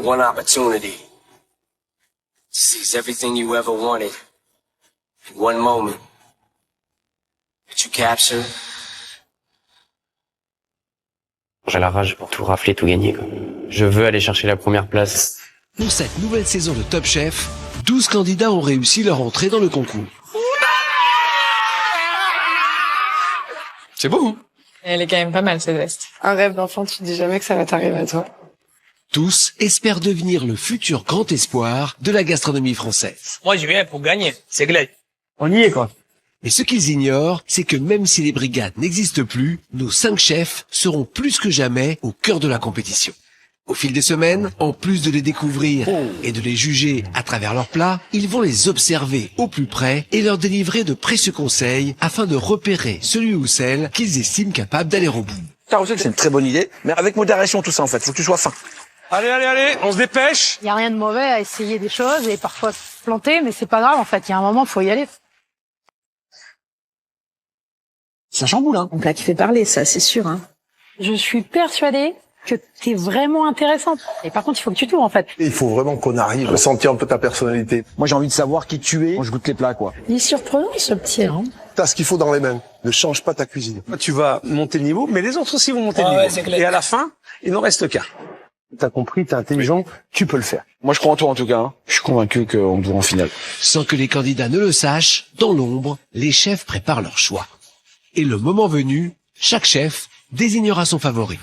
with one opportunity. To seize everything you ever wanted in one moment that you capture. J'ai la rage pour tout rafler, tout gagner, quoi. Je veux aller chercher la première place. Pour cette nouvelle saison de Top Chef, 12 candidats ont réussi leur entrée dans le concours. C'est beau, hein? Elle est quand même pas mal, cette veste. Un rêve d'enfant, tu te dis jamais que ça va t'arriver à toi. Tous espèrent devenir le futur grand espoir de la gastronomie française. Moi, je viens pour gagner, c'est clair. On y est, quoi. Mais ce qu'ils ignorent, c'est que même si les brigades n'existent plus, nos 5 chefs seront plus que jamais au cœur de la compétition. Au fil des semaines, en plus de les découvrir et de les juger à travers leurs plats, ils vont les observer au plus près et leur délivrer de précieux conseils afin de repérer celui ou celle qu'ils estiment capable d'aller au bout. Carrousel, c'est une très bonne idée, mais avec modération tout ça en fait, faut que tu sois fin. Allez, on se dépêche. Il y a rien de mauvais à essayer des choses et parfois se planter, mais c'est pas grave en fait, il y a un moment, faut y aller. Ça chamboule, hein. Un plat qui fait parler, ça, c'est sûr, hein. Je suis persuadée que t'es vraiment intéressante. Et par contre, il faut que tu t'ouvres en fait. Il faut vraiment qu'on arrive à sentir un peu ta personnalité. Moi j'ai envie de savoir qui tu es quand je goûte les plats, quoi. Il est surprenant, ce petit, hein. T'as ce qu'il faut dans les mains. Ne change pas ta cuisine. Tu vas monter le niveau, mais les autres aussi vont monter le niveau. Ouais, c'est clair. Et à la fin, il n'en reste qu'un. T'as compris, t'es intelligent, tu peux le faire. Moi je crois en toi en tout cas, hein. Je suis convaincu qu'on doit en finale. Sans que les candidats ne le sachent, dans l'ombre, les chefs préparent leur choix. Et le moment venu, chaque chef désignera son favori.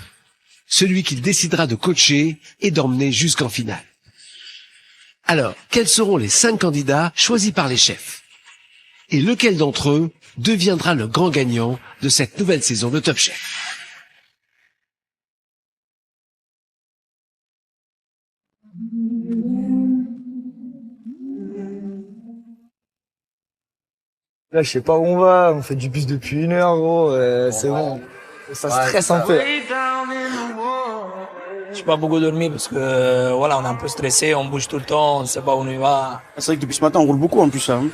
Celui qu'il décidera de coacher et d'emmener jusqu'en finale. Alors, quels seront les 5 candidats choisis par les chefs? Et lequel d'entre eux deviendra le grand gagnant de cette nouvelle saison de Top Chef? Là, je sais pas où on va. On fait du bus depuis 1 heure, gros. C'est bon. Ça stresse un peu. Je pas beaucoup dormi parce que, voilà, on est un peu stressé, on bouge tout le temps, on sait pas où on y va. C'est vrai que depuis ce matin on roule beaucoup en plus, hein.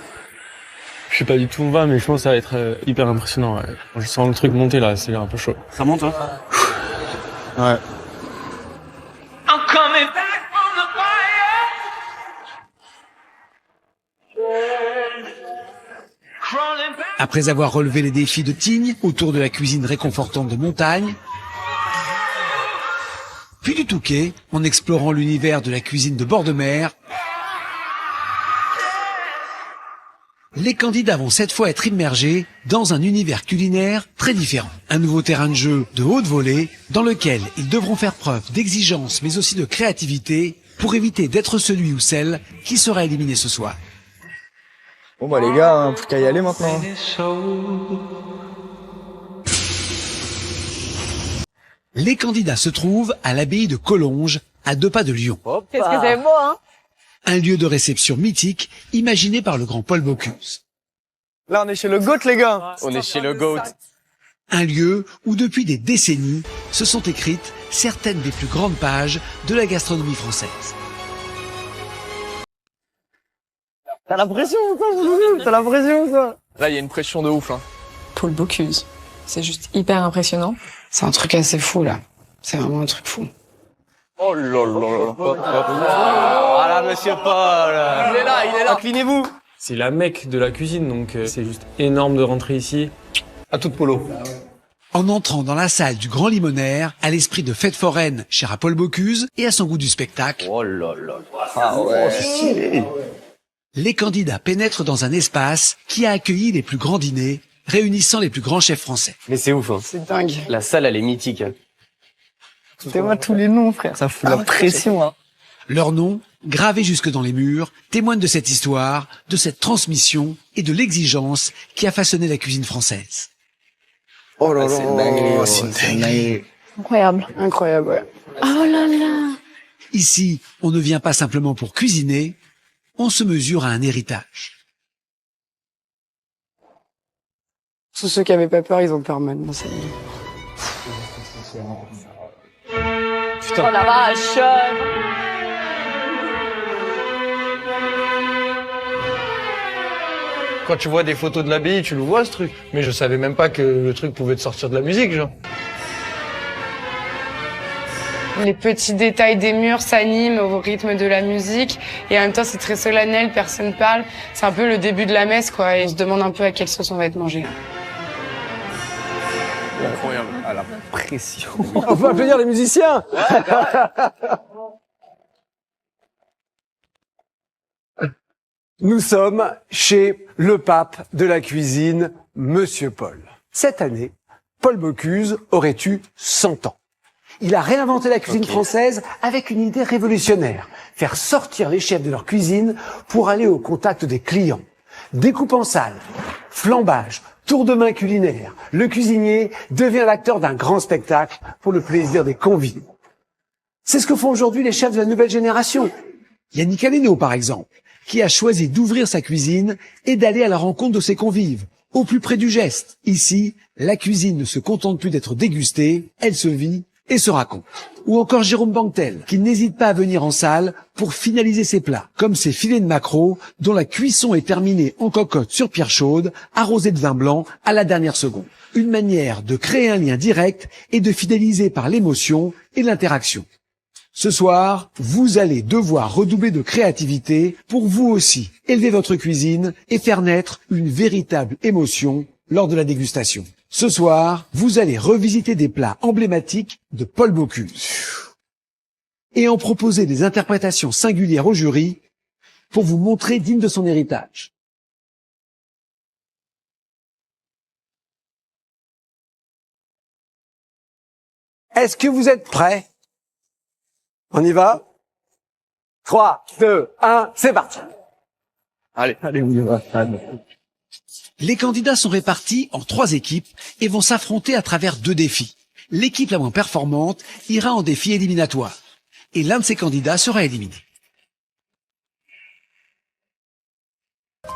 Je sais pas du tout où on va, mais je pense que ça va être hyper impressionnant, ouais. Je sens le truc monter, là, c'est un peu chaud. Ça monte, hein? Ouais. I'm coming back from the fire. Crawling back. Après avoir relevé les défis de Tignes autour de la cuisine réconfortante de montagne, puis du Touquet en explorant l'univers de la cuisine de bord de mer, les candidats vont cette fois être immergés dans un univers culinaire très différent. Un nouveau terrain de jeu de haute volée dans lequel ils devront faire preuve d'exigence mais aussi de créativité pour éviter d'être celui ou celle qui sera éliminé ce soir. Bon bah les gars, hein, plus qu'à y aller maintenant. Les candidats se trouvent à l'abbaye de Collonges, à 2 pas de Lyon. Qu'est-ce que c'est beau, hein? Un lieu de réception mythique imaginé par le grand Paul Bocuse. Là, on est chez le GOAT, les gars. On est chez le GOAT. Un lieu où depuis des décennies se sont écrites certaines des plus grandes pages de la gastronomie française. T'as la pression, quoi, t'as la pression, quoi. Là, il y a une pression de ouf, hein. Paul Bocuse. C'est juste hyper impressionnant. C'est un truc assez fou, là. C'est vraiment un truc fou. Oh là là là. Ah là, monsieur Paul. Il est là. Inclinez-vous. C'est la mecque de la cuisine, donc c'est juste énorme de rentrer ici. À toute polo. En entrant dans la salle du Grand Limonaire, à l'esprit de fête foraine cher à Paul Bocuse et à son goût du spectacle, Oh là là. Ah ouais. les candidats pénètrent dans un espace qui a accueilli les plus grands dîners, réunissant les plus grands chefs français. Mais c'est ouf, hein. C'est dingue. La salle, elle est mythique, hein. Écoutez-moi tous les noms, frère. Ça fout la pression, hein. Leurs noms, gravés jusque dans les murs, témoignent de cette histoire, de cette transmission et de l'exigence qui a façonné la cuisine française. Oh là là. C'est dingue. Incroyable. Incroyable, ouais. Oh là là. Ici, on ne vient pas simplement pour cuisiner, on se mesure à un héritage. Tous ceux qui avaient pas peur, ils ont peur maintenant, c'est bien. Oh la vache. Quand tu vois des photos de l'abbaye, tu le vois, ce truc. Mais je savais même pas que le truc pouvait te sortir de la musique, genre. Les petits détails des murs s'animent au rythme de la musique et en même temps c'est très solennel, personne parle. C'est un peu le début de la messe quoi et on se demande un peu à quelle sauce on va être mangé. Incroyable. Ah, la pression. On peut applaudir les musiciens. Nous sommes chez le pape de la cuisine, Monsieur Paul. Cette année, Paul Bocuse aurait eu 100 ans. Il a réinventé la cuisine française avec une idée révolutionnaire. Faire sortir les chefs de leur cuisine pour aller au contact des clients. Découpe en salle, flambage, tour de main culinaire. Le cuisinier devient l'acteur d'un grand spectacle pour le plaisir des convives. C'est ce que font aujourd'hui les chefs de la nouvelle génération. Yannick Aleno, par exemple, qui a choisi d'ouvrir sa cuisine et d'aller à la rencontre de ses convives, au plus près du geste. Ici, la cuisine ne se contente plus d'être dégustée, elle se vit et se raconte. Ou encore Jérôme Banquetel, qui n'hésite pas à venir en salle pour finaliser ses plats, comme ses filets de maquereau, dont la cuisson est terminée en cocotte sur pierre chaude, arrosée de vin blanc à la dernière seconde. Une manière de créer un lien direct et de fidéliser par l'émotion et l'interaction. Ce soir, vous allez devoir redoubler de créativité pour vous aussi élever votre cuisine et faire naître une véritable émotion lors de la dégustation. Ce soir, vous allez revisiter des plats emblématiques de Paul Bocuse et en proposer des interprétations singulières au jury pour vous montrer digne de son héritage. Est-ce que vous êtes prêts ? On y va. 3, 2, 1, c'est parti. Allez, on y va. Les candidats sont répartis en 3 équipes et vont s'affronter à travers 2 défis. L'équipe la moins performante ira en défi éliminatoire et l'un de ces candidats sera éliminé.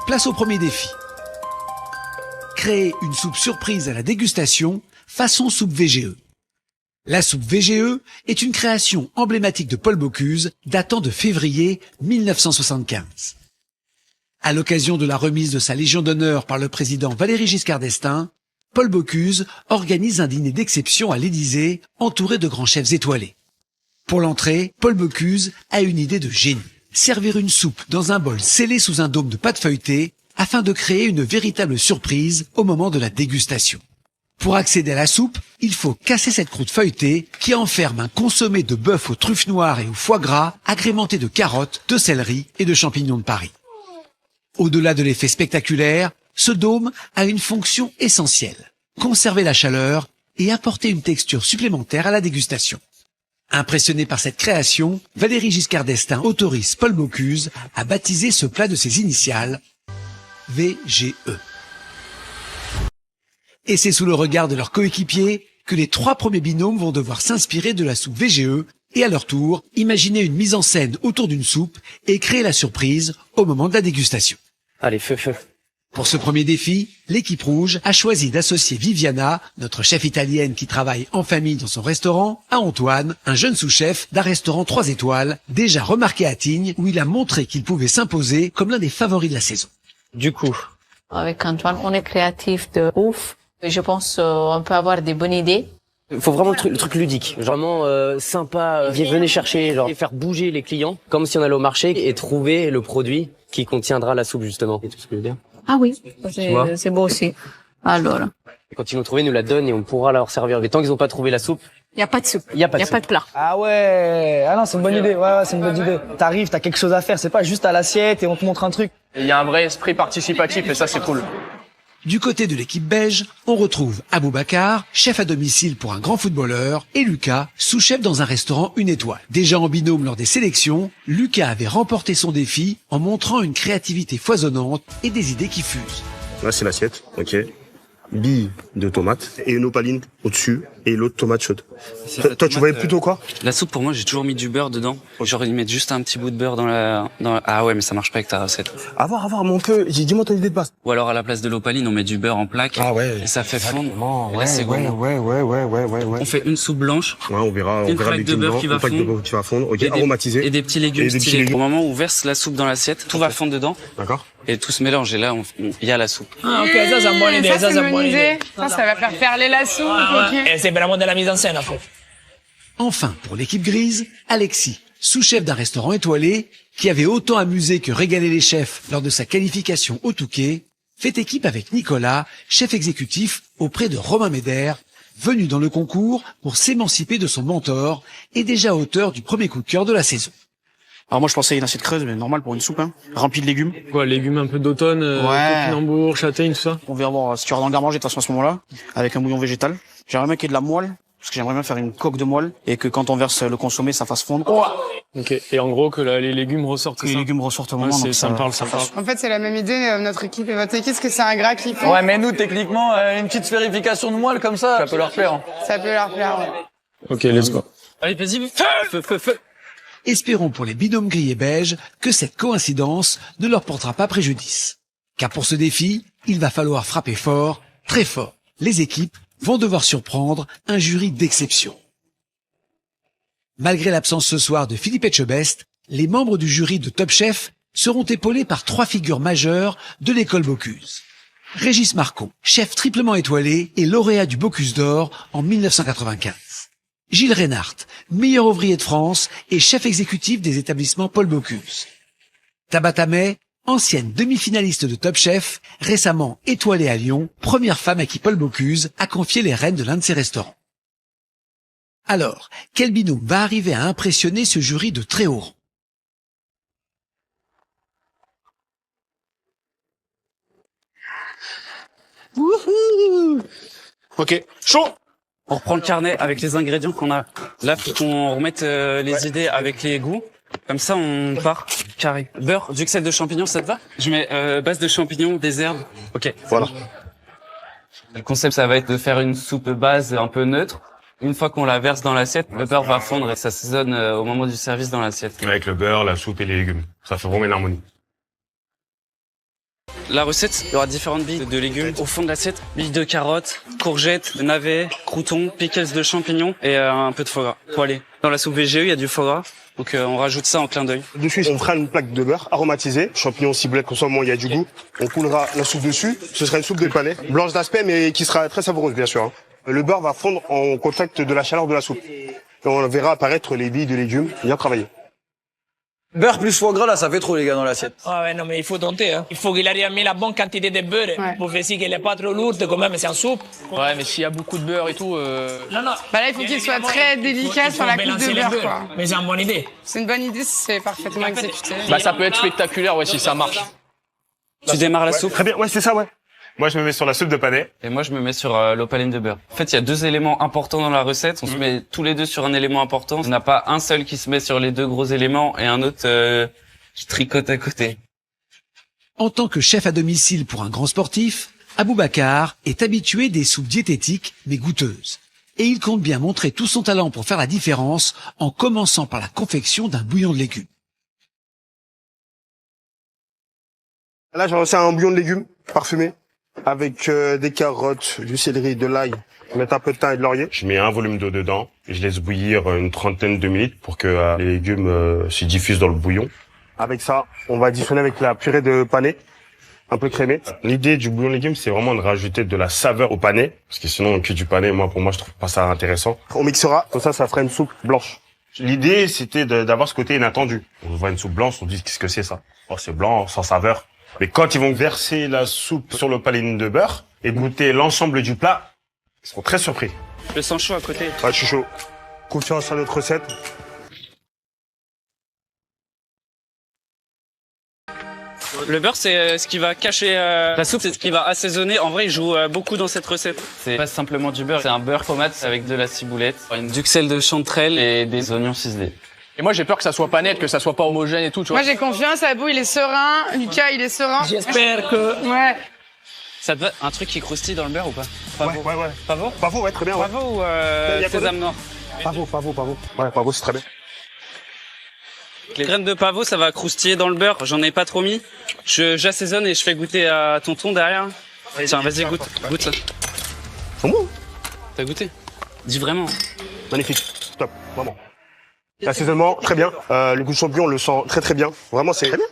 Place au premier défi. Créer une soupe surprise à la dégustation façon soupe VGE. La soupe VGE est une création emblématique de Paul Bocuse datant de février 1975. À l'occasion de la remise de sa Légion d'honneur par le président Valéry Giscard d'Estaing, Paul Bocuse organise un dîner d'exception à l'Élysée entouré de grands chefs étoilés. Pour l'entrée, Paul Bocuse a une idée de génie. Servir une soupe dans un bol scellé sous un dôme de pâte feuilletée afin de créer une véritable surprise au moment de la dégustation. Pour accéder à la soupe, il faut casser cette croûte feuilletée qui enferme un consommé de bœuf aux truffes noires et au foie gras agrémenté de carottes, de céleri et de champignons de Paris. Au-delà de l'effet spectaculaire, ce dôme a une fonction essentielle, conserver la chaleur et apporter une texture supplémentaire à la dégustation. Impressionné par cette création, Valéry Giscard d'Estaing autorise Paul Bocuse à baptiser ce plat de ses initiales, VGE. Et c'est sous le regard de leurs coéquipiers que les 3 premiers binômes vont devoir s'inspirer de la soupe VGE et à leur tour, imaginer une mise en scène autour d'une soupe et créer la surprise au moment de la dégustation. allez, feu. Pour ce premier défi, l'équipe rouge a choisi d'associer Viviana, notre chef italienne qui travaille en famille dans son restaurant, à Antoine, un jeune sous-chef d'un restaurant 3 étoiles, déjà remarqué à Tignes, où il a montré qu'il pouvait s'imposer comme l'un des favoris de la saison. Du coup, Avec Antoine, on est créatif de ouf. Je pense on peut avoir des bonnes idées. Il faut vraiment le truc ludique, vraiment sympa, venez chercher, genre, et faire bouger les clients, comme si on allait au marché et trouver le produit qui contiendra la soupe justement. Et tout ce que je veux dire. Ah oui, c'est beau aussi. Alors, Et quand ils l'ont trouvé, ils nous la donnent et on pourra leur servir. Mais tant qu'ils n'ont pas trouvé la soupe, il y a pas de soupe, il y a pas de plat. Ah ouais, ah non, c'est une bonne idée. Ouais, c'est une bonne idée. T'arrives, t'as quelque chose à faire, c'est pas juste à l'assiette et on te montre un truc. il y a un vrai esprit participatif et ça c'est cool. Du côté de l'équipe beige, on retrouve Aboubacar, chef à domicile pour un grand footballeur, et Lucas, sous-chef dans un restaurant 1 étoile. Déjà en binôme lors des sélections, Lucas avait remporté son défi en montrant une créativité foisonnante et des idées qui fusent. Là, c'est l'assiette, ok. Billes de tomates et une opaline au-dessus et l'autre tomate chaude. Toi, tu voyais plutôt quoi? La soupe, pour moi, j'ai toujours mis du beurre dedans. Genre, ils mettent juste un petit bout de beurre dans la... Ah ouais, mais ça marche pas avec ta recette. À voir, mon peu. Dis-moi ton idée de base. Ou alors, à la place de l'opaline, on met du beurre en plaque. Ah ouais. Et ça fait fondre. Et Ouais, là, c'est gourmand. ouais. On fait une soupe blanche. Ouais, on verra une les plaque de beurre qui va fondre. Ok, aromatisé. Et des petits légumes stylés. Au moment où on verse la soupe dans l'assiette, tout va fondre dedans. D'accord. Et tout se mélange. Et là, il y a la soupe. Ah, ok, ça c'est une bonne idée. Ça c'est une bonne idée. Ça va faire perler la soupe. Et c'est vraiment de la mise en scène en fait. Enfin, pour l'équipe grise, Alexis, sous-chef d'un restaurant étoilé, qui avait autant amusé que régalé les chefs lors de sa qualification au Touquet, fait équipe avec Nicolas, chef exécutif auprès de Romain Médère, venu dans le concours pour s'émanciper de son mentor et déjà auteur du premier coup de cœur de la saison. Alors moi je pensais à une assiette creuse, mais normal pour une soupe, hein, remplie de légumes. Quoi, légumes un peu d'automne, topinambour, châtaigne, tout ça? On verra voir si tu auras dans le garde-manger de toute façon à ce moment-là, avec un bouillon végétal. J'aimerais bien qu'il y ait de la moelle, parce que j'aimerais bien faire une coque de moelle, et que quand on verse le consommé, ça fasse fondre. Ok, et en gros que les légumes ressortent, Que les légumes ressortent au moment, donc ça me parle. En fait, c'est la même idée, notre équipe et votre équipe, parce que c'est un gras qui font. Ouais, mais nous, techniquement, une petite sphérification de moelle comme ça peut leur plaire. Hein. Ça peut leur plaire, ouais. Ok, let's go. Allez, vas-y, feu. Espérons pour les binômes gris et beige que cette coïncidence ne leur portera pas préjudice. Car pour ce défi, il va falloir frapper fort, très fort. Les équipes vont devoir surprendre un jury d'exception. Malgré l'absence ce soir de Philippe Etchebest, les membres du jury de Top Chef seront épaulés par 3 figures majeures de l'école Bocuse. Régis Marcon, chef triplement étoilé et lauréat du Bocuse d'Or en 1995. Gilles Reinhardt, meilleur ouvrier de France et chef exécutif des établissements Paul Bocuse. Tabata May, ancienne demi-finaliste de Top Chef, récemment étoilée à Lyon, première femme à qui Paul Bocuse a confié les rênes de l'un de ses restaurants. Alors, quel binôme va arriver à impressionner ce jury de très haut rang? Wouhou! Ok, chaud! On reprend le carnet avec les ingrédients qu'on a. Là, faut qu'on remette les idées avec les goûts. Comme ça, on part carré. Beurre, du sel de champignons, ça te va? Je mets base de champignons, des herbes. Ok. Voilà. Le concept, ça va être de faire une soupe base un peu neutre. Une fois qu'on la verse dans l'assiette, le beurre va fondre et ça s'assaisonne au moment du service dans l'assiette. Avec le beurre, la soupe et les légumes. Ça fait vraiment une harmonie. La recette, il y aura différentes billes de légumes au fond de l'assiette. Billes de carottes, courgettes, navets, croutons, pickles de champignons et un peu de foie gras poêlé. Dans la soupe VGE, il y a du foie gras. Donc on rajoute ça en clin d'œil. Dessus, on fera une plaque de beurre aromatisée, champignons, ciboulette, comme ça au moins il y a du goût. On coulera la soupe dessus. Ce sera une soupe de panais, blanche d'aspect mais qui sera très savoureuse bien sûr. Le beurre va fondre en contact de la chaleur de la soupe. Et on verra apparaître les billes de légumes bien travaillées. Beurre plus foie gras, là, ça fait trop, les gars, dans l'assiette. Ah ouais, non, mais il faut tenter, hein. Il faut qu'il arrive à mettre la bonne quantité de beurre pour faire si qu'elle est pas trop lourde, quand même, c'est en soupe. Ouais, mais s'il y a beaucoup de beurre et tout, Non, non. Bah là, il faut qu'il soit très délicat sur la coupe de beurre, quoi. Mais c'est une bonne idée. C'est une bonne idée si c'est parfaitement exécuté. bah, ça peut être spectaculaire, ouais, si ça marche. Tu démarres la soupe. Très bien, ouais c'est ça ouais. Moi je me mets sur la soupe de panais. Et moi je me mets sur l'opaline de beurre. En fait, il y a 2 éléments importants dans la recette. On se met tous les deux sur un élément important. On n'a pas un seul qui se met sur les 2 gros éléments et un autre qui tricote à côté. En tant que chef à domicile pour un grand sportif, Aboubacar est habitué des soupes diététiques mais goûteuses. Et il compte bien montrer tout son talent pour faire la différence en commençant par la confection d'un bouillon de légumes. Là j'ai lancé un bouillon de légumes parfumé avec des carottes, du céleri, de l'ail, mettre un peu de thym et de laurier. Je mets un volume d'eau dedans et je laisse bouillir une trentaine de minutes pour que les légumes se diffusent dans le bouillon. Avec ça, on va additionner avec la purée de panais, un peu crémée. L'idée du bouillon de légumes, c'est vraiment de rajouter de la saveur au panais, parce que sinon, que du panais, pour moi, je trouve pas ça intéressant. On mixera, comme ça fera une soupe blanche. L'idée, c'était d'avoir ce côté inattendu. On voit une soupe blanche, on dit qu'est-ce que c'est ça? Oh, c'est blanc, sans saveur. Mais quand ils vont verser la soupe sur l'opaline de beurre et goûter l'ensemble du plat, ils seront très surpris. Je le sens chaud à côté. Ouais, je suis chaud. Confiance à notre recette. Le beurre, c'est ce qui va cacher la soupe, c'est ce qui va assaisonner. En vrai, il joue beaucoup dans cette recette. C'est pas simplement du beurre, c'est un beurre tomate avec de la ciboulette, du sel de chanterelle et des oignons ciselés. Et moi, j'ai peur que ça soit pas net, que ça soit pas homogène et tout, tu vois. Moi, j'ai confiance. Abou, il est serein. Lucas, il est serein. J'espère que... Ouais. Ça te va un truc qui croustille dans le beurre ou pas? Ouais. Pavot? Pavot, ouais, très bien. Ouais. Pavot ou sésame noir? Pavot. Ouais, pavot, c'est très bien. Les graines de pavot, ça va croustiller dans le beurre. J'en ai pas trop mis. J'assaisonne et je fais goûter à tonton derrière. Tiens, vas-y, goûte ça. C'est bon. T'as goûté? Dis vraiment. Magnifique. Top. Vraiment. L'assaisonnement, très bien. Le goût de champignon, on le sent très très bien. Vraiment, c'est très bien.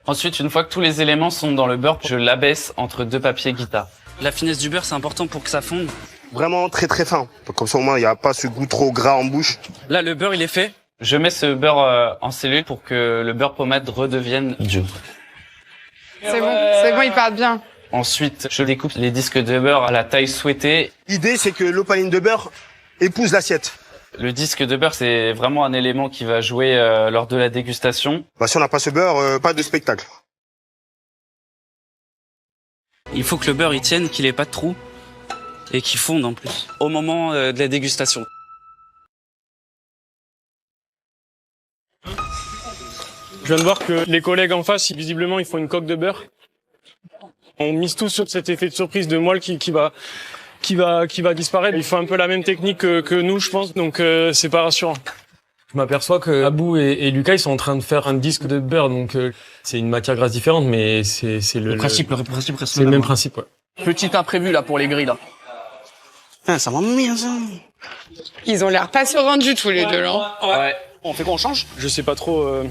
Ensuite, une fois que tous les éléments sont dans le beurre, je l'abaisse entre 2 papiers Guita. La finesse du beurre, c'est important pour que ça fonde. Vraiment très très fin. Comme ça au moins il n'y a pas ce goût trop gras en bouche. Là, le beurre, il est fait. Je mets ce beurre en cellule pour que le beurre pommade redevienne dur. C'est bon, ils partent bien. Ensuite, je découpe les disques de beurre à la taille souhaitée. L'idée c'est que l'opaline de beurre épouse l'assiette. Le disque de beurre, c'est vraiment un élément qui va jouer lors de la dégustation. Bah, si on n'a pas ce beurre, pas de spectacle. Il faut que le beurre il tienne, qu'il ait pas de trou et qu'il fonde en plus au moment de la dégustation. Je viens de voir que les collègues en face, visiblement, ils font une coque de beurre. On mise tout sur cet effet de surprise de moelle qui va disparaître. Il faut un peu la même technique que nous, je pense, donc c'est pas rassurant. Je m'aperçois que Abou et Lucas, ils sont en train de faire un disque de beurre, donc c'est une matière grasse différente, mais c'est le principe reste c'est le même principe, ouais. Petit imprévu là pour les grilles là. Ah, ça m'emmène bien ça. Ils ont l'air pas sereins du tout les deux là. Ouais. On fait quoi, on change? Je sais pas trop.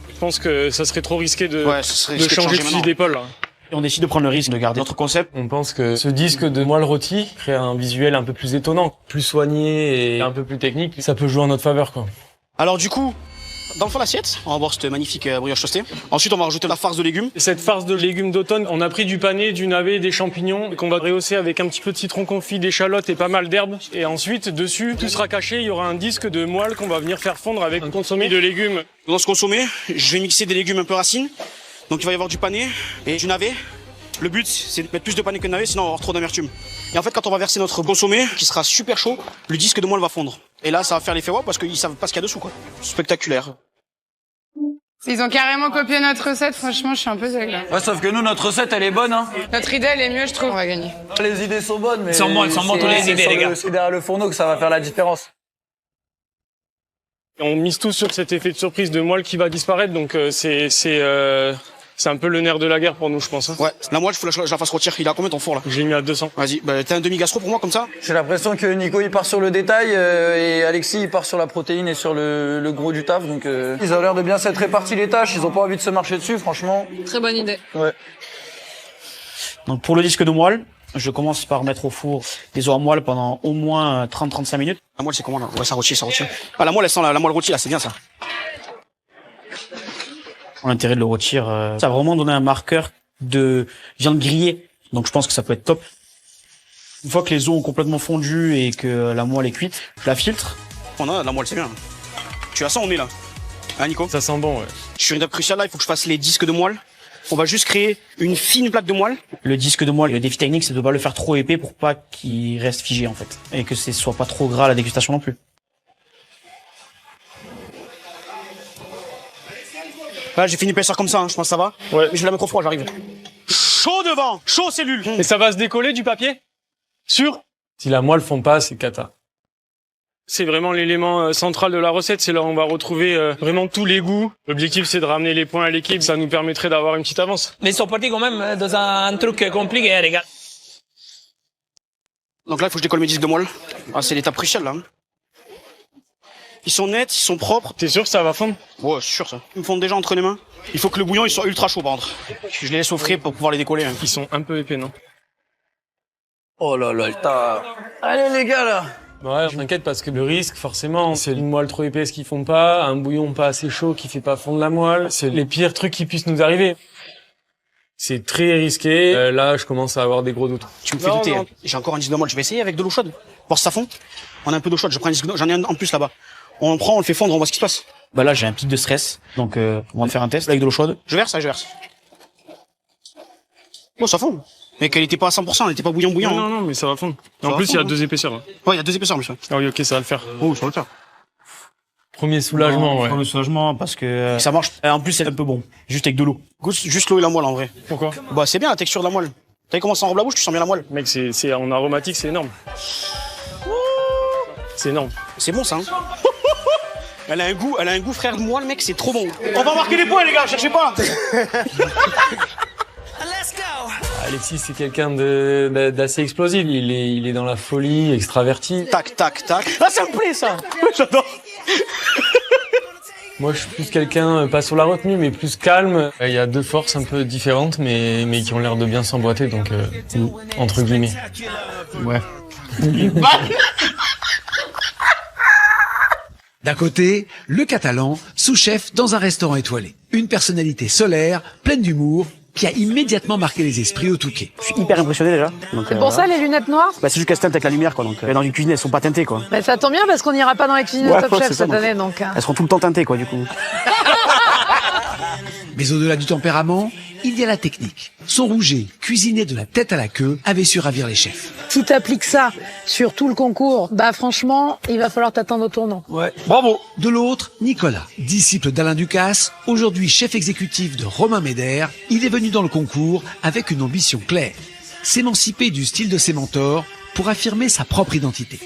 Je pense que ça serait trop risqué de changer de fusil maintenant. d'épaule, là. Et on décide de prendre le risque de garder notre concept. On pense que ce disque de moelle rôtie crée un visuel un peu plus étonnant, plus soigné et un peu plus technique. Ça peut jouer en notre faveur, quoi. Alors du coup, dans le fond de l'assiette, on va voir cette magnifique brioche toastée. Ensuite, on va rajouter la farce de légumes. Cette farce de légumes d'automne, on a pris du panais, du navet, des champignons qu'on va rehausser avec un petit peu de citron confit, d'échalotes et pas mal d'herbes. Et ensuite, dessus, tout sera caché, il y aura un disque de moelle qu'on va venir faire fondre avec un consommé de légumes. Dans ce consommé, je vais mixer des légumes un peu racines. Donc il va y avoir du panais et du navet. Le but, c'est de mettre plus de panais que de navet, sinon on va avoir trop d'amertume. Et en fait, quand on va verser notre consommé, qui sera super chaud, le disque de moelle va fondre. Et là, ça va faire l'effet wow parce qu'ils savent pas ce qu'il y a dessous, quoi. Spectaculaire. Ils ont carrément copié notre recette, franchement, je suis un peu deg là. Ouais, sauf que nous, notre recette, elle est bonne, hein. Notre idée, elle est mieux, je trouve, on va gagner. Les idées sont bonnes, mais... Elles sont bonnes toutes les idées, les gars. C'est derrière le fourneau que ça va faire la différence. On mise tout sur cet effet de surprise de moelle qui va disparaître, donc c'est un peu le nerf de la guerre pour nous, je pense. Hein. Ouais, la moelle, il faut que je la fasse rôtir. Il a combien ton four là? J'ai mis à 200. Vas-y, bah, t'as un demi-gastro pour moi comme ça? J'ai l'impression que Nico il part sur le détail et Alexis il part sur la protéine et sur le gros du taf. Donc ils ont l'air de bien s'être répartis les tâches. Ils ont pas envie de se marcher dessus, franchement. Très bonne idée. Ouais. Donc pour le disque de moelle, je commence par mettre au four des os à moelle pendant au moins 30-35 minutes. La moelle c'est comment là? Ouais, ça rôtit. Ah la moelle elle sent la moelle rôtie là, c'est bien ça. L'intérêt de le rôtir, ça va vraiment donner un marqueur de viande grillée. Donc je pense que ça peut être top. Une fois que les os ont complètement fondu et que la moelle est cuite, je la filtre. On a la moelle, c'est bien. Tu la sens, on est là. Hein Nico? Ça sent bon, ouais. Sur une étape cruciale là, il faut que je fasse les disques de moelle. On va juste créer une fine plaque de moelle. Le disque de moelle, le défi technique, c'est de pas le faire trop épais pour pas qu'il reste figé en fait. Et que ce soit pas trop gras à la dégustation non plus. Là, j'ai fini d'épaissir comme ça, hein. Je pense que ça va. Ouais. Mais je vais la mettre au froid, j'arrive. Chaud devant, chaud cellule. Et ça va se décoller du papier? Sûr? Si la moelle fond pas, c'est cata. C'est vraiment l'élément central de la recette. C'est là où on va retrouver vraiment tous les goûts. L'objectif, c'est de ramener les points à l'équipe. Ça nous permettrait d'avoir une petite avance. Mais ils sont partis quand même dans un truc compliqué, les gars. Donc là, il faut que je décolle mes disques de moelle. Ah, c'est l'étape cruciale, là. Ils sont nets, ils sont propres. T'es sûr que ça va fondre? Ouais, c'est sûr ça. Ils me fondent déjà entre les mains. Il faut que le bouillon il soit ultra chaud par contre. Je les laisse au frais pour pouvoir les décoller. Hein. Ils sont un peu épais, non? Oh là là, t'as... Allez les gars là. Ouais, je m'inquiète parce que le risque, forcément, c'est une moelle trop épaisse qui fond pas, un bouillon pas assez chaud qui fait pas fondre la moelle. C'est les pires trucs qui puissent nous arriver. C'est très risqué. Là, je commence à avoir des gros doutes. Tu me fais douter. Hein. J'ai encore un disque de moelle. Je vais essayer avec de l'eau chaude. Voir si ça fond. On a un peu d'eau chaude. Je prends un disque d'eau. J'en ai un en plus là-bas. On le prend, on le fait fondre, on voit ce qui se passe. Bah là, j'ai un pic de stress. Donc, on va faire un test avec de l'eau chaude. Je verse. Bon, ça fond. Mais qu'elle était pas à 100%, elle était pas bouillant. Non, mais ça va fondre. En plus, il y a 2 épaisseurs. Hein. Ouais, il y a 2 épaisseurs, monsieur. Ah oui, ok, ça va le faire. Oh, ça va le faire. Premier soulagement, ouais. Premier soulagement, parce que ça marche. En plus, c'est un peu bon. Juste avec de l'eau. Juste l'eau et la moelle, en vrai. Pourquoi? Bah, c'est bien la texture de la moelle. T'as vu comment ça enrobe la bouche, tu sens bien la moelle. Mec, c'est en aromatique, c'est énorme. C'est énorme. C'est bon, ça, hein. Elle a un goût frère de moelle, mec, c'est trop bon. On va marquer les points, les gars, cherchez pas. Alexis, c'est quelqu'un d'assez explosif. Il est dans la folie, extraverti. Tac, tac, tac. Ah, ça me plaît, ça. J'adore. Moi, je suis plus quelqu'un, pas sur la retenue, mais plus calme. Il y a 2 forces un peu différentes, mais qui ont l'air de bien s'emboîter, donc entre guillemets. Ouais. D'un côté, le Catalan, sous-chef dans un restaurant étoilé. Une personnalité solaire, pleine d'humour, qui a immédiatement marqué les esprits au Touquet. Je suis hyper impressionné déjà. C'est pour ça les lunettes noires? Bah, c'est juste qu'elles se teintent avec la lumière, quoi. Donc, dans une cuisine, elles sont pas teintées, quoi. Bah, ça tombe bien parce qu'on n'ira pas dans les cuisines de Top Chef cette année, donc. Elles seront tout le temps teintées, quoi, du coup. Mais au-delà du tempérament, il y a la technique. Son Rouget, cuisiné de la tête à la queue, avait su ravir les chefs. Si t'appliques ça sur tout le concours, bah franchement, il va falloir t'attendre au tournant. Ouais, bravo. De l'autre, Nicolas, disciple d'Alain Ducasse, aujourd'hui chef exécutif de Romain Médère, il est venu dans le concours avec une ambition claire. S'émanciper du style de ses mentors pour affirmer sa propre identité.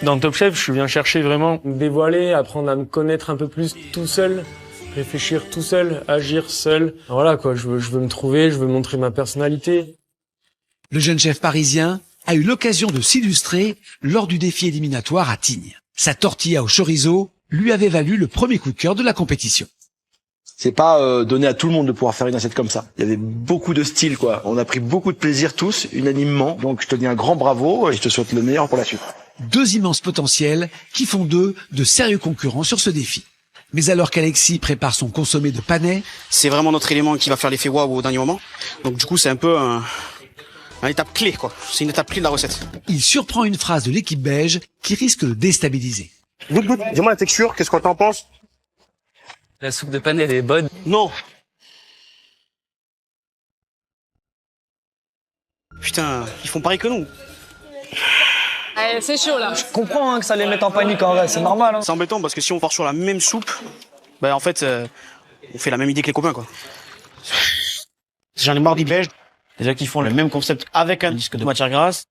Dans Top Chef, je viens chercher vraiment me dévoiler, apprendre à me connaître un peu plus tout seul, réfléchir tout seul, agir seul. Voilà quoi, je veux me trouver, je veux montrer ma personnalité. Le jeune chef parisien a eu l'occasion de s'illustrer lors du défi éliminatoire à Tignes. Sa tortilla au chorizo lui avait valu le premier coup de cœur de la compétition. C'est pas donné à tout le monde de pouvoir faire une assiette comme ça. Il y avait beaucoup de styles, quoi. On a pris beaucoup de plaisir tous, unanimement. Donc je te dis un grand bravo et je te souhaite le meilleur pour la suite. Deux immenses potentiels qui font d'eux de sérieux concurrents sur ce défi. Mais alors qu'Alexis prépare son consommé de panais, C'est vraiment notre élément qui va faire l'effet waouh au dernier moment. Donc du coup, c'est un peu une étape clé, quoi. C'est une étape clé de la recette. il surprend une phrase de l'équipe belge qui risque de le déstabiliser. Goûte, dis-moi la texture, qu'est-ce que t'en penses? La soupe de panais, elle est bonne. Non. Putain, ils font pareil que nous. Allez, c'est chaud là. Je comprends que ça les mette en panique en vrai, c'est normal. C'est embêtant parce que si on part sur la même soupe, bah en fait, on fait la même idée que les copains, quoi. J'en ai marre des Belges. Déjà qu'ils font le même concept avec un disque de matière grasse.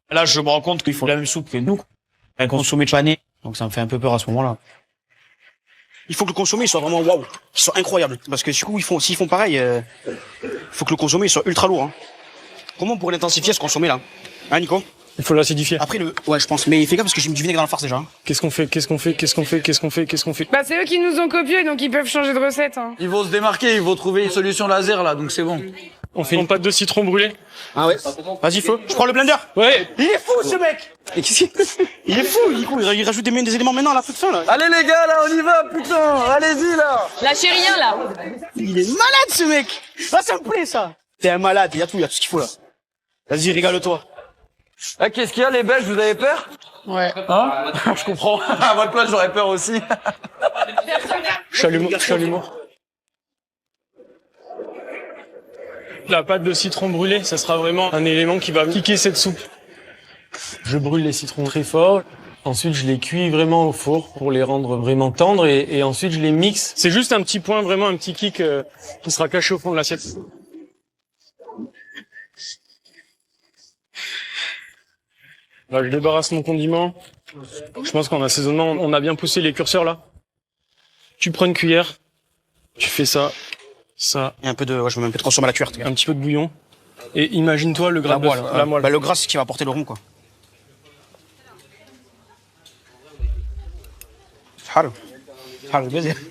Là, je me rends compte qu'ils font la même soupe que nous. Un consommé de pané. Donc ça me fait un peu peur à ce moment-là. Il faut que le consommé soit vraiment waouh, qu'il soit incroyable. Parce que du coup, s'ils font pareil, il faut que le consommé soit ultra lourd. Hein. Comment on pourrait l'intensifier ce consommé là? Hein, Nico? Il faut l'acidifier. Après ouais, je pense. Mais il fait gaffe parce que j'ai mis du vinaigre dans la farce déjà. Hein. Qu'est-ce qu'on fait? Bah c'est eux qui nous ont copiés, donc ils peuvent changer de recette. Hein. Ils vont se démarquer, ils vont trouver une solution laser là, donc c'est bon. On fait une pâte de citron brûlée. Ah ouais. Vas-y, feu. Je prends le blender. Ouais. Il est fou ce mec. Et il est fou. Il rajoute des éléments maintenant à la toute fin là. Allez les gars, là on y va, putain. Allez-y là. Lâchez rien là. Il est malade ce mec. Ah, ça me plaît ça. T'es un malade. Il y a tout ce qu'il faut là. Vas-y, régale-toi. Ah, qu'est-ce qu'il y a les Belges, vous avez peur? Ouais. Hein? Je comprends. À votre place, j'aurais peur aussi. Je suis à l'humour. La pâte de citron brûlée, ça sera vraiment un élément qui va kicker cette soupe. Je brûle les citrons très fort. Ensuite, je les cuis vraiment au four pour les rendre vraiment tendres et ensuite je les mixe. C'est juste un petit point, vraiment un petit kick qui sera caché au fond de l'assiette. Là, je débarrasse mon condiment. Je pense qu'en assaisonnement, on a bien poussé les curseurs là. Tu prends une cuillère, tu fais ça. Et un peu de, je mets un peu de consommé à la cuillère. Un petit peu de bouillon. Et imagine-toi le gras de bœuf, la moelle. Bah, le gras, c'est ce qui va apporter le rond, quoi.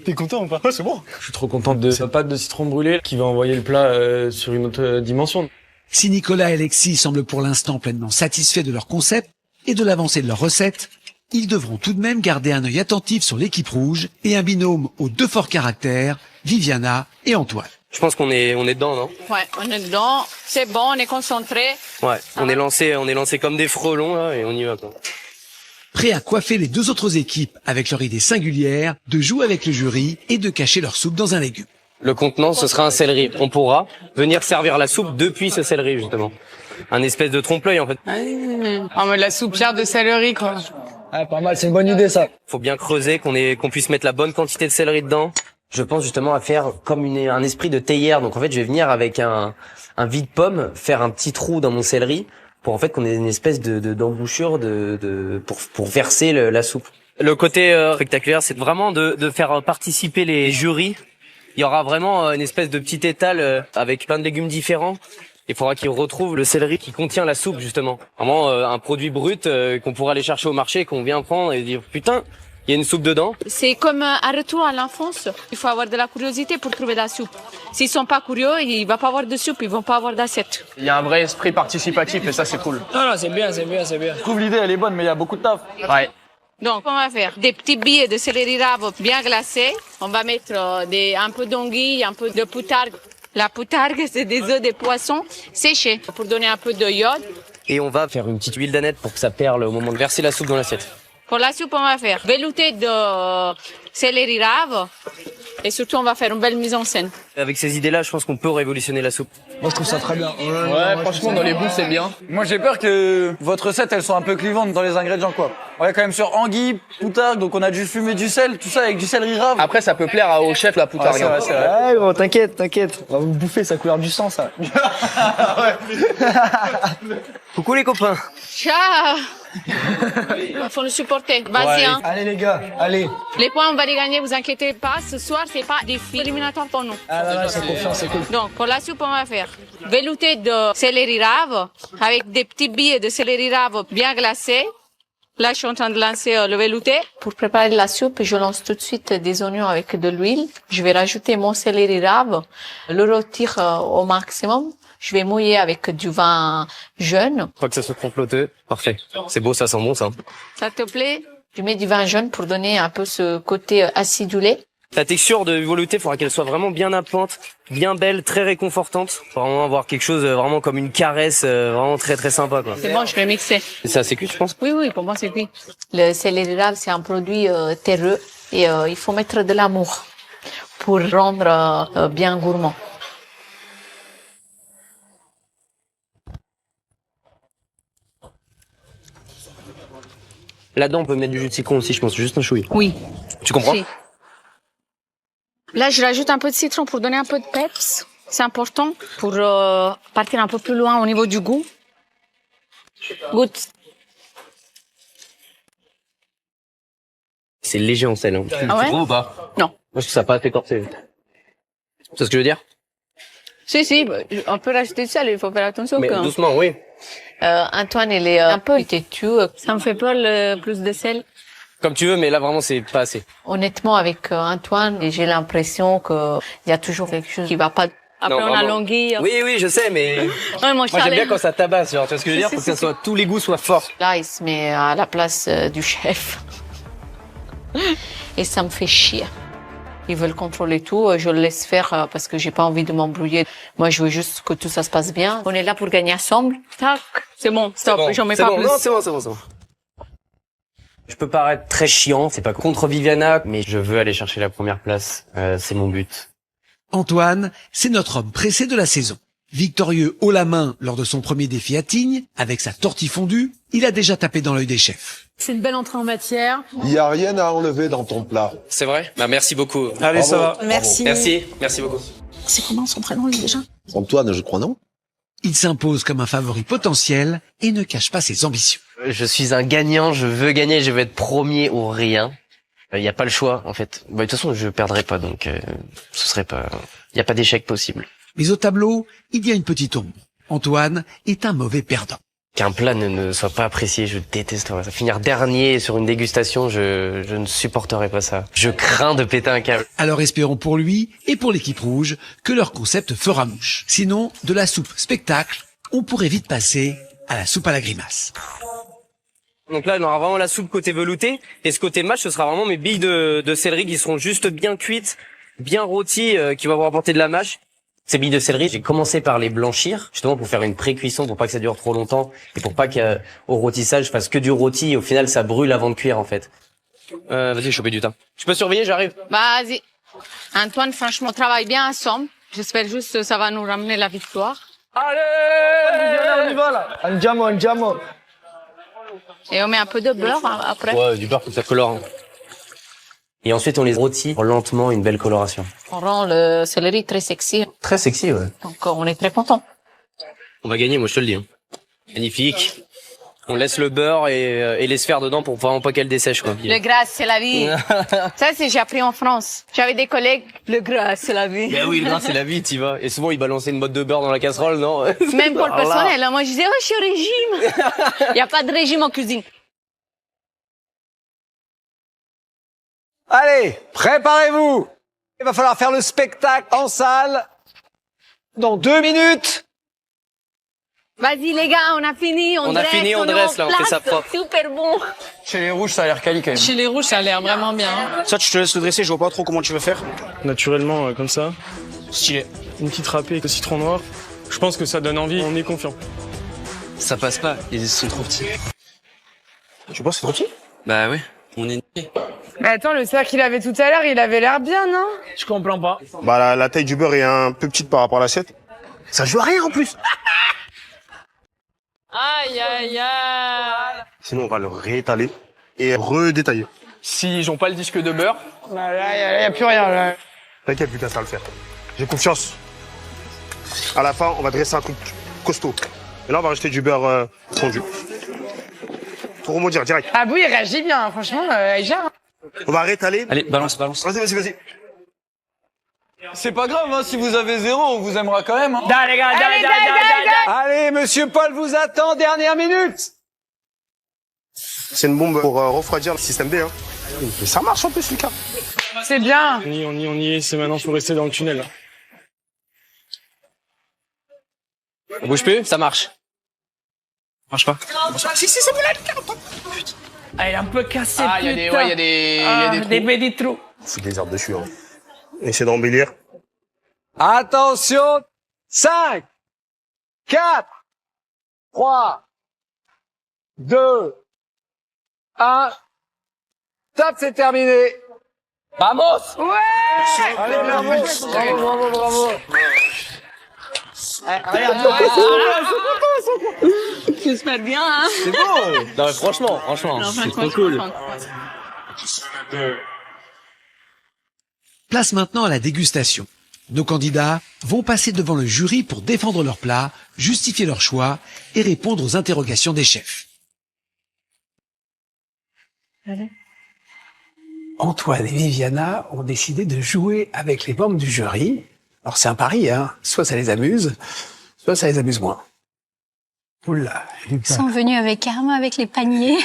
T'es content ou pas? Ouais, c'est bon. Je suis trop content de cette pâte de citron brûlée qui va envoyer le plat sur une autre dimension. Si Nicolas et Alexis semblent pour l'instant pleinement satisfaits de leur concept et de l'avancée de leur recette, ils devront tout de même garder un œil attentif sur l'équipe rouge et un binôme aux deux forts caractères, Viviana et Antoine. Je pense qu'on est dedans, non? Ouais, on est dedans. C'est bon, on est concentré. Ouais, on est lancé comme des frelons là et on y va quoi. Prêts à coiffer les deux autres équipes avec leur idée singulière de jouer avec le jury et de cacher leur soupe dans un légume. Le contenant, ce sera un céleri. On pourra venir servir la soupe depuis ce céleri justement. Un espèce de trompe-l'œil en fait. En mode la soupière de céleri quoi. Ah, pas mal, c'est une bonne idée ça. Faut bien creuser, qu'on puisse mettre la bonne quantité de céleri dedans. Je pense justement à faire comme un esprit de théière. Donc en fait, je vais venir avec un vide-pomme, faire un petit trou dans mon céleri pour en fait qu'on ait une espèce d'embouchure pour verser la soupe. Le côté spectaculaire, c'est vraiment de faire participer les jurys. Il y aura vraiment une espèce de petit étal avec plein de légumes différents. Il faudra qu'ils retrouvent le céleri qui contient la soupe justement. Vraiment un produit brut qu'on pourra aller chercher au marché, qu'on vient prendre et dire putain, il Il y a une soupe dedans. C'est comme un retour à l'enfance. Il faut avoir de la curiosité pour trouver la soupe. S'ils sont pas curieux, il va pas avoir de soupe, ils vont pas avoir d'assiette. Il y a un vrai esprit participatif et ça c'est cool. Non, c'est bien, c'est bien, c'est bien. Je trouve l'idée, elle est bonne, mais il y a beaucoup de taf. Ouais. Donc, on va faire des petits billets de céleri rave bien glacés. On va mettre un peu d'anguille, un peu de poutargue. La poutargue, c'est des œufs de poisson séchés pour donner un peu de iode. Et on va faire une petite huile d'âneth pour que ça perle au moment de verser la soupe dans l'assiette. Pour la soupe, on va faire velouté de céleri rave. Et surtout, on va faire une belle mise en scène. Avec ces idées-là, je pense qu'on peut révolutionner la soupe. Moi, je trouve ça très bien. Ouais, franchement, dans les bouts, c'est bien. Moi, j'ai peur que votre recette, elles soit un peu clivantes dans les ingrédients, quoi. On est quand même sur anguille, poutargue, donc on a du fumé du sel, tout ça avec du céleri rave. Après, ça peut plaire au chef, la poutargue. c'est vrai, c'est vrai. Ouais, gros, t'inquiète. On va vous bouffer, ça couleur du sang, ça. Coucou les copains. Ciao. Faut nous supporter. Vas-y, hein. Allez, les gars, allez. Les points, on va les gagner, vous inquiétez pas. Ce soir, c'est pas défi éliminatoire pour nous. Ah, c'est confiance, c'est cool. Donc, pour la soupe, on va faire velouté de céleri rave avec des petits billets de céleri rave bien glacés. Là, je suis en train de lancer le velouté. Pour préparer la soupe, je lance tout de suite des oignons avec de l'huile. Je vais rajouter mon céleri rave, le rôtir au maximum. Je vais mouiller avec du vin jaune. Pas que ça soit comploteux. Parfait. C'est beau, ça sent bon, ça. Ça te plaît? Je mets du vin jaune pour donner un peu ce côté acidulé. La texture de velouté, il faudra qu'elle soit vraiment bien nappante, bien belle, très réconfortante. Pour vraiment avoir quelque chose vraiment comme une caresse, vraiment très très sympa, quoi. C'est bon, je vais mixer. C'est assez cuit, je pense. Oui, pour moi, c'est cuit. Le céleri rave, c'est un produit terreux et il faut mettre de l'amour pour rendre bien gourmand. Là-dedans, on peut mettre du jus de citron aussi, je pense, juste un chouï. Oui. Tu comprends? Si. Là, je rajoute un peu de citron pour donner un peu de peps. C'est important pour partir un peu plus loin au niveau du goût. Goûte. C'est léger en sel, hein. Ah ouais? Tu trouves ou pas? Non. Moi, je trouve ça pas assez corsé. C'est ce que je veux dire? Si, on peut rajouter du sel, il faut faire attention. Mais quand... doucement, oui. Antoine, il est un peu têtu. Ça me fait peur, le plus de sel. Comme tu veux, mais là, vraiment, c'est pas assez. Honnêtement, avec Antoine, j'ai l'impression qu'il y a toujours quelque chose qui va pas. Après, Non, on a vraiment. l'anguille. Oui, je sais, mais Ouais, moi, j'aime bien quand ça tabasse, genre, tu vois ce que je veux dire? Faut que ça soit, tous les goûts soient forts. Là, il se met à la place du chef. Et ça me fait chier. Ils veulent contrôler tout, je le laisse faire parce que j'ai pas envie de m'embrouiller. Moi, je veux juste que tout ça se passe bien. On est là pour gagner ensemble. Tac, c'est bon, stop, j'en mets pas plus. Non, c'est bon. Je peux paraître très chiant, c'est pas contre Viviana, mais je veux aller chercher la première place. C'est mon but. Antoine, c'est notre homme pressé de la saison. Victorieux haut la main lors de son premier défi à Tignes, avec sa tortille fondue, il a déjà tapé dans l'œil des chefs. C'est une belle entrée en matière. Il n'y a rien à enlever dans ton plat. C'est vrai? Bah, merci beaucoup. Allez, ça va. Merci. Merci beaucoup. C'est comment son prénom, lui, déjà? Antoine, je crois, non? Il s'impose comme un favori potentiel et ne cache pas ses ambitions. Je suis un gagnant, je veux gagner, je veux être premier ou rien. Il y a pas le choix, en fait. Bah, de toute façon, je perdrai pas, donc ce serait pas. Il y a pas d'échec possible. Mais au tableau, il y a une petite ombre. Antoine est un mauvais perdant. Qu'un plat ne soit pas apprécié, je détesterais ça. Finir dernier sur une dégustation, je ne supporterais pas ça. Je crains de péter un câble. Alors espérons pour lui et pour l'équipe rouge que leur concept fera mouche. Sinon, de la soupe spectacle, on pourrait vite passer à la soupe à la grimace. Donc là, on aura vraiment la soupe côté velouté. Et ce côté mâche, ce sera vraiment mes billes de céleri qui seront juste bien cuites, bien rôties, qui vont avoir apporté de la mâche. Ces billes de céleri, j'ai commencé par les blanchir, justement pour faire une pré-cuisson, pour pas que ça dure trop longtemps, et pour pas qu'au rôtissage, je fasse que du rôti, et au final, ça brûle avant de cuire, en fait. Vas-y, choper du temps. Je peux surveiller, j'arrive. Vas-y. Antoine, franchement, on travaille bien ensemble. J'espère juste que ça va nous ramener la victoire. Allez, on y va, là. Andiamo. Et on met un peu de beurre après. Ouais, du beurre, faut que ça colore. Hein. Et ensuite, on les rôtit pour lentement une belle coloration. On rend le céleri très sexy. Très sexy, ouais. Donc, on est très content. On va gagner, moi, je te le dis. Hein. Magnifique. On laisse le beurre et les sphères dedans pour vraiment pas qu'elles dessèchent, quoi. Le gras, c'est la vie. Ça, j'ai appris en France. J'avais des collègues, le gras, c'est la vie. Ben oui, le gras, c'est la vie, t'y vas. Et souvent, ils balançaient une botte de beurre dans la casserole, non? Même pour le Alors là. personnel. Moi, je disais, oh, je suis au régime. Il n'y a pas de régime en cuisine. Allez, préparez-vous. Il va falloir faire le spectacle en salle dans 2 minutes. Vas-y les gars, on a fini, On a fini, on dresse là, on fait ça propre. Super bon. Chez les rouges, ça a l'air quali quand même. Chez les rouges, ça a l'air vraiment bien. Ça, tu te laisses le dresser, je vois pas trop comment tu veux faire. Naturellement, comme ça. Stylé. Une petite râpée avec le citron noir. Je pense que ça donne envie, on est confiant. Ça passe pas, ils sont trop petits. Tu penses que c'est trop petit? Bah oui, on est niqués. Mais attends, le cercle qu'il avait tout à l'heure, il avait l'air bien, non? Je comprends pas. Bah, la taille du beurre est un peu petite par rapport à l'assiette. Ça joue à rien en plus. Aïe, aïe, aïe. Sinon, on va le réétaler et redétailler. S'ils n'ont pas le disque de beurre. Bah là, y a plus rien, là. T'inquiète, putain, ça va le faire. J'ai confiance. À la fin, on va dresser un truc costaud. Et là, on va rajouter du beurre fondu. Pour remondir direct. Ah oui, il réagit bien, hein. Franchement, il gère. Hein. On va réétaler. Allez, balance. Vas-y. C'est pas grave, hein, si vous avez 0, on vous aimera quand même. Hein. Allez, monsieur Paul vous attend, dernière minute. C'est une bombe pour refroidir le système D. Hein. Mais ça marche en plus, Lucas. C'est bien. On y est, c'est maintenant, faut rester dans le tunnel. Là. On bouge plus, ça marche. Marche pas. Si, c'est bon là, Lucas. Ah, il est un peu cassé, Ah, il y a des petits trous. Fous des herbes dessus. Hein. Essayez d'embellir. Attention. 5, 4, 3, 2, 1. Top, c'est terminé. Vamos! Ouais! Allez, bravo. J'espère bien, hein. C'est bon! Non, mais franchement, c'est trop cool. Place maintenant à la dégustation. Nos candidats vont passer devant le jury pour défendre leur plat, justifier leur choix et répondre aux interrogations des chefs. Antoine et Viviana ont décidé de jouer avec les membres du jury. Alors c'est un pari, hein. Soit ça les amuse, soit ça les amuse moins. Oula. Ils sont venus carrément avec les paniers.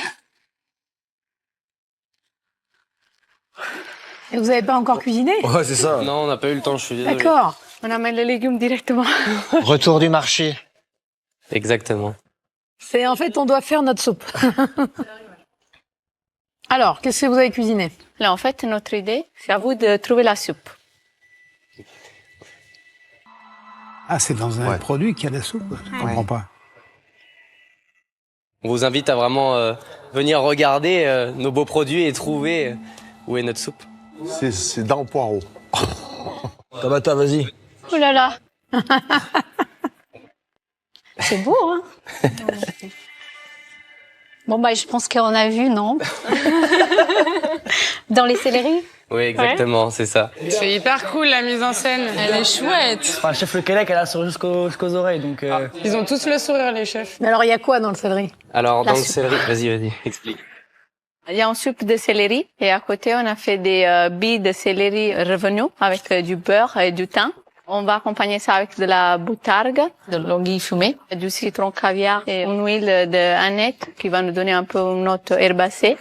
Et vous n'avez pas encore cuisiné? Ouais, c'est ça. Non, on n'a pas eu le temps, je suis désolé. D'accord. On amène les légumes directement. Retour du marché. Exactement. C'est en fait, on doit faire notre soupe. Alors, qu'est-ce que vous avez cuisiné? Là, en fait, notre idée, c'est à vous de trouver la soupe. Ah, c'est dans un produit qu'il y a la soupe. Je comprends pas. On vous invite à vraiment venir regarder nos beaux produits et trouver où est notre soupe. C'est dans le poireau. Tabata, vas-y. Oh là là. C'est beau, hein. Bon, bah, je pense qu'on a vu, non? Dans les céleris? Oui, exactement, c'est ça. C'est hyper cool, la mise en scène. Elle est chouette. Enfin, le chef Le Québec, elle a sourire jusqu'aux oreilles, donc... Ils ont tous le sourire, les chefs. Mais alors, il y a quoi dans le céleri? Alors, La dans le soupe. céleri... Vas-y, explique. Il y a une soupe de céleri et à côté, on a fait des billes de céleri revenues avec du beurre et du thym. On va accompagner ça avec de la boutargue, de l'anguille fumée, du citron caviar et une huile de hanette qui va nous donner un peu une note herbacée.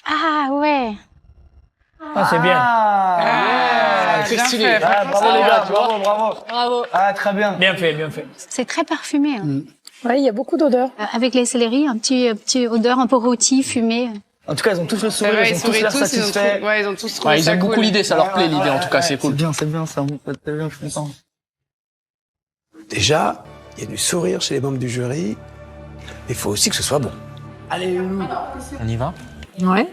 Ah, ouais. Ah, c'est bien. C'est stylé. Fait, bravo les gars, bravo. Bravo. Ah, très bien. Bien fait. C'est très parfumé. Hein. Oui, il y a beaucoup d'odeurs. Avec les céleris, un petit odeur un peu rôti, fumé. En tout cas, ils ont tous le sourire, ils ont tous l'air satisfaits. Ils ont tous trouvé Ils ça aiment beaucoup cool. l'idée, ça leur plaît l'idée en tout cas, c'est cool. C'est bien, ça. C'est bien, je suis content. Déjà, il y a du sourire chez les membres du jury. Il faut aussi que ce soit bon. Allez, on y va? Ouais.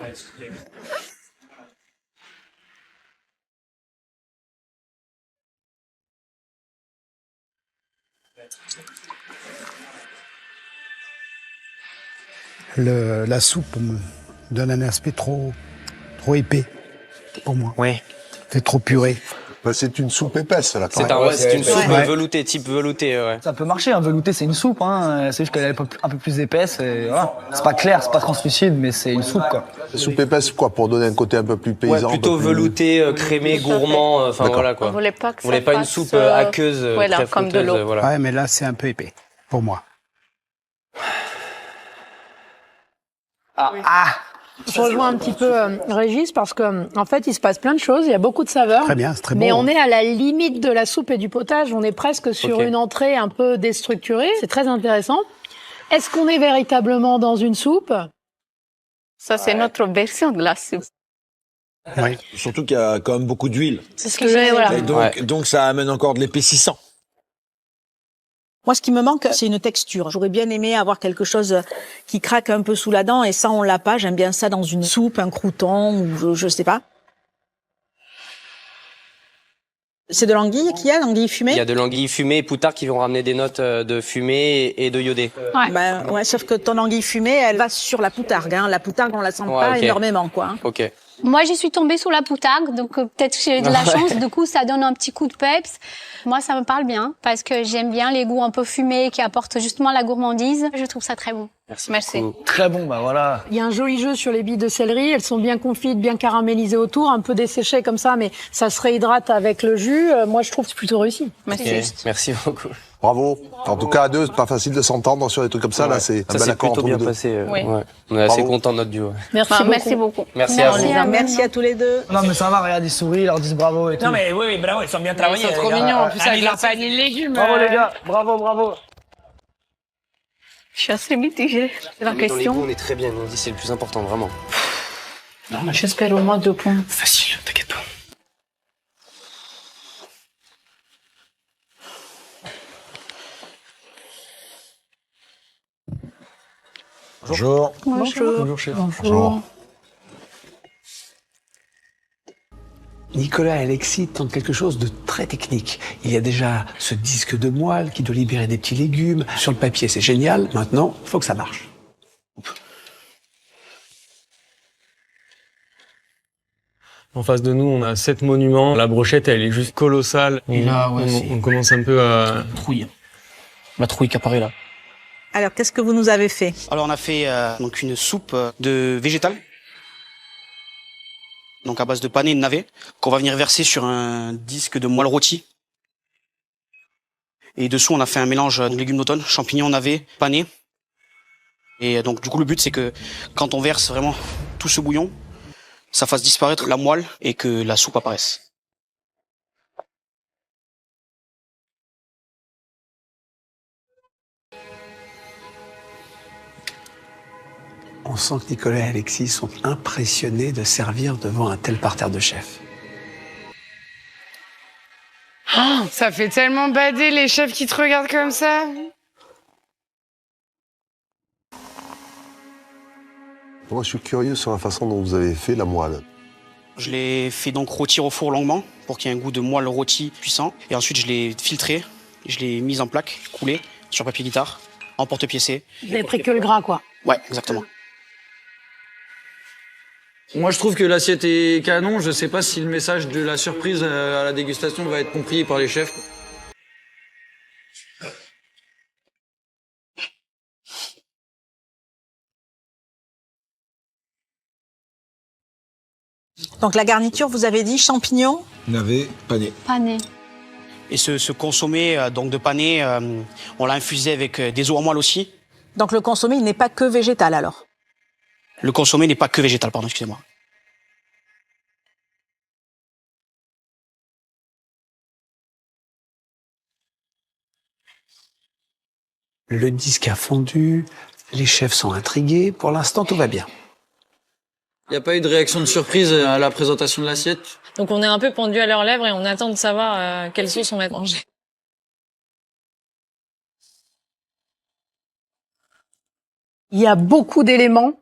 La soupe me donne un aspect trop épais pour moi. Oui. C'est trop puré. Bah, c'est une soupe épaisse, là. C'est une soupe veloutée, type velouté, ouais. Ça peut marcher, un velouté, c'est une soupe, hein. C'est juste qu'elle est un peu plus épaisse et voilà. C'est pas clair, c'est pas translucide, mais c'est une soupe, quoi. Soupe épaisse, quoi, pour donner un côté un peu plus paysan. Ouais, plutôt velouté, crémé, gourmand, enfin voilà, quoi. On voulait pas que On voulait pas une soupe aqueuse, voilà, très comme de fronteuse, l'eau. voilà. Ouais, mais là, c'est un peu épais, pour moi. Je rejoins un petit peu Régis parce que en fait, il se passe plein de choses, il y a beaucoup de saveurs. Très bien, c'est très bon. Mais on est à la limite de la soupe et du potage, on est presque sur une entrée un peu déstructurée, c'est très intéressant. Est-ce qu'on est véritablement dans une soupe? Ça, c'est notre version de la soupe. Oui. Surtout qu'il y a quand même beaucoup d'huile. C'est ce que j'ai, voilà. Et donc ça amène encore de l'épaississant. Moi, ce qui me manque, c'est une texture. J'aurais bien aimé avoir quelque chose qui craque un peu sous la dent, et ça, on l'a pas. J'aime bien ça dans une soupe, un crouton, ou je sais pas. C'est de l'anguille qu'il y a, l'anguille fumée? Il y a de l'anguille fumée et Poutard qui vont ramener des notes de fumée et de iodé. Ouais, sauf que ton anguille fumée, elle va sur la poutargue, hein. La poutargue, on la sent pas énormément, quoi. Hein. Ok. Moi, j'y suis tombée sous la poutargue, donc peut-être que j'ai de la chance. Du coup, ça donne un petit coup de peps. Moi, ça me parle bien parce que j'aime bien les goûts un peu fumés qui apportent justement la gourmandise. Je trouve ça très bon. Merci. Très bon, bah voilà. Il y a un joli jeu sur les billes de céleri, elles sont bien confites, bien caramélisées autour, un peu desséchées comme ça, mais ça se réhydrate avec le jus. Moi, je trouve que c'est plutôt réussi. Merci beaucoup. Bravo. En tout cas, à deux, c'est pas facile de s'entendre sur des trucs comme ça. Là, c'est un bel accord entre bien vous deux. passé. Oui. Ouais. On est assez contents de notre duo. Merci beaucoup. Merci à vous. Merci à tous les deux. Non, mais ça va, regarde, ils sourient, ils leur disent bravo et tout. Non, mais oui, bravo, ils sont bien travaillés. Ils sont trop mignons, en plus, avec leur panier de légumes. Bravo, les gars. Bravo. Je suis assez mitigée. C'est la Dans les question. goûts, on est très bien. On dit c'est le plus important, vraiment. J'espère au moins 2 points. Facile, t'inquiète pas. Bonjour. Bonjour, chef. Bonjour. Nicolas et Alexis tentent quelque chose de très technique. Il y a déjà ce disque de moelle qui doit libérer des petits légumes. Sur le papier, c'est génial. Maintenant, il faut que ça marche. En face de nous, on a 7 monuments. La brochette, elle est juste colossale. Et là, ouais, on commence un peu à... Trouille. La trouille qui apparaît là. Alors, qu'est-ce que vous nous avez fait? Alors on a fait donc une soupe de végétal, donc à base de panais et de navets, qu'on va venir verser sur un disque de moelle rôti. Et dessous on a fait un mélange de légumes d'automne, champignons, navets, panais. Et donc du coup le but c'est que quand on verse vraiment tout ce bouillon, ça fasse disparaître la moelle et que la soupe apparaisse. On sent que Nicolas et Alexis sont impressionnés de servir devant un tel parterre de chefs. Oh, ça fait tellement bader les chefs qui te regardent comme ça. Moi, je suis curieux sur la façon dont vous avez fait la moelle. Je l'ai fait donc rôtir au four longuement pour qu'il y ait un goût de moelle rôti puissant. Et ensuite je l'ai filtré, je l'ai mise en plaque, coulée sur papier guitare, en porte-piécé. Vous avez pris que le gras, quoi. Ouais, exactement. Moi, je trouve que l'assiette est canon. Je sais pas si le message de la surprise à la dégustation va être compris par les chefs. Donc, la garniture, vous avez dit champignons? Navet, pané. Pané. Et ce consommé donc de pané, on l'a infusé avec des eaux en moelle aussi. Donc, le consommé, il n'est pas que végétal, alors? Le consommé n'est pas que végétal, pardon, excusez-moi. Le disque a fondu, les chefs sont intrigués. Pour l'instant, tout va bien. Il n'y a pas eu de réaction de surprise à la présentation de l'assiette? Donc on est un peu pendu à leurs lèvres et on attend de savoir quelle sauce on va manger. Il y a beaucoup d'éléments.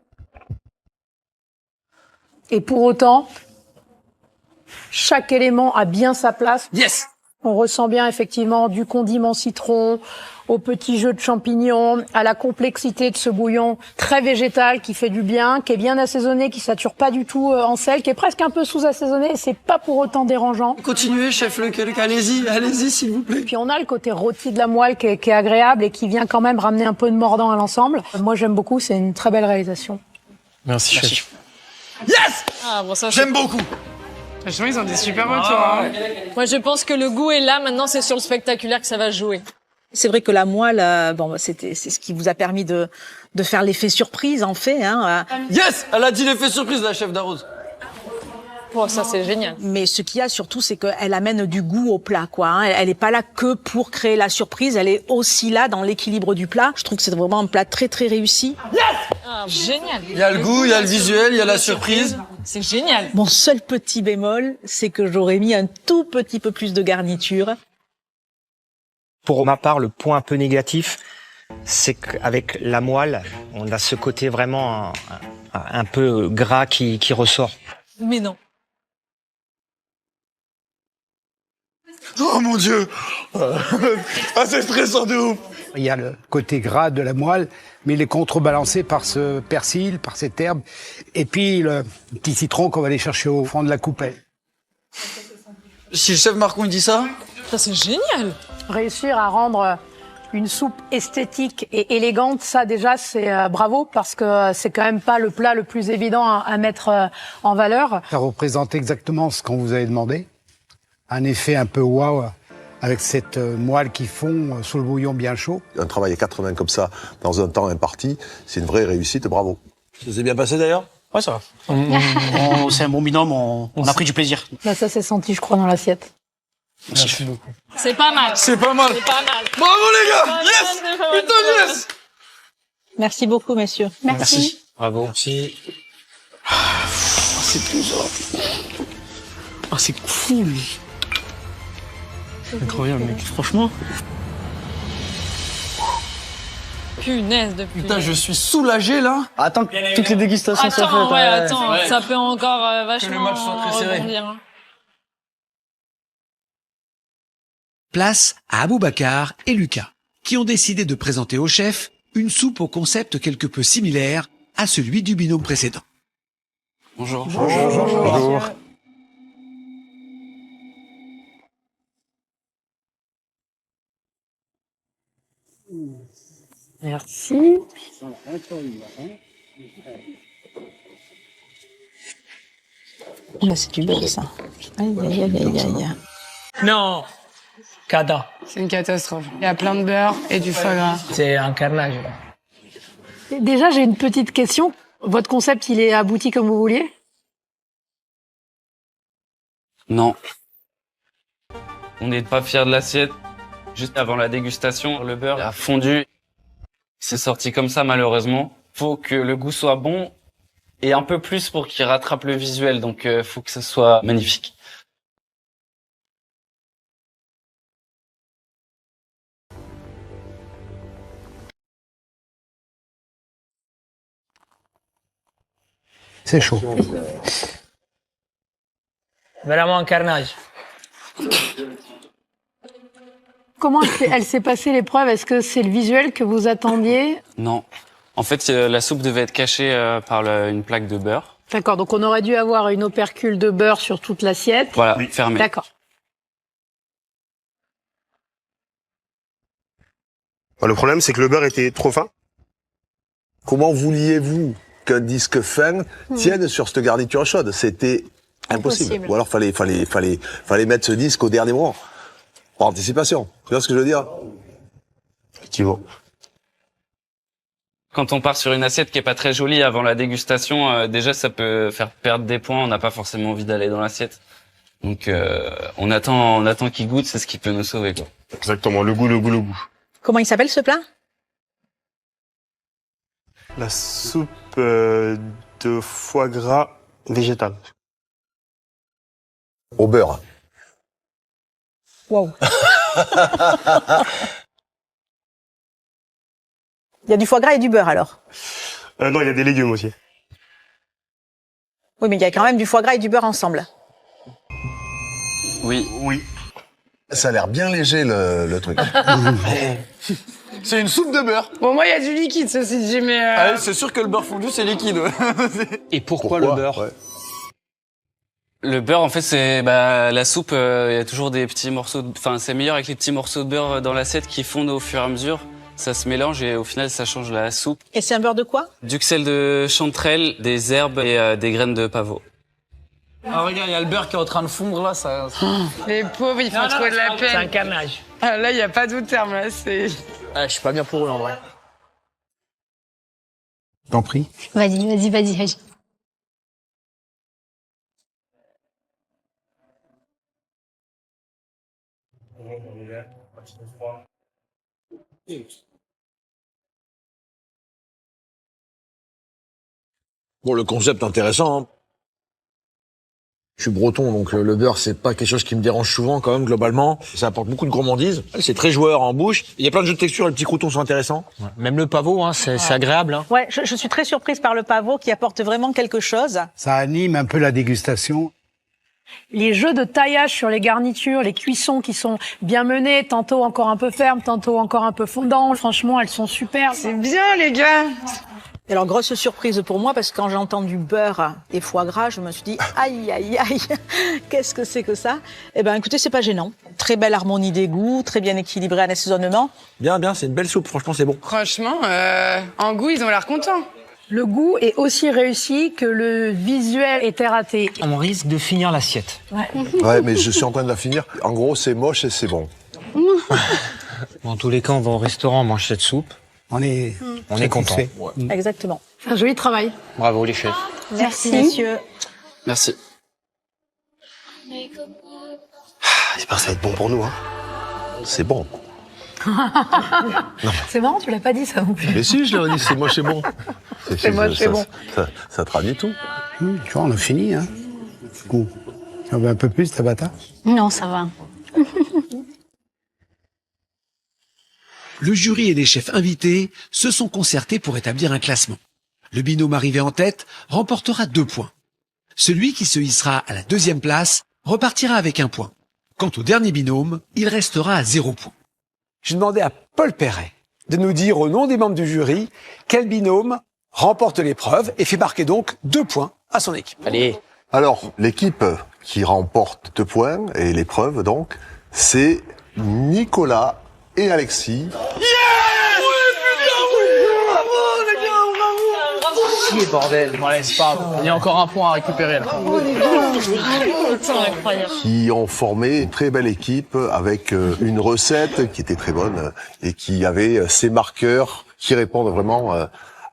Et pour autant, chaque élément a bien sa place. Yes! On ressent bien effectivement du condiment citron, au petit jeu de champignons, à la complexité de ce bouillon très végétal qui fait du bien, qui est bien assaisonné, qui sature pas du tout en sel, qui est presque un peu sous-assaisonné et c'est pas pour autant dérangeant. Continuez, chef Lequelec, allez-y s'il vous plaît. Puis on a le côté rôti de la moelle qui est agréable et qui vient quand même ramener un peu de mordant à l'ensemble. Moi j'aime beaucoup, c'est une très belle réalisation. Merci, chef. Yes! Ah, bon, ça, J'aime beaucoup. Franchement, ils ont des super retours. Hein. Moi, je pense que le goût est là. Maintenant, c'est sur le spectaculaire que ça va jouer. C'est vrai que la moelle, c'est ce qui vous a permis de faire l'effet surprise, en fait. Hein. Yes! Elle a dit l'effet surprise, la chef d'Arrose. Oh, ça, c'est génial. Mais ce qu'il y a surtout, c'est qu'elle amène du goût au plat, quoi. Hein. Elle est pas là que pour créer la surprise, elle est aussi là dans l'équilibre du plat. Je trouve que c'est vraiment un plat très, très réussi. Yes! Ah, génial. Il y a le goût, il y a le visuel, il y a la surprise. C'est génial. Mon seul petit bémol, c'est que j'aurais mis un tout petit peu plus de garniture. Pour ma part, le point un peu négatif, c'est qu'avec la moelle, on a ce côté vraiment un peu gras qui ressort. Mais non. Oh mon Dieu! Ah, c'est stressant de ouf! Il y a le côté gras de la moelle, mais il est contrebalancé par ce persil, par cette herbe, et puis le petit citron qu'on va aller chercher au fond de la coupelle. Si le chef Marcon dit ça... Ça, c'est génial. Réussir à rendre une soupe esthétique et élégante, ça déjà c'est bravo parce que c'est quand même pas le plat le plus évident à mettre en valeur. Ça représente exactement ce qu'on vous avait demandé. Un effet un peu waouh avec cette moelle qui fond sous le bouillon bien chaud. Un travail à 80 comme ça, dans un temps imparti, c'est une vraie réussite, bravo. Ça s'est bien passé d'ailleurs? Ouais, ça va. C'est un bon binôme, on a pris du plaisir. Là, ça s'est senti, je crois, dans l'assiette. Merci beaucoup. C'est pas mal. C'est pas mal. C'est pas mal. Bravo les gars! Yes! C'est pas mal. Putain, yes! Merci beaucoup, messieurs. Merci. Bravo. Merci. C'est tout ça. Ah, c'est cool. Incroyable, mec. Franchement. Punaise de punaise. Putain, je suis soulagé là. Attends que toutes les dégustations soient faites. Attends, ouais, attends. Ça peut encore vachement Que le match soit très serré. rebondir, hein. Place à Aboubacar et Lucas, qui ont décidé de présenter au chef une soupe au concept quelque peu similaire à celui du binôme précédent. Bonjour. Bonjour. Merci. Là, c'est du beurre, ça. Aïe, aïe, aïe, aïe, aïe. Non. Cata. C'est une catastrophe. Il y a plein de beurre et du foie gras. C'est un carnage. Déjà, j'ai une petite question. Votre concept, il est abouti comme vous vouliez? Non. On n'est pas fiers de l'assiette. Juste avant la dégustation, le beurre a fondu. C'est sorti comme ça, malheureusement. Faut que le goût soit bon et un peu plus pour qu'il rattrape le visuel. Donc, faut que ce soit magnifique. C'est chaud. Vraiment un carnage. Comment elle s'est passée l'épreuve? Est-ce que c'est le visuel que vous attendiez? Non. En fait, la soupe devait être cachée par une plaque de beurre. D'accord, donc on aurait dû avoir une opercule de beurre sur toute l'assiette. Voilà, fermée. D'accord. Le problème, c'est que le beurre était trop fin. Comment vouliez-vous qu'un disque fin tienne sur cette garniture chaude? C'était impossible. Ou alors fallait mettre ce disque au dernier moment. Par anticipation. Tu vois ce que je veux dire? Effectivement. Quand on part sur une assiette qui est pas très jolie avant la dégustation, déjà ça peut faire perdre des points. On n'a pas forcément envie d'aller dans l'assiette. Donc on attend qu'il goûte, c'est ce qui peut nous sauver, quoi. Exactement, le goût. Comment il s'appelle ce plat? La soupe de foie gras végétal. Au beurre. Wow. Il y a du foie gras et du beurre alors? Non, il y a des légumes aussi. Oui, mais il y a quand même du foie gras et du beurre ensemble. Oui. Oui. Ça a l'air bien léger, le truc. C'est une soupe de beurre. Bon, moi, il y a du liquide, ceci dit, mais... Ah, c'est sûr que le beurre fondu, c'est liquide. Ouais. Et pourquoi le beurre? Ouais. Le beurre, en fait, c'est la soupe. Il y a toujours des petits morceaux. Enfin, c'est meilleur avec les petits morceaux de beurre dans l'assiette qui fondent au fur et à mesure. Ça se mélange et au final, ça change la soupe. Et c'est un beurre de quoi? Duxelles de chanterelle, des herbes et des graines de pavot. Ah, regarde, il y a le beurre qui est en train de fondre là. Ça... Les pauvres, ils font trop de la peine. C'est un carnage. Ah, là, il n'y a pas d'autre terme, là, c'est... Ah, je suis pas bien pour eux, en vrai. T'en prie. Vas-y. Bon, le concept intéressant. Hein. Je suis breton, donc le beurre, c'est pas quelque chose qui me dérange souvent quand même, globalement. Ça apporte beaucoup de gourmandise. C'est très joueur en bouche. Il y a plein de jeux de texture, les petits croutons sont intéressants. Ouais. Même le pavot, hein, c'est agréable. Hein. Ouais, je suis très surprise par le pavot qui apporte vraiment quelque chose. Ça anime un peu la dégustation. Les jeux de taillage sur les garnitures, les cuissons qui sont bien menés, tantôt encore un peu fermes, tantôt encore un peu fondants. Franchement, elles sont super. C'est bien, les gars. Et alors, grosse surprise pour moi, parce que quand j'ai entendu beurre et foie gras, je me suis dit, aïe, qu'est-ce que c'est que ça? Eh ben, écoutez, c'est pas gênant. Très belle harmonie des goûts, très bien équilibré en assaisonnement. Bien, c'est une belle soupe, franchement, c'est bon. Franchement, en goût, ils ont l'air contents. Le goût est aussi réussi que le visuel était raté. On risque de finir l'assiette. Ouais, mais je suis en train de la finir. En gros, c'est moche et c'est bon. Dans tous les cas, on va au restaurant, on mange cette soupe. On est content. Ouais. Exactement. C'est un joli travail. Bravo les chefs. Merci, messieurs. Merci. J'espère que ça va être bon pour nous. Hein. C'est bon. C'est marrant, tu l'as pas dit ça non plus. Mais si, je leur ai dit, c'est moche et bon. C'est moche, c'est bon. Ça traduit tout. Tu vois, on a fini, hein. Tu en veux un peu plus, Tabata? Non, ça va. Le jury et les chefs invités se sont concertés pour établir un classement. Le binôme arrivé en tête remportera 2 points. Celui qui se hissera à la 2e place repartira avec 1 point. Quant au dernier binôme, il restera à 0 point. Je demandais à Paul Perret de nous dire au nom des membres du jury quel binôme remporte l'épreuve et fait marquer donc 2 points à son équipe. Allez. Alors, l'équipe qui remporte 2 points, et l'épreuve donc, c'est Nicolas et Alexis. Chier, bordel. Bon, allez, c'est pas grave. Il y a encore un point à récupérer, là. Qui ont formé une très belle équipe avec une recette qui était très bonne et qui avait ses marqueurs qui répondent vraiment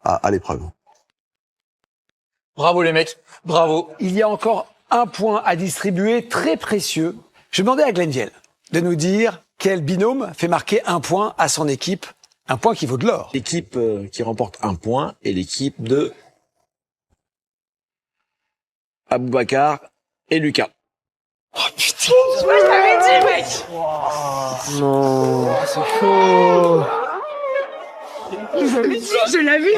à l'épreuve. Bravo, les mecs. Bravo. Il y a encore 1 point à distribuer très précieux. Je demandais à Glenviel de nous dire quel binôme fait marquer 1 point à son équipe, 1 point qui vaut de l'or. L'équipe qui remporte 1 point est l'équipe de Aboubacar et Lucas. Oh putain, je t'avais dit, mec. Non. C'est chaud. Je l'avais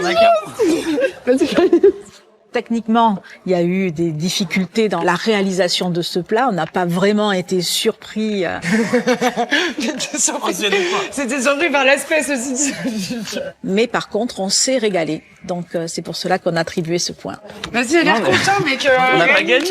dit. Techniquement, il y a eu des difficultés dans la réalisation de ce plat. On n'a pas vraiment été surpris. C'était surpris par l'espèce aussi. Mais par contre, on s'est régalé. Donc, c'est pour cela qu'on a attribué ce point. Vas-y, il a l'air content, mec. On n'a pas gagné.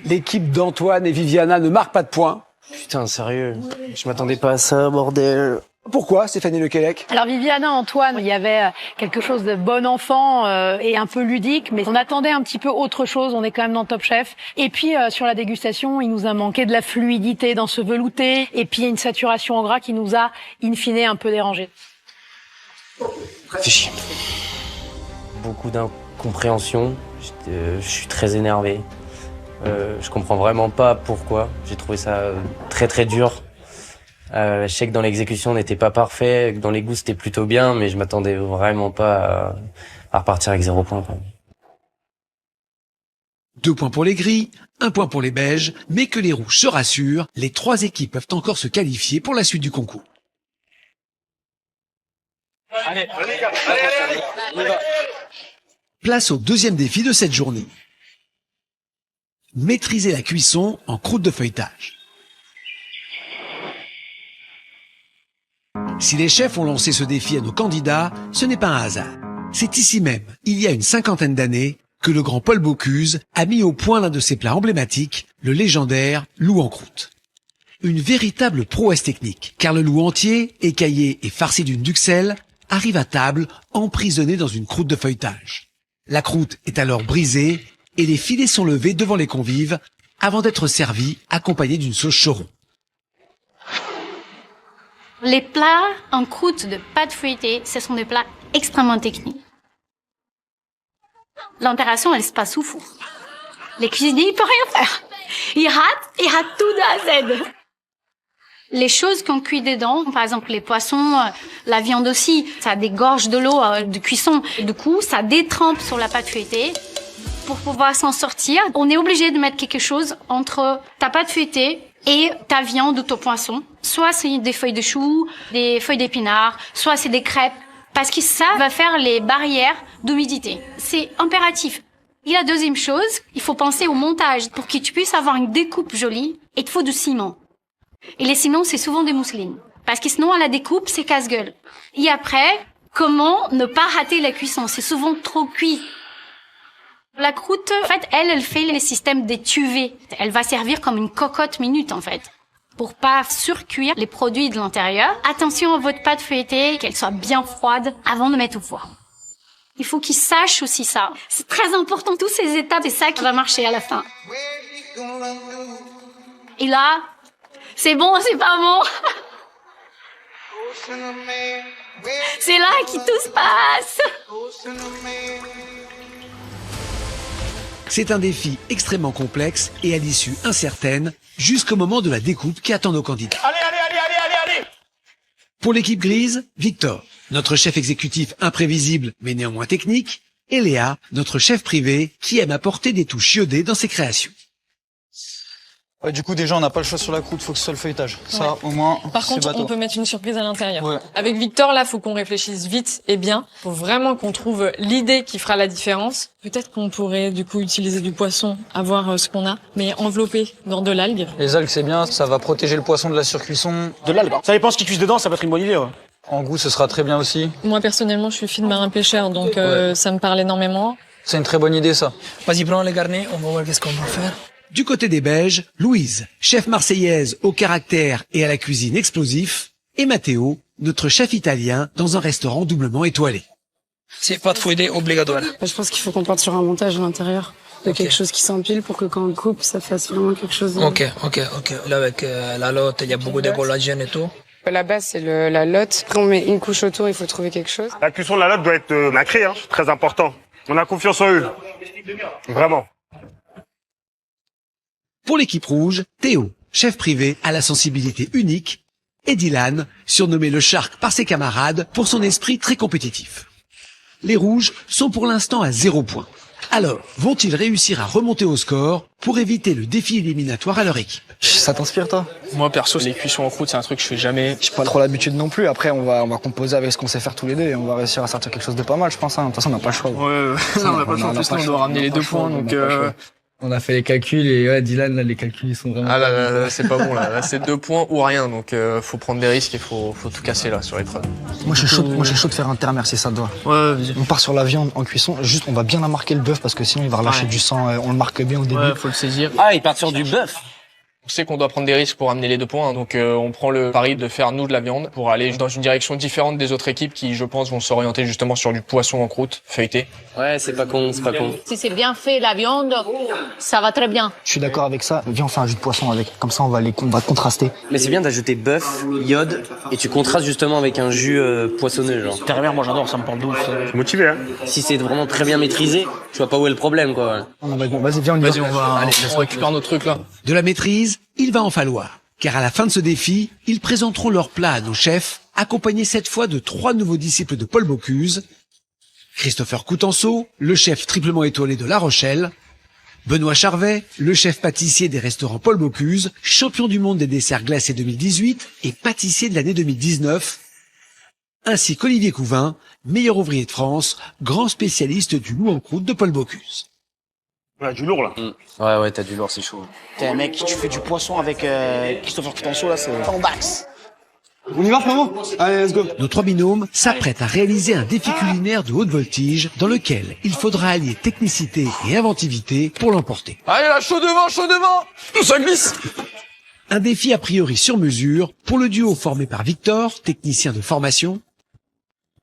L'équipe d'Antoine et Viviana ne marque pas de points. Putain, sérieux. Je m'attendais pas à ça, bordel. Pourquoi, Stéphanie Lequelec? Alors Viviana, Antoine, il y avait quelque chose de bon enfant et un peu ludique, mais on attendait un petit peu autre chose, on est quand même dans Top Chef. Et puis sur la dégustation, il nous a manqué de la fluidité dans ce velouté, et puis une saturation en gras qui nous a, in fine, un peu dérangé. Réfléchis. Beaucoup d'incompréhension, je suis très énervé. Je comprends vraiment pas pourquoi, j'ai trouvé ça très très dur. Je sais que dans l'exécution on n'était pas parfait, que dans les goûts c'était plutôt bien, mais je m'attendais vraiment pas à repartir avec 0 point. 2 points pour les gris, 1 point pour les beiges, mais que les rouges se rassurent, les 3 équipes peuvent encore se qualifier pour la suite du concours. Allez, Place au 2e défi de cette journée. Maîtriser la cuisson en croûte de feuilletage. Si les chefs ont lancé ce défi à nos candidats, ce n'est pas un hasard. C'est ici même, il y a une cinquantaine d'années, que le grand Paul Bocuse a mis au point l'un de ses plats emblématiques, le légendaire loup en croûte. Une véritable prouesse technique, car le loup entier, écaillé et farci d'une duxelle, arrive à table emprisonné dans une croûte de feuilletage. La croûte est alors brisée et les filets sont levés devant les convives avant d'être servis accompagnés d'une sauce choron. Les plats en croûte de pâte feuilletée, ce sont des plats extrêmement techniques. L'opération, elle se passe sous four. Les cuisiniers, ils peuvent rien faire. Ils ratent tout de A à Z. Les choses qu'on cuit dedans, par exemple les poissons, la viande aussi, ça dégorge de l'eau de cuisson. Et du coup, ça détrempe sur la pâte feuilletée. Pour pouvoir s'en sortir, on est obligé de mettre quelque chose entre ta pâte feuilletée et ta viande ou ton poisson. Soit c'est des feuilles de chou, des feuilles d'épinards, soit c'est des crêpes. Parce que ça va faire les barrières d'humidité. C'est impératif. Et la deuxième chose, il faut penser au montage. Pour que tu puisses avoir une découpe jolie, il te faut du ciment. Et les ciments, c'est souvent des mousselines. Parce que sinon, à la découpe, c'est casse-gueule. Et après, comment ne pas rater la cuisson? C'est souvent trop cuit. La croûte, en fait, elle fait les systèmes d'étuvée. Elle va servir comme une cocotte minute, en fait. Pour pas surcuire les produits de l'intérieur. Attention à votre pâte feuilletée, qu'elle soit bien froide avant de mettre au four. Il faut qu'ils sachent aussi ça. C'est très important, toutes ces étapes, c'est ça qui va marcher à la fin. Et là, c'est bon, c'est pas bon. C'est là que tout se passe. C'est un défi extrêmement complexe et à l'issue incertaine, jusqu'au moment de la découpe qui attend nos candidats. Allez. Pour l'équipe grise, Victor, notre chef exécutif imprévisible mais néanmoins technique, et Léa, notre chef privé qui aime apporter des touches iodées dans ses créations. Ouais, du coup, déjà, on n'a pas le choix sur la croûte, faut que ce soit le feuilletage. Ça, au moins, Par contre, bateau. on peut mettre une surprise à l'intérieur. Ouais. Avec Victor, là, faut qu'on réfléchisse vite et bien. Faut vraiment qu'on trouve l'idée qui fera la différence. Peut-être qu'on pourrait, du coup, utiliser du poisson, avoir ce qu'on a, mais enveloppé dans de l'algue. Les algues, c'est bien, ça va protéger le poisson de la surcuisson. De l'algue. Ça dépend ce qui cuise dedans, ça peut être une bonne idée. Ouais. En goût, ce sera très bien aussi. Moi, personnellement, je suis fille de marin-pêcheur, donc ça me parle énormément. C'est une très bonne idée, ça. Vas-y, prends les garnets, on va voir qu'est-ce qu'on va faire. Du côté des Beiges, Louise, chef marseillaise au caractère et à la cuisine explosif, et Matteo, notre chef italien dans un restaurant doublement étoilé. C'est pas de fouiller obligatoire. Je pense qu'il faut qu'on parte sur un montage à l'intérieur de quelque chose qui s'empile pour que quand on coupe, ça fasse vraiment quelque chose de... Ok. Là, avec la lotte, il y a beaucoup de collagène et tout. La base, c'est la lotte. Après, on met une couche autour, il faut trouver quelque chose. La cuisson de la lotte doit être nacrée, hein, très important. On a confiance en eux. Vraiment. Pour l'équipe rouge, Théo, chef privé à la sensibilité unique, et Dylan, surnommé le Shark par ses camarades pour son esprit très compétitif. Les rouges sont pour l'instant à 0 point. Alors, vont-ils réussir à remonter au score pour éviter le défi éliminatoire à leur équipe? Ça t'inspire, toi? Moi, perso, les cuissons en croûte, c'est un truc que je fais jamais. J'ai pas trop l'habitude non plus. Après, on va composer avec ce qu'on sait faire tous les deux et on va réussir à sortir quelque chose de pas mal, je pense. Hein. De toute façon, on n'a pas le choix. Ouais, on n'a pas le choix. En plus, on doit ramener les 2 points, donc... On a fait les calculs et ouais, Dylan, là, les calculs, ils sont vraiment... Ah là, c'est pas bon, là. Là, c'est 2 points ou rien, donc faut prendre des risques et faut tout casser, là, sur l'épreuve. Moi, je suis chaud de faire un terme, si ça te doit. Ouais, vas-y. On part sur la viande en cuisson. Juste, on va bien la marquer le bœuf parce que sinon, il va relâcher du sang. On le marque bien au début. Ouais, faut le saisir. Ah, ils partent sur du bœuf. On sait qu'on doit prendre des risques pour amener les 2 points, donc on prend le pari de faire nous de la viande pour aller dans une direction différente des autres équipes qui, je pense, vont s'orienter justement sur du poisson en croûte, feuilleté. Ouais, c'est pas con. Si c'est bien fait la viande, ça va très bien. Je suis d'accord avec ça. Viens, on fait un jus de poisson avec. Comme ça, on va contraster. Mais c'est bien d'ajouter bœuf, iode, et tu contrastes justement avec un jus poissonneux, genre. Terre-mer, moi j'adore, ça me parle d'ouf. Je suis motivé, hein. Si c'est vraiment très bien maîtrisé, je vois pas où est le problème, quoi. Vas-y, viens, on récupère nos trucs, là. De la maîtrise, il va en falloir, car à la fin de ce défi, ils présenteront leur plat à nos chefs, accompagnés cette fois de 3 nouveaux disciples de Paul Bocuse, Christopher Coutenceau, le chef triplement étoilé de La Rochelle, Benoît Charvet, le chef pâtissier des restaurants Paul Bocuse, champion du monde des desserts glacés 2018 et pâtissier de l'année 2019, ainsi qu'Olivier Couvin, meilleur ouvrier de France, grand spécialiste du loup en croûte de Paul Bocuse. On a du lourd, là. Ouais, t'as du lourd, c'est chaud. T'es un mec, tu fais du poisson avec Christopher Coutenceau, là, c'est... Tandax. On y va, frérot? Allez, let's go. Nos 3 binômes s'apprêtent à réaliser un défi culinaire de haute voltige dans lequel il faudra allier technicité et inventivité pour l'emporter. Allez là, chaud devant. Ça glisse. Un défi a priori sur mesure pour le duo formé par Victor, technicien de formation.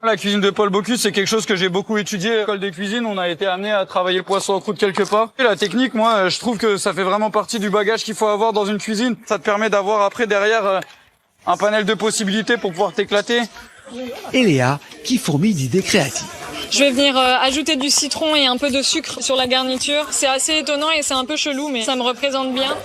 La cuisine de Paul Bocuse, c'est quelque chose que j'ai beaucoup étudié. À l'école des cuisines, on a été amené à travailler le poisson en croûte quelque part. Et la technique, moi, je trouve que ça fait vraiment partie du bagage qu'il faut avoir dans une cuisine. Ça te permet d'avoir après derrière un panel de possibilités pour pouvoir t'éclater. Et Léa, qui fourmille d'idées créatives. Je vais venir ajouter du citron et un peu de sucre sur la garniture. C'est assez étonnant et c'est un peu chelou, mais ça me représente bien.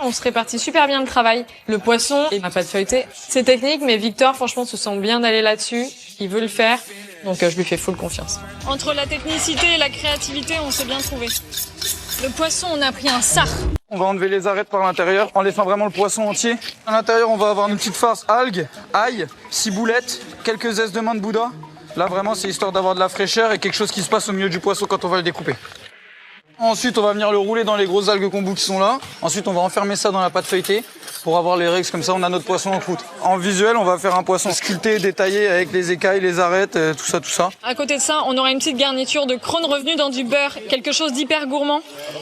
On se répartit super bien le travail. Le poisson et ma pâte feuilletée, c'est technique, mais Victor, franchement, se sent bien d'aller là-dessus. Il veut le faire, donc je lui fais full confiance. Entre la technicité et la créativité, on s'est bien trouvé. Le poisson, on a pris un sar. On va enlever les arêtes par l'intérieur en laissant vraiment le poisson entier. À l'intérieur, on va avoir une petite farce algues, ail, ciboulette, quelques zestes de main de Bouddha. Là, vraiment, c'est histoire d'avoir de la fraîcheur et quelque chose qui se passe au milieu du poisson quand on va le découper. Ensuite, on va venir le rouler dans les grosses algues kombu qui sont là. Ensuite, on va enfermer ça dans la pâte feuilletée pour avoir les règles. Comme ça, on a notre poisson en croûte. En visuel, on va faire un poisson sculpté, détaillé avec les écailles, les arêtes, tout ça. À côté de ça, on aura une petite garniture de crône revenue dans du beurre, quelque chose d'hyper gourmand.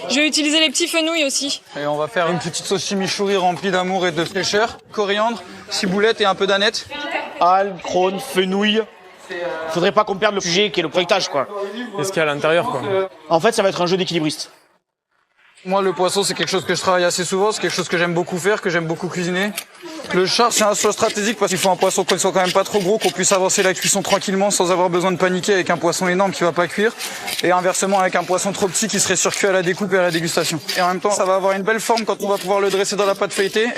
Je vais utiliser les petits fenouils aussi. Et on va faire une petite sauce chimichurri remplie d'amour et de fraîcheur. Coriandre, ciboulette et un peu d'aneth. Algues, crône, fenouil. Faudrait pas qu'on perde le sujet qui est le projetage, quoi. Et ce qu'il y a à l'intérieur, quoi. En fait, ça va être un jeu d'équilibriste. Moi, le poisson, c'est quelque chose que je travaille assez souvent, c'est quelque chose que j'aime beaucoup faire, que j'aime beaucoup cuisiner. Le char, c'est un choix stratégique parce qu'il faut un poisson qui soit quand même pas trop gros, qu'on puisse avancer la cuisson tranquillement sans avoir besoin de paniquer avec un poisson énorme qui va pas cuire. Et inversement, avec un poisson trop petit qui serait surcuit à la découpe et à la dégustation. Et en même temps, ça va avoir une belle forme quand on va pouvoir le dresser dans la pâte feuilletée.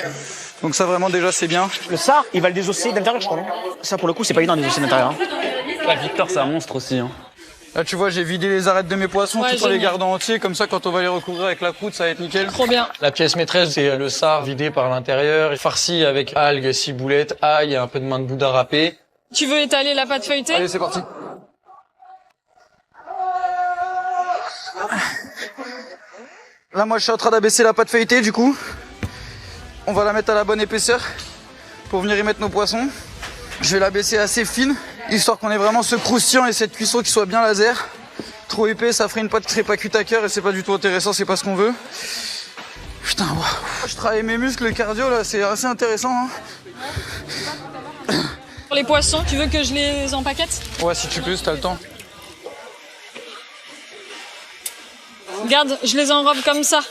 Donc ça, vraiment, déjà, c'est bien. Le sar, il va le désosser d'intérieur, je crois. Ça, pour le coup, c'est pas évident de désosser d'intérieur. Ouais, Victor, c'est un monstre aussi. Hein. Là, tu vois, j'ai vidé les arêtes de mes poissons tout en génial. les gardant entiers. Comme ça, quand on va les recouvrir avec la croûte, ça va être nickel. Trop bien. La pièce maîtresse, c'est le sar vidé par l'intérieur, farci avec algues, ciboulette, ail et un peu de main de Bouddha râpée. Tu veux étaler la pâte feuilletée? Allez, c'est parti. Là, moi, je suis en train d'abaisser la pâte feuilletée, du coup. On va la mettre à la bonne épaisseur pour venir y mettre nos poissons. Je vais la baisser assez fine, histoire qu'on ait vraiment ce croustillant et cette cuisson qui soit bien laser. Trop épais, ça ferait une pâte qui serait pas cuite à cœur et c'est pas du tout intéressant, c'est pas ce qu'on veut. Putain, wow. Je travaille mes muscles, le cardio, là, c'est assez intéressant. Hein. Pour les poissons, tu veux que je les empaquette? Ouais, si tu peux, si t'as le temps. Regarde, je les enrobe comme ça.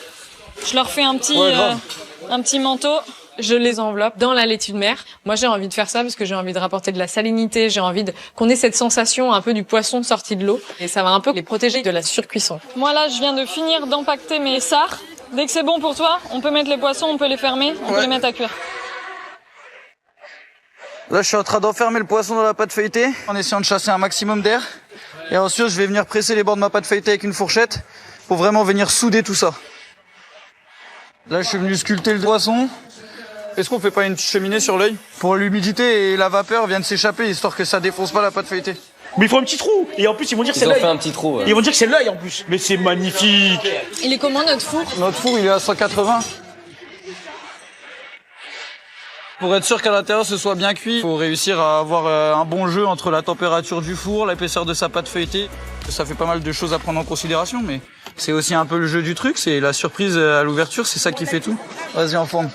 Je leur fais un petit manteau. Je les enveloppe dans la laitue de mer. Moi, j'ai envie de faire ça parce que j'ai envie de rapporter de la salinité. J'ai envie qu'on ait cette sensation un peu du poisson sorti de l'eau. Et ça va un peu les protéger de la surcuisson. Moi, là, je viens de finir d'empaqueter mes sars. Dès que c'est bon pour toi, on peut mettre les poissons, on peut les fermer, on peut les mettre à cuire. Là, je suis en train d'enfermer le poisson dans la pâte feuilletée en essayant de chasser un maximum d'air. Et ensuite, je vais venir presser les bords de ma pâte feuilletée avec une fourchette pour vraiment venir souder tout ça. Là, je suis venu sculpter le poisson. Est-ce qu'on fait pas une cheminée sur l'œil pour l'humidité et la vapeur viennent s'échapper histoire que ça défonce pas la pâte feuilletée? Mais il faut un petit trou. Et en plus, ils vont dire que c'est l'œil. Ils ont fait un petit trou. Ouais. Ils vont dire que c'est l'œil en plus. Mais c'est magnifique. Il est comment notre four? Notre four, il est à 180. Pour être sûr qu'à l'intérieur ce soit bien cuit, il faut réussir à avoir un bon jeu entre la température du four, l'épaisseur de sa pâte feuilletée. Ça fait pas mal de choses à prendre en considération, mais c'est aussi un peu le jeu du truc, c'est la surprise à l'ouverture, c'est ça qui fait tout. Vas-y, en forme.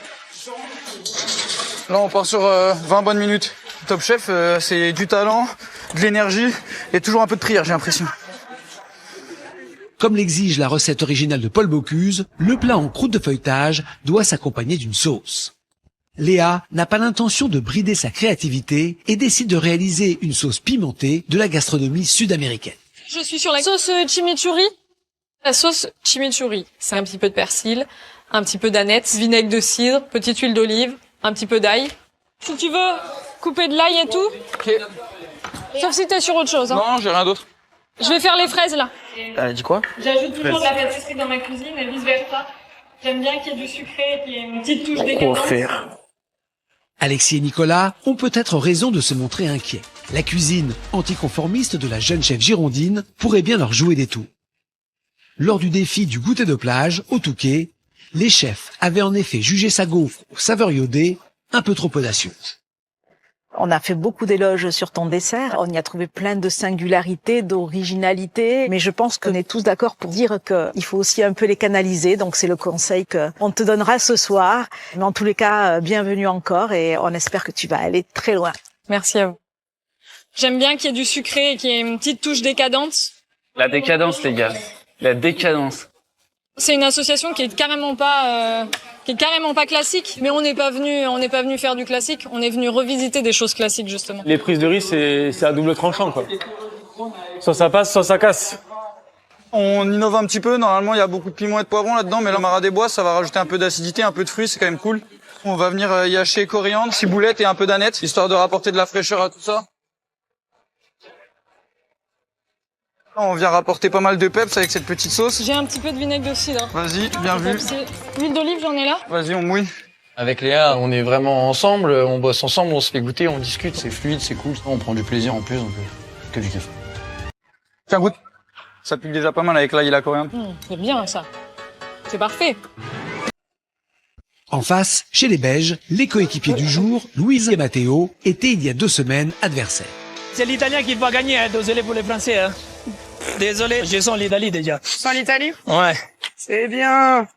Là, on part sur 20 bonnes minutes. Top Chef, c'est du talent, de l'énergie et toujours un peu de prière, j'ai l'impression. Comme l'exige la recette originale de Paul Bocuse, le plat en croûte de feuilletage doit s'accompagner d'une sauce. Léa n'a pas l'intention de brider sa créativité et décide de réaliser une sauce pimentée de la gastronomie sud-américaine. Je suis sur la sauce chimichurri. La sauce chimichurri, c'est un petit peu de persil, un petit peu d'aneth, vinaigre de cidre, petite huile d'olive, un petit peu d'ail. Si tu veux couper de l'ail et tout, okay. Sauf si t'es sur autre chose. Hein. Non, j'ai rien d'autre. Je vais faire les fraises là. Elle dit quoi? J'ajoute toujours de la pâtisserie dans ma cuisine et vice versa. J'aime bien qu'il y ait du sucré, qu'il y ait une petite touche décadente. Alexis et Nicolas ont peut-être raison de se montrer inquiets. La cuisine anticonformiste de la jeune chef girondine pourrait bien leur jouer des tours. Lors du défi du goûter de plage, au Touquet, les chefs avaient en effet jugé sa gaufre aux saveurs iodées un peu trop audacieuse. On a fait beaucoup d'éloges sur ton dessert. On y a trouvé plein de singularités, d'originalité. Mais je pense qu'on est tous d'accord pour dire qu'il faut aussi un peu les canaliser. Donc c'est le conseil qu'on te donnera ce soir. Mais en tous les cas, bienvenue encore et on espère que tu vas aller très loin. Merci à vous. J'aime bien qu'il y ait du sucré et qu'il y ait une petite touche décadente. La décadence, les gars. La décadence. C'est une association qui est carrément pas classique, mais on n'est pas venu faire du classique, on est venu revisiter des choses classiques justement. Les prises de risque, c'est à double tranchant, quoi. Soit ça passe, soit ça casse. On innove un petit peu, normalement il y a beaucoup de piments et de poivrons là-dedans, mais l'amara des bois, ça va rajouter un peu d'acidité, un peu de fruits, c'est quand même cool. On va venir y hacher coriandre, ciboulette et un peu d'aneth, histoire de rapporter de la fraîcheur à tout ça. On vient rapporter pas mal de peps avec cette petite sauce. J'ai un petit peu de vinaigre de cidre. Vas-y, bien vu. L'huile d'olive, j'en ai là. Vas-y, on mouille. Avec Léa, on est vraiment ensemble, on bosse ensemble, on se fait goûter, on discute, c'est fluide, c'est cool. On prend du plaisir en plus, donc que du kiff. Tiens, goûte. Ça pique déjà pas mal avec l'ail et la coriandre. C'est bien ça. C'est parfait. En face, chez les Belges, les coéquipiers du jour, Louise et Matteo, étaient il y a 2 semaines adversaires. C'est l'Italien qui va gagner, hein. Désolé pour les Français. Hein. Désolé, je sens l'Italie déjà. Tu sens l'Italie? Ouais. C'est bien.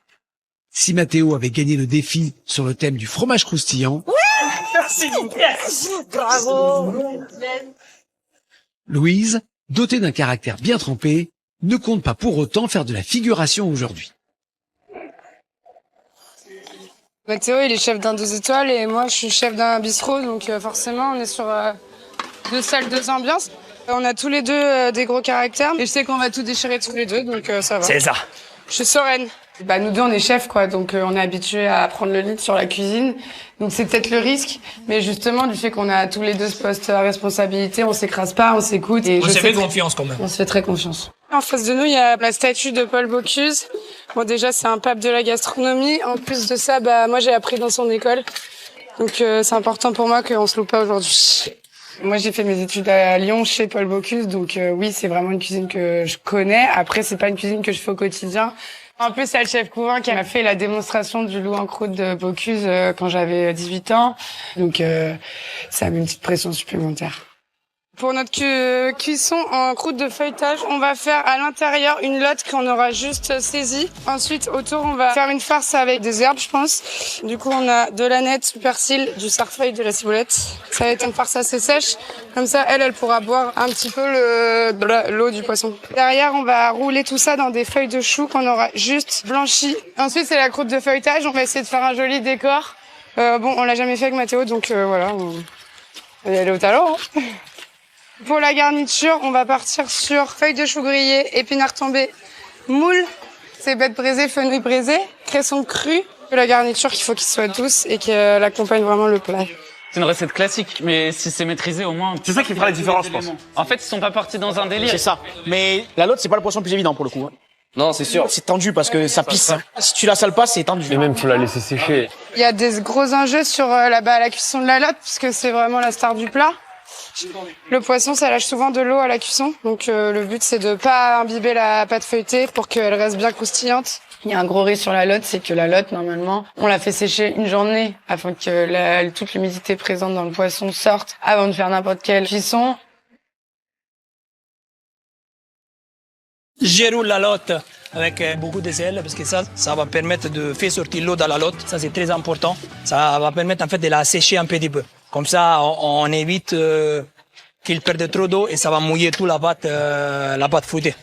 Si Matteo avait gagné le défi sur le thème du fromage croustillant, Merci. Yes. Bravo. Louise, dotée d'un caractère bien trempé, ne compte pas pour autant faire de la figuration aujourd'hui. Matteo, il est chef d'un 2 étoiles et moi, je suis chef d'un bistrot. Donc forcément, on est sur 2 salles, 2 ambiances. On a tous les deux des gros caractères et je sais qu'on va tout déchirer tous les deux, donc ça va. C'est ça. Je suis sereine. Bah, nous deux, on est chefs, quoi, donc on est habitués à prendre le lead sur la cuisine. Donc c'est peut-être le risque, mais justement, du fait qu'on a tous les deux ce poste à responsabilité, on s'écrase pas, on s'écoute. Et On s'est fait confiance quand même. On se fait très confiance. En face de nous, il y a la statue de Paul Bocuse. Bon, déjà, c'est un pape de la gastronomie. En plus de ça, bah, moi, j'ai appris dans son école. Donc c'est important pour moi qu'on se loupe pas aujourd'hui. Moi, j'ai fait mes études à Lyon chez Paul Bocuse, donc oui, c'est vraiment une cuisine que je connais. Après, c'est pas une cuisine que je fais au quotidien. En plus, il y a le chef Couvin qui m'a fait la démonstration du loup en croûte de Bocuse quand j'avais 18 ans. Donc ça met une petite pression supplémentaire. Pour notre cuisson en croûte de feuilletage, on va faire à l'intérieur une lotte qu'on aura juste saisie. Ensuite, autour, on va faire une farce avec des herbes, je pense. Du coup, on a de l'aneth, du persil, du sarfeuille, de la ciboulette. Ça va être une farce assez sèche. Comme ça, elle pourra boire un petit peu l'eau du poisson. Derrière, on va rouler tout ça dans des feuilles de chou qu'on aura juste blanchies. Ensuite, c'est la croûte de feuilletage. On va essayer de faire un joli décor. Bon, on l'a jamais fait avec Mathéo, donc voilà. On va y aller au talent, hein. Pour la garniture, on va partir sur feuilles de chou grillées, épinards tombés, moules, cébettes braisées, fenouil braisé, cresson cru. La garniture, qu'il faut qu'il soit douce et qu'elle accompagne vraiment le plat. C'est une recette classique, mais si c'est maîtrisé au moins... C'est ça qui fera la différence, je pense. En fait, ils sont pas partis dans un délire. C'est ça. Mais la lotte, c'est pas le poisson le plus évident pour le coup. Non, c'est sûr. C'est tendu parce que ça pisse. Si tu la sales pas, c'est tendu. Et même, faut la laisser sécher. Il y a des gros enjeux sur la cuisson de la lotte, puisque c'est vraiment la star du plat. Le poisson, ça lâche souvent de l'eau à la cuisson. Donc le but, c'est de pas imbiber la pâte feuilletée pour qu'elle reste bien croustillante. Il y a un gros risque sur la lotte, c'est que la lotte, normalement, on la fait sécher une journée afin que toute l'humidité présente dans le poisson sorte avant de faire n'importe quelle cuisson. Je roule la lotte avec beaucoup de sel parce que ça va permettre de faire sortir l'eau dans la lotte. Ça, c'est très important. Ça va permettre en fait de la sécher un petit peu. Comme ça, on évite qu'il perde trop d'eau et ça va mouiller toute la pâte fouettée.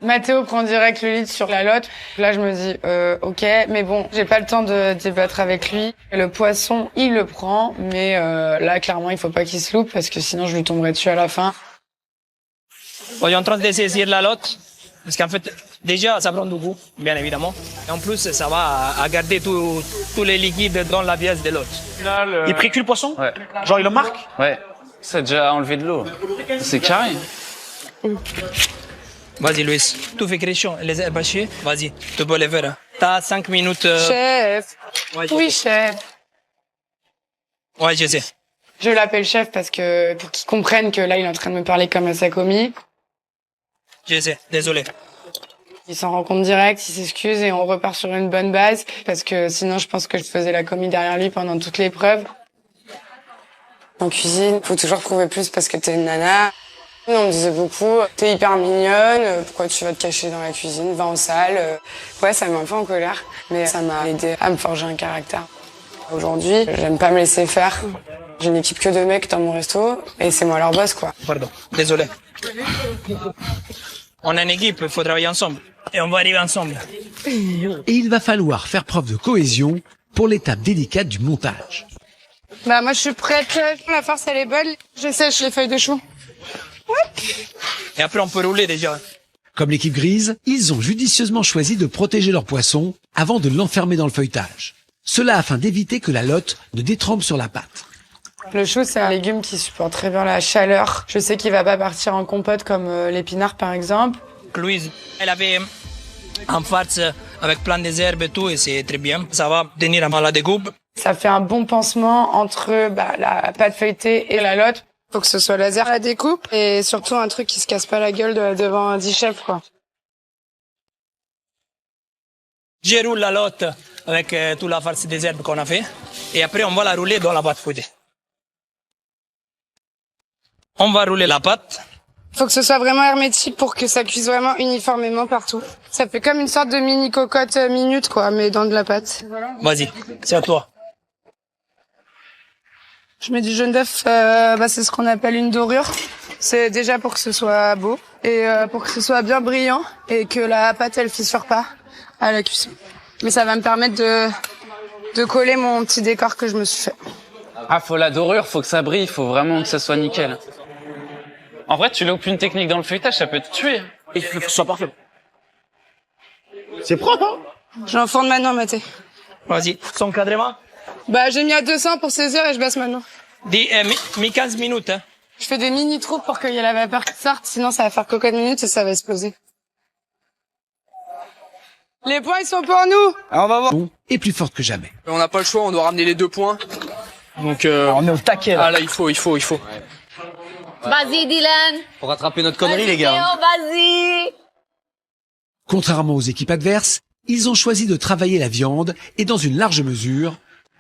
Mathéo prend direct le lead sur la lotte. Là, je me dis, ok, mais bon, j'ai pas le temps de débattre avec lui. Le poisson, il le prend, mais là, clairement, il faut pas qu'il se loupe parce que sinon, je lui tomberai dessus à la fin. On est en train de saisir la lotte parce qu'en fait, déjà, ça prend du goût, bien évidemment. Et en plus, ça va à garder tous les liquides dans la pièce de lotte. Il précule le poisson? Ouais. Genre, il le marque? Ouais. Ça a déjà enlevé de l'eau. C'est carré. Vas-y, Luis. Tu fais cuisson, les herbes hachées. Vas-y, tu peux les faire. T'as 5 minutes. Chef. Ouais, Oui, chef. Ouais, je sais. Je l'appelle chef parce que pour qu'il comprenne que là, il est en train de me parler comme à sa commis. Je sais, désolé. Il s'en rend compte direct, il s'excuse et on repart sur une bonne base parce que sinon, je pense que je faisais la commis derrière lui pendant toute l'épreuve. En cuisine, faut toujours prouver plus parce que t'es une nana. On me disait beaucoup, t'es hyper mignonne, pourquoi tu vas te cacher dans la cuisine, va en salle. Ouais, ça m'a un peu en colère, mais ça m'a aidé à me forger un caractère. Aujourd'hui, j'aime pas me laisser faire. J'ai une équipe que de mecs dans mon resto, et c'est moi leur boss, quoi. Pardon, désolé. On a une équipe, il faut travailler ensemble. Et on va arriver ensemble. Et il va falloir faire preuve de cohésion pour l'étape délicate du montage. Bah moi je suis prête, la farce elle est bonne, je sèche les feuilles de chou. Et après on peut rouler déjà. Comme l'équipe grise, ils ont judicieusement choisi de protéger leur poisson avant de l'enfermer dans le feuilletage. Cela afin d'éviter que la lotte ne détrempe sur la pâte. Le chou c'est un légume qui supporte très bien la chaleur. Je sais qu'il va pas partir en compote comme l'épinard par exemple. Louise, elle avait un farce avec plein de herbes et tout et c'est très bien. Ça va tenir avant la découpe. Ça fait un bon pansement entre la pâte feuilletée et la lotte. Faut que ce soit laser à la découpe et surtout un truc qui se casse pas la gueule devant 10 chefs, quoi. Je roule la lotte avec toute la farce des herbes qu'on a fait et après on va la rouler dans la pâte feuilletée. On va rouler la pâte. Faut que ce soit vraiment hermétique pour que ça cuise vraiment uniformément partout. Ça fait comme une sorte de mini cocotte minute, quoi, mais dans de la pâte. Vas-y, c'est à toi. Je mets du jaune d'œuf, c'est ce qu'on appelle une dorure. C'est déjà pour que ce soit beau et pour que ce soit bien brillant et que la pâte elle fissure pas à la cuisson. Mais ça va me permettre de coller mon petit décor que je me suis fait. Ah, faut la dorure, faut que ça brille, faut vraiment que ça soit nickel. En vrai, tu loupes une technique dans le feuilletage, ça peut te tuer. Il faut que ce soit parfait. C'est propre, hein? J'enfourne maintenant, Mathé. Vas-y, son encadrement. Bah, j'ai mis à 200 pour saisir et je baisse maintenant. Dis, mis 15 minutes, hein. Je fais des mini trous pour qu'il y ait la vapeur qui sorte, sinon ça va faire cocotte minute et ça va exploser. Les points, ils sont pour nous! On va voir. Et plus forte que jamais. On n'a pas le choix, on doit ramener les 2 points. Donc, on est au taquet, là. Ah là, il faut. Vas-y, Dylan. Pour rattraper notre connerie, les gars. Théo, vas-y. Contrairement aux équipes adverses, ils ont choisi de travailler la viande et dans une large mesure.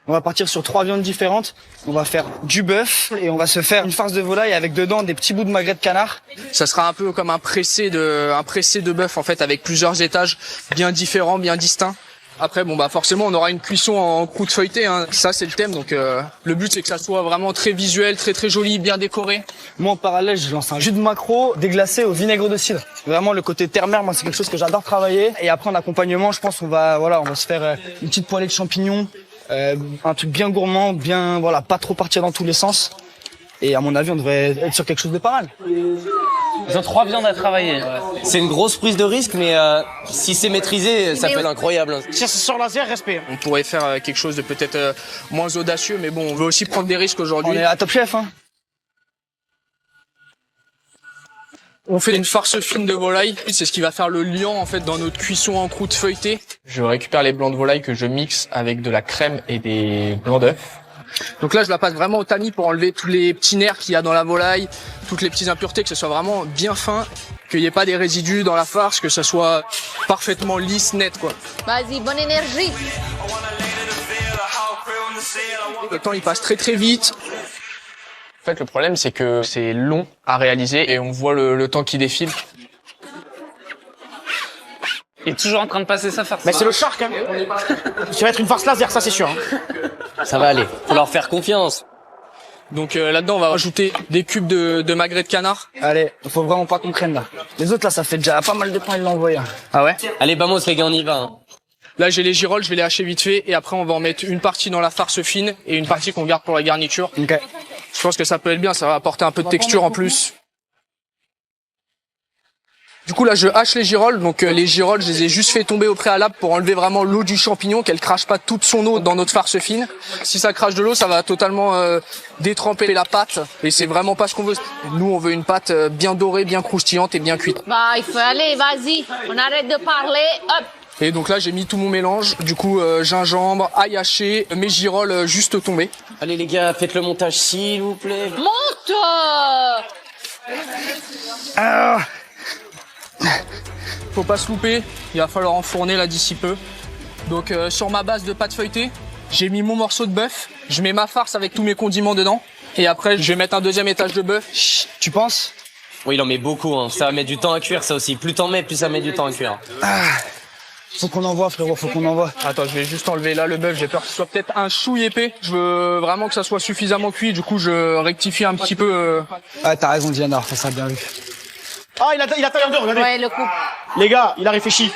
On va partir sur 3 viandes différentes. On va faire du bœuf et on va se faire une farce de volaille avec dedans des petits bouts de magret de canard. Ça sera un peu comme un pressé de bœuf en fait, avec plusieurs étages bien différents, bien distincts. Après forcément on aura une cuisson en croûte feuilletée, hein. Ça c'est le thème, donc le but c'est que ça soit vraiment très visuel, très très joli, bien décoré. Moi en parallèle je lance un jus de maquereau déglacé au vinaigre de cidre. Vraiment le côté terre-mer, moi c'est quelque chose que j'adore travailler. Et après en accompagnement je pense on va se faire une petite poêlée de champignons, un truc bien gourmand, bien pas trop partir dans tous les sens. Et à mon avis on devrait être sur quelque chose de pas mal. Ils ont 3 viandes à travailler. C'est une grosse prise de risque, mais si c'est maîtrisé, ça peut être incroyable. Sur laser, respect. On pourrait faire quelque chose de peut-être moins audacieux, mais bon, on veut aussi prendre des risques aujourd'hui. On est à Top Chef, hein. On fait une farce fine de volaille. C'est ce qui va faire le liant en fait dans notre cuisson en croûte feuilletée. Je récupère les blancs de volaille que je mixe avec de la crème et des blancs d'œufs. Donc là, je la passe vraiment au tamis pour enlever tous les petits nerfs qu'il y a dans la volaille, toutes les petites impuretés, que ce soit vraiment bien fin, qu'il n'y ait pas des résidus dans la farce, que ça soit parfaitement lisse, net, quoi. Vas-y, bonne énergie. Le temps, il passe très très vite. En fait, le problème, c'est que c'est long à réaliser et on voit le temps qui défile. Il est toujours en train de passer sa farce. Mais c'est le shark, hein. Ça va être une farce laser, ça c'est sûr. Ça va aller. Faut leur faire confiance. Donc là-dedans, on va rajouter des cubes de magret de canard. Allez, faut vraiment pas qu'on traîne là. Les autres là, ça fait déjà pas mal de temps ils l'ont envoyé. Ah ouais? Allez, vamos les gars, on y va. Hein. Là, j'ai les girolles, je vais les hacher vite fait et après on va en mettre une partie dans la farce fine et une partie qu'on garde pour la garniture. Ok. Je pense que ça peut être bien, ça va apporter un peu de texture en plus. Du coup là je hache les girolles, donc les girolles je les ai juste fait tomber au préalable pour enlever vraiment l'eau du champignon, qu'elle crache pas toute son eau dans notre farce fine. Si ça crache de l'eau, ça va totalement détremper la pâte et c'est vraiment pas ce qu'on veut. Nous on veut une pâte bien dorée, bien croustillante et bien cuite. Bah il faut aller, vas-y, on arrête de parler, hop. Et donc là j'ai mis tout mon mélange, du coup gingembre, ail haché, mes girolles juste tombées. Allez les gars, faites le montage s'il vous plaît. Monte. Faut pas se louper, il va falloir enfourner là d'ici peu. Donc sur ma base de pâte feuilletée, j'ai mis mon morceau de bœuf, je mets ma farce avec tous mes condiments dedans. Et après, je vais mettre un deuxième étage de bœuf. Tu penses? Oui, il en met beaucoup, hein. Ça va mettre du temps à cuire, ça aussi. Plus t'en mets, plus ça met du temps à cuire. Faut qu'on envoie, frérot, faut qu'on envoie. Attends, je vais juste enlever là le bœuf. J'ai peur que ce soit peut-être un chouille épais. Je veux vraiment que ça soit suffisamment cuit. Du coup, je rectifie un petit peu. Ah, t'as raison, Diana, ça a bien vu. Ah, il a taillé en deux, regardez. Ouais, le coup. Les gars, il a réfléchi.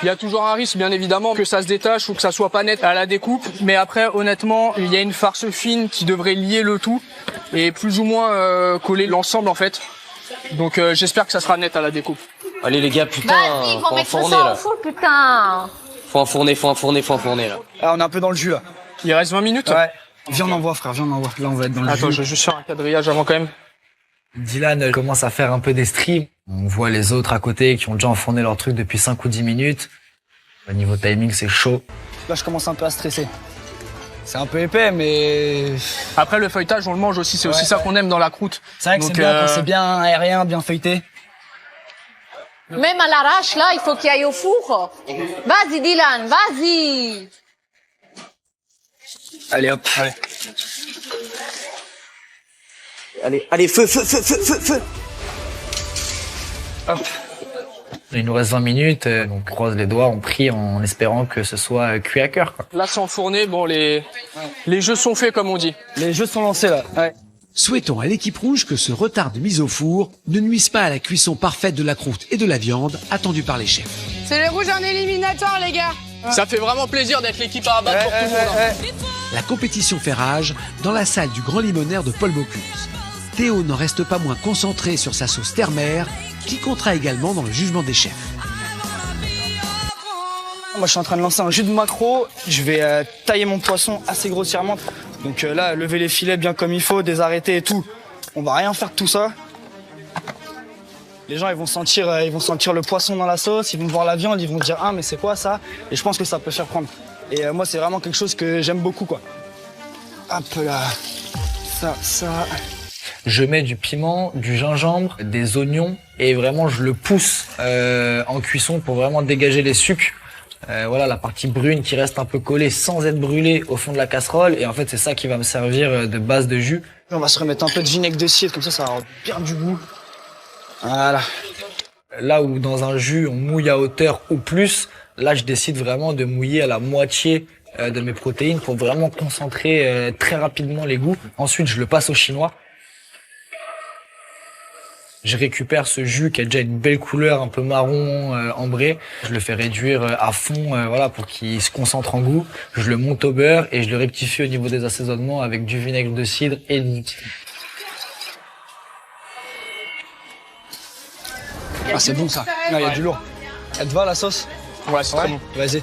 Il y a toujours un risque, bien évidemment, que ça se détache ou que ça soit pas net à la découpe. Mais après, honnêtement, il y a une farce fine qui devrait lier le tout et plus ou moins coller l'ensemble, en fait. Donc, j'espère que ça sera net à la découpe. Allez, les gars, putain, Vas-y, faut faut mettre enfourner, ça là. au four, putain. Faut enfourner, là. Ah, on est un peu dans le jus, là. Il reste 20 minutes? Ouais. Viens, on envoie, frère, viens, on envoie. Là, on va être dans le jus. Attends, je vais juste faire un quadrillage avant quand même. Dylan commence à faire un peu des streams. On voit les autres à côté qui ont déjà enfourné leur truc depuis 5 ou 10 minutes. Au niveau timing, c'est chaud. Là, je commence un peu à stresser. C'est un peu épais, mais... Après, le feuilletage, on le mange aussi. C'est aussi ça qu'on aime dans la croûte. C'est vrai que c'est bien quand c'est bien aérien, bien feuilleté. Même à l'arrache, là, il faut qu'il aille au four. Vas-y, Dylan, vas-y. Allez, hop. Allez, feu. Hop. Il nous reste 20 minutes, donc on croise les doigts, on prie en espérant que ce soit cuit à cœur, quoi. Là, c'est enfourné. Bon, les jeux sont faits, comme on dit. Les jeux sont lancés, là. Ouais. Souhaitons à l'équipe rouge que ce retard de mise au four ne nuise pas à la cuisson parfaite de la croûte et de la viande attendue par les chefs. C'est les rouges en éliminatoire, les gars. Ça fait vraiment plaisir d'être l'équipe à abattre pour tout le monde. La compétition fait rage dans la salle du Grand Limonaire de Paul Bocuse. Théo n'en reste pas moins concentré sur sa sauce terre-mer, qui comptera également dans le jugement des chefs. Moi, je suis en train de lancer un jus de maquereau. Je vais tailler mon poisson assez grossièrement. Donc là, lever les filets bien comme il faut, désarrêter et tout. On va rien faire de tout ça. Les gens, ils vont sentir le poisson dans la sauce, ils vont voir la viande, ils vont dire « Ah, mais c'est quoi ça ?» Et je pense que ça peut faire prendre. Et moi, c'est vraiment quelque chose que j'aime beaucoup, quoi. Hop là. Ça. Je mets du piment, du gingembre, des oignons et vraiment je le pousse en cuisson pour vraiment dégager les sucs. Voilà la partie brune qui reste un peu collée sans être brûlée au fond de la casserole et en fait c'est ça qui va me servir de base de jus. On va se remettre un peu de vinaigre de cidre, comme ça va avoir bien du goût. Voilà. Là où dans un jus on mouille à hauteur ou plus, là je décide vraiment de mouiller à la moitié de mes protéines pour vraiment concentrer très rapidement les goûts. Ensuite je le passe au chinois. Je récupère ce jus qui a déjà une belle couleur un peu marron ambré. Je le fais réduire à fond voilà, pour qu'il se concentre en goût. Je le monte au beurre et je le rectifie au niveau des assaisonnements avec du vinaigre de cidre et du... Ah, c'est bon ça. Il y a du lourd. Elle te va la sauce? Ouais, c'est très bon. Vas-y.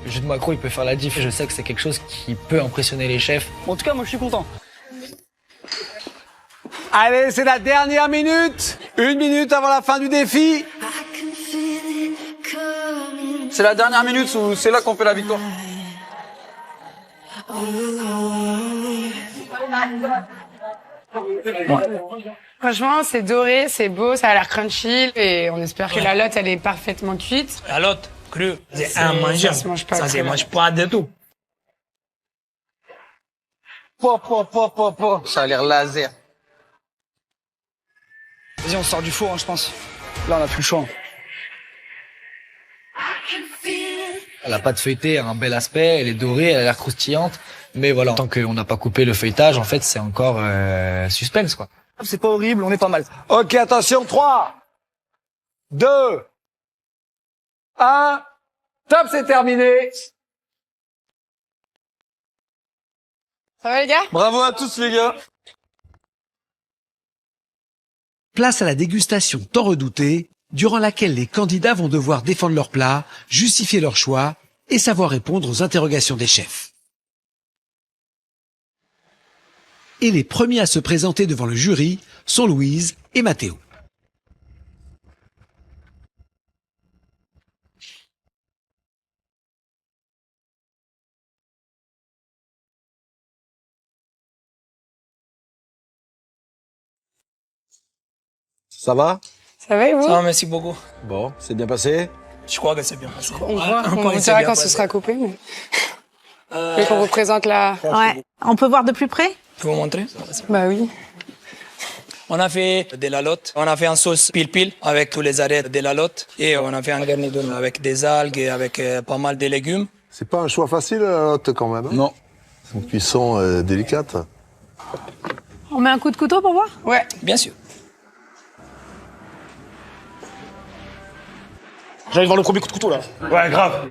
Le jus de maquereau, il peut faire la diff. Je sais que c'est quelque chose qui peut impressionner les chefs. En tout cas, moi je suis content. Allez, c'est la dernière minute. 1 minute avant la fin du défi. C'est la dernière minute où c'est là qu'on fait la victoire. Franchement, c'est doré, c'est beau, ça a l'air crunchy et on espère que la lotte, elle est parfaitement cuite. La lotte crue, c'est immangeable. Ça se mange pas. Ça se mange pas du tout. Ça a l'air laser. Vas-y, on sort du four, hein, je pense. Là, on a plus le choix. La pâte feuilletée a un bel aspect, elle est dorée, elle a l'air croustillante. Mais voilà, tant qu'on n'a pas coupé le feuilletage, en fait, c'est encore suspense, quoi. C'est pas horrible, on est pas mal. Ok, attention, 3, 2, 1. Top, c'est terminé. Ça va les gars? Bravo à tous les gars. Place à la dégustation tant redoutée, durant laquelle les candidats vont devoir défendre leur plat, justifier leur choix et savoir répondre aux interrogations des chefs. Et les premiers à se présenter devant le jury sont Louise et Mathéo. Ça va? Ça va et vous? Ça va, merci beaucoup. Bon, c'est bien passé? Je crois que c'est bien passé. On verra quand ce sera coupé. Mais... Et qu'on vous présente la... Ouais. On peut voir de plus près? Je peux vous montrer? Bah oui. On a fait de la lotte, on a fait un sauce pil-pil avec tous les arêtes de la lotte et on a fait un garniture avec des algues et avec pas mal de légumes. C'est pas un choix facile, la lotte, quand même. Non. C'est une cuisson délicate. On met un coup de couteau pour voir? Ouais, bien sûr. J'ai envie de voir le premier coup de couteau là. Ouais, grave.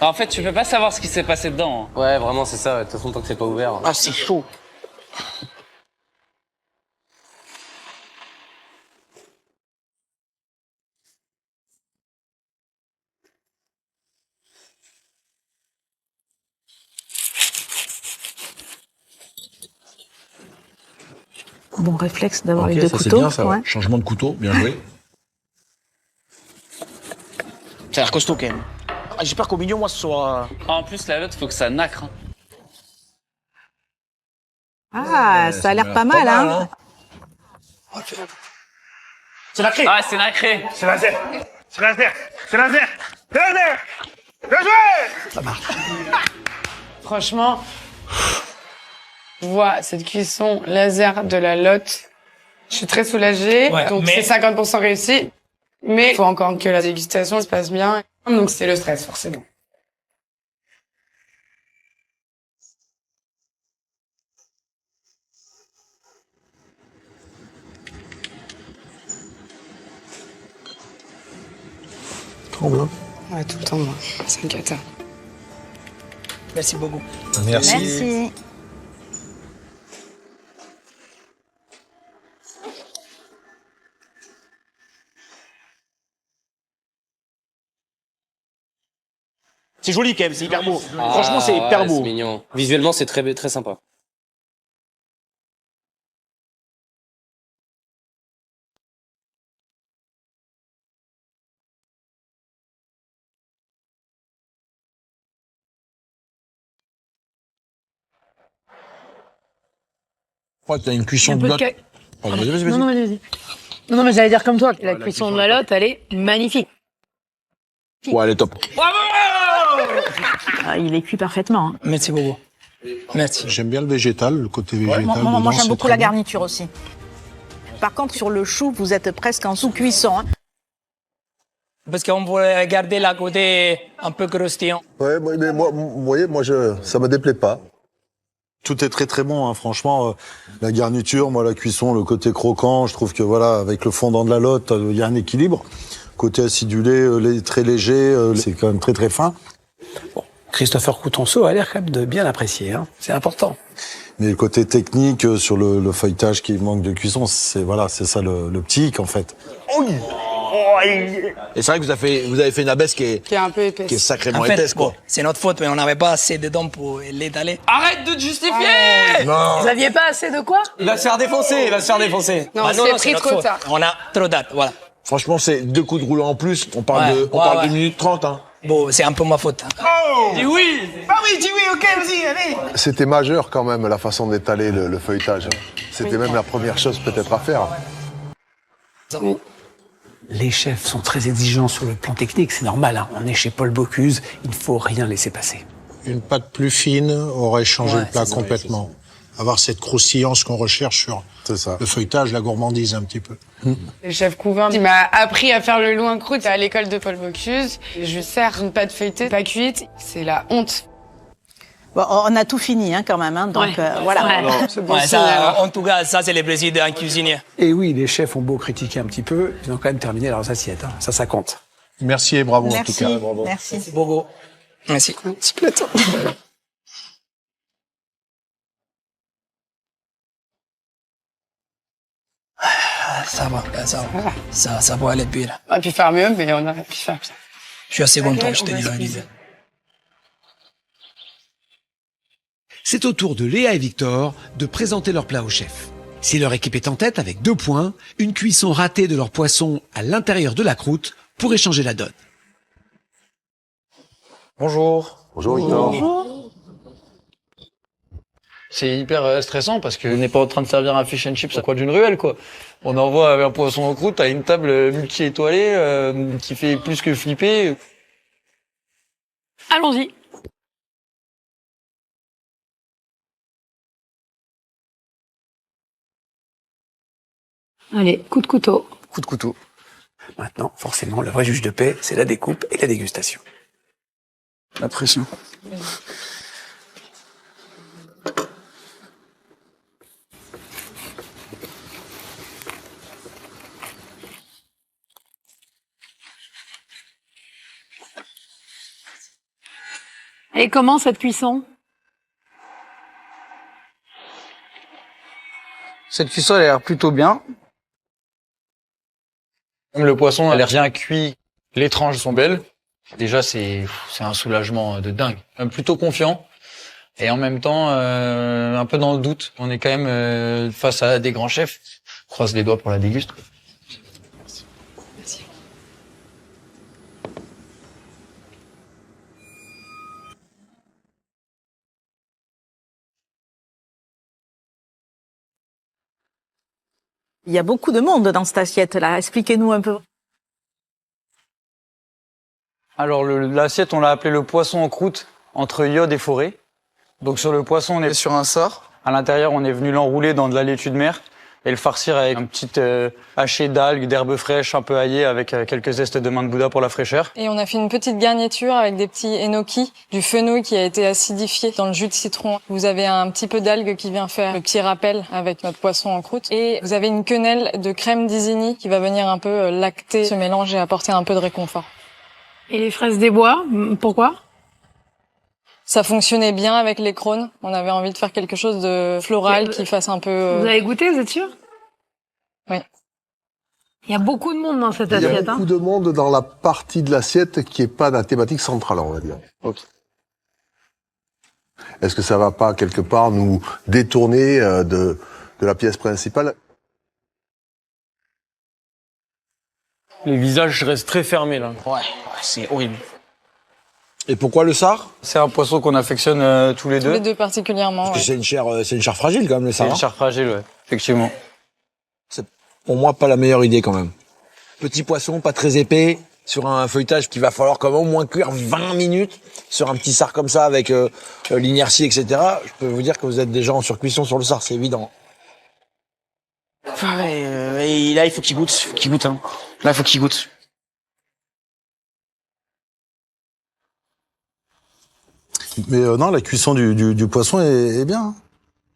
En fait, tu peux pas savoir ce qui s'est passé dedans. Hein. Ouais, vraiment, c'est ça. De toute façon, tant que c'est pas ouvert. Ah, c'est chaud. Bon réflexe d'avoir Ok, les deux ça, couteaux. c'est bien, ça. Ouais. Changement de couteau, bien joué. Ça a l'air costaud quand même. Ah, j'espère qu'au milieu, moi, ce soit. En plus, la lotte, faut que ça nacre. Hein. Ah, ça a l'air pas mal, hein. C'est nacré. Ah, c'est nacré. C'est laser. C'est laser. C'est laser. C'est laser. Bien joué. Ça marche. Franchement, je vois cette cuisson laser de la lotte. Je suis très soulagée. Ouais, donc mais- c'est 50% réussi. Mais il faut encore que la dégustation se passe bien. Donc c'est le stress, forcément. Trop bien. Ouais, tout le temps, moi. C'est un cata. Merci beaucoup. Merci. Merci. C'est joli quand même, c'est hyper beau. Franchement, c'est hyper ouais, beau. C'est mignon. Visuellement, c'est très, très sympa. Je crois que t'as une cuisson Un de peu de lotte. ca- Pardon, vas-y. Non, non, vas-y. Non, mais j'allais dire comme toi, la cuisson de la lotte, elle est magnifique. Ouais, elle est top. Ah, il est cuit parfaitement. Hein. Merci beaucoup. Merci. J'aime bien le végétal, le côté végétal. Moi, dedans, j'aime c'est beaucoup très la bon. garniture aussi. Par contre, sur le chou, vous êtes presque en sous-cuisson. Hein. Parce qu'on voulait garder la côté un peu croustillant. Ouais, mais moi, vous voyez, ça me déplaît pas. Tout est très très bon, hein. Franchement. La garniture, moi, la cuisson, le côté croquant, je trouve que voilà, avec le fondant de la lotte, il y a un équilibre. Côté acidulé, très léger, c'est quand même très très fin. Christopher Coutonceau a l'air quand même de bien apprécier, hein. C'est important. Mais le côté technique sur le feuilletage qui manque de cuisson, c'est voilà, c'est ça le petit en fait. Et c'est vrai que vous avez fait une abaisse qui est un peu épaisse. qui est sacrément En fait, épaisse, quoi. bon, c'est notre faute, mais on n'avait pas assez de dents pour l'étaler. Arrête de te justifier. Non. Vous aviez pas assez de quoi? Il va se faire défoncer, il va se faire défoncer. Non, c'est pris notre trop faute. tard. On a trop d'âge, voilà. Franchement, c'est 2 coups de rouleau en plus. On parle Ouais, de 1 ouais. minute 30, hein. Bon, c'est un peu ma faute. Dis oui. Ah oui, dis oui, ok, vas-y, allez. C'était majeur quand même la façon d'étaler le feuilletage. C'était même la première chose peut-être à faire. Les chefs sont très exigeants sur le plan technique, c'est normal, hein. On est chez Paul Bocuse, il ne faut rien laisser passer. Une pâte plus fine aurait changé Ouais, le plat c'est ça, complètement. Avoir cette croustillance qu'on recherche sur le feuilletage, la gourmandise un petit peu. Le chef Couvin, il m'a appris à faire le loup en croûte à l'école de Paul Bocuse. Je lui sers une pâte feuilletée, pas cuite. C'est la honte. Bon, on a tout fini hein, quand même, hein, donc voilà. Ouais, ça, en tout cas, ça, c'est le plaisir d'un cuisinier. Et oui, les chefs ont beau critiquer un petit peu, ils ont quand même terminé leurs assiettes, hein. Ça compte. Merci et bravo Merci, en tout cas. Bravo. merci. Bogo. Merci. Petit plateau. Ça va, ça va aller pire. On aurait pu faire mieux, mais on aurait pu faire pire. Je suis assez content, je te dis la vérité. C'est au tour de Léa et Victor de présenter leur plat au chef. Si leur équipe est en tête avec 2 points, une cuisson ratée de leur poisson à l'intérieur de la croûte pourrait changer la donne. Bonjour. Bonjour Victor. Bonjour. C'est hyper stressant parce qu'on n'est pas en train de servir un fish and chips à quoi d'une ruelle, quoi. On envoie un poisson en croûte à une table multi-étoilée qui fait plus que flipper. Allons-y. Allez, coup de couteau. Coup de couteau. Maintenant, forcément, le vrai juge de paix, c'est la découpe et la dégustation. La pression. Et comment cette cuisson? Cette cuisson, elle a l'air plutôt bien. Même le poisson, elle est bien cuit. Les tranches sont belles. Déjà, c'est un soulagement de dingue. Plutôt confiant. Et en même temps, un peu dans le doute. On est quand même face à des grands chefs. On croise les doigts pour la déguste. Merci. Il y a beaucoup de monde dans cette assiette-là. Expliquez-nous un peu. Alors l'assiette, on l'a appelé le poisson en croûte entre iode et forêt. Donc sur le poisson, on est sur un sort. À l'intérieur, on est venu l'enrouler dans de la laitue de mer et le farcir avec un petit haché d'algues, d'herbes fraîches, un peu aillées, avec quelques zestes de main de Bouddha pour la fraîcheur. Et on a fait une petite garniture avec des petits enoki, du fenouil qui a été acidifié dans le jus de citron. Vous avez un petit peu d'algues qui vient faire le petit rappel avec notre poisson en croûte. Et vous avez une quenelle de crème d'Isigny qui va venir un peu lacter ce mélange et apporter un peu de réconfort. Et les fraises des bois, pourquoi? Ça fonctionnait bien avec les crônes. On avait envie de faire quelque chose de floral qui fasse un peu... Vous avez goûté, vous êtes sûr? Oui. Il y a beaucoup de monde dans cette Il y a assiette. beaucoup de monde dans la partie de l'assiette qui est pas la thématique centrale, on va dire. Okay. Est-ce que ça va pas quelque part nous détourner de la pièce principale? Les visages restent très fermés là. Ouais, c'est horrible. Et pourquoi le sard? C'est un poisson qu'on affectionne tous les deux. Tous les deux particulièrement, Parce que c'est une chair fragile quand même, le C'est sard. une chair fragile, ouais, effectivement. C'est pour moi pas la meilleure idée quand même. Petit poisson, pas très épais, sur un feuilletage qu'il va falloir quand même au moins cuire 20 minutes, sur un petit sard comme ça avec l'inertie, etc. Je peux vous dire que vous êtes déjà en surcuisson sur le sard, c'est évident. Et là, il faut qu'il goûte, hein. Là, il faut qu'il goûte. Mais non, la cuisson du poisson est bien.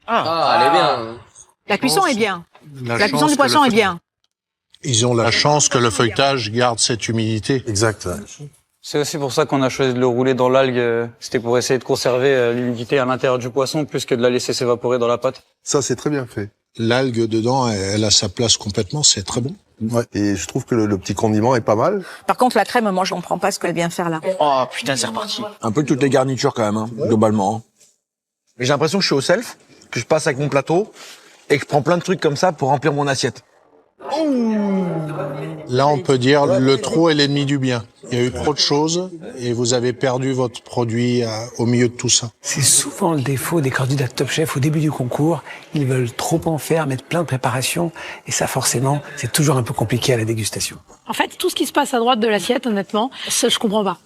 Ah, elle est bien. La cuisson est bien. La cuisson du poisson est bien. Ils ont la chance que le feuilletage garde cette humidité. Exact. C'est aussi pour ça qu'on a choisi de le rouler dans l'algue. C'était pour essayer de conserver l'humidité à l'intérieur du poisson plus que de la laisser s'évaporer dans la pâte. Ça, c'est très bien fait. L'algue dedans, elle a sa place complètement, c'est très bon. Ouais. Et je trouve que le petit condiment est pas mal. Par contre, la crème, moi, je comprends pas ce qu'elle vient faire là. Oh putain, c'est reparti. Un peu toutes les garnitures quand même, hein, globalement. Mais j'ai l'impression que je suis au self, que je passe avec mon plateau et que je prends plein de trucs comme ça pour remplir mon assiette. Là, on peut dire le trop est l'ennemi du bien. Il y a eu trop de choses et vous avez perdu votre produit au milieu de tout ça. C'est souvent le défaut des candidats de Top Chef au début du concours. Ils veulent trop en faire, mettre plein de préparations. Et ça, forcément, c'est toujours un peu compliqué à la dégustation. En fait, tout ce qui se passe à droite de l'assiette, honnêtement, ça, je comprends pas.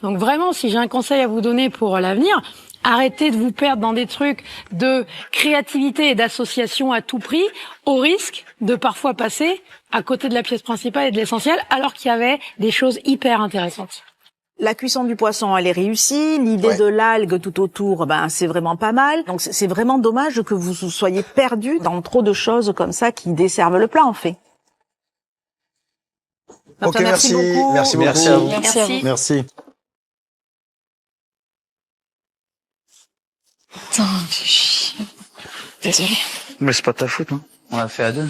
Donc vraiment, si j'ai un conseil à vous donner pour l'avenir, arrêtez de vous perdre dans des trucs de créativité et d'association à tout prix, au risque de parfois passer à côté de la pièce principale et de l'essentiel, alors qu'il y avait des choses hyper intéressantes. La cuisson du poisson, elle est réussie. L'idée de l'algue tout autour, c'est vraiment pas mal. Donc c'est vraiment dommage que vous soyez perdus dans trop de choses comme ça qui desservent le plat, en fait. Ok, merci beaucoup. Merci beaucoup. Merci à vous. Merci à vous. Merci. Putain, j'ai chier. Désolée. Mais c'est pas ta faute, hein. On l'a fait à deux.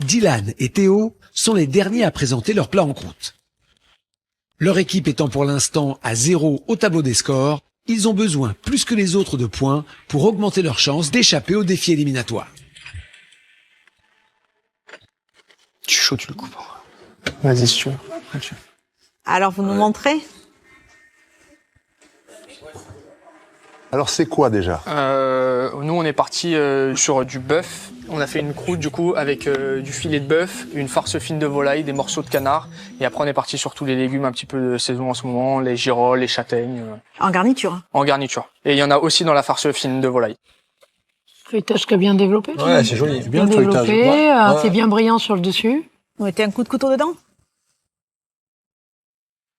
Dylan et Théo sont les derniers à présenter leur plat en croûte. Leur équipe étant pour l'instant à 0 au tableau des scores, ils ont besoin plus que les autres de points pour augmenter leurs chances d'échapper au défi éliminatoire. Tu es chaud, tu le coupes. Vas-y, si tu veux. Alors, vous nous montrez? Alors, c'est quoi déjà? Nous, on est parti sur du bœuf On a fait une croûte du coup avec du filet de bœuf, une farce fine de volaille, des morceaux de canard. Et après on est parti sur tous les légumes un petit peu de saison en ce moment, les girolles, les châtaignes. En garniture. En garniture. Et il y en a aussi dans la farce fine de volaille. Feuilletage qui a bien développé. Ouais, c'est joli. Bien le feuilletage. développé, Ouais. c'est bien brillant sur le dessus. Vous mettez un coup de couteau dedans?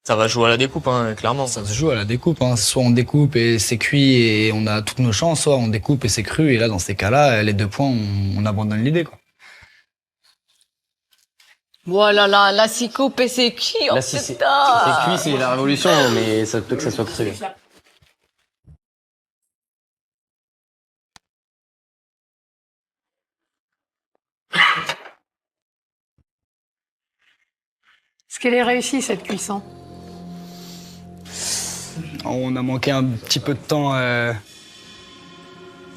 Ça va jouer à la découpe, hein, clairement. Ça se joue à la découpe. Hein. Soit on découpe et c'est cuit et on a toutes nos chances, soit on découpe et c'est cru. Et là, dans ces cas-là, les 2 points, on abandonne l'idée, quoi. Voilà, là, c'est coupé, c'est cuit. Là, si c'est cuit, c'est la révolution, mais ça peut que ça soit cru. Est-ce qu'elle est réussie, cette cuisson? On a manqué un petit peu de temps.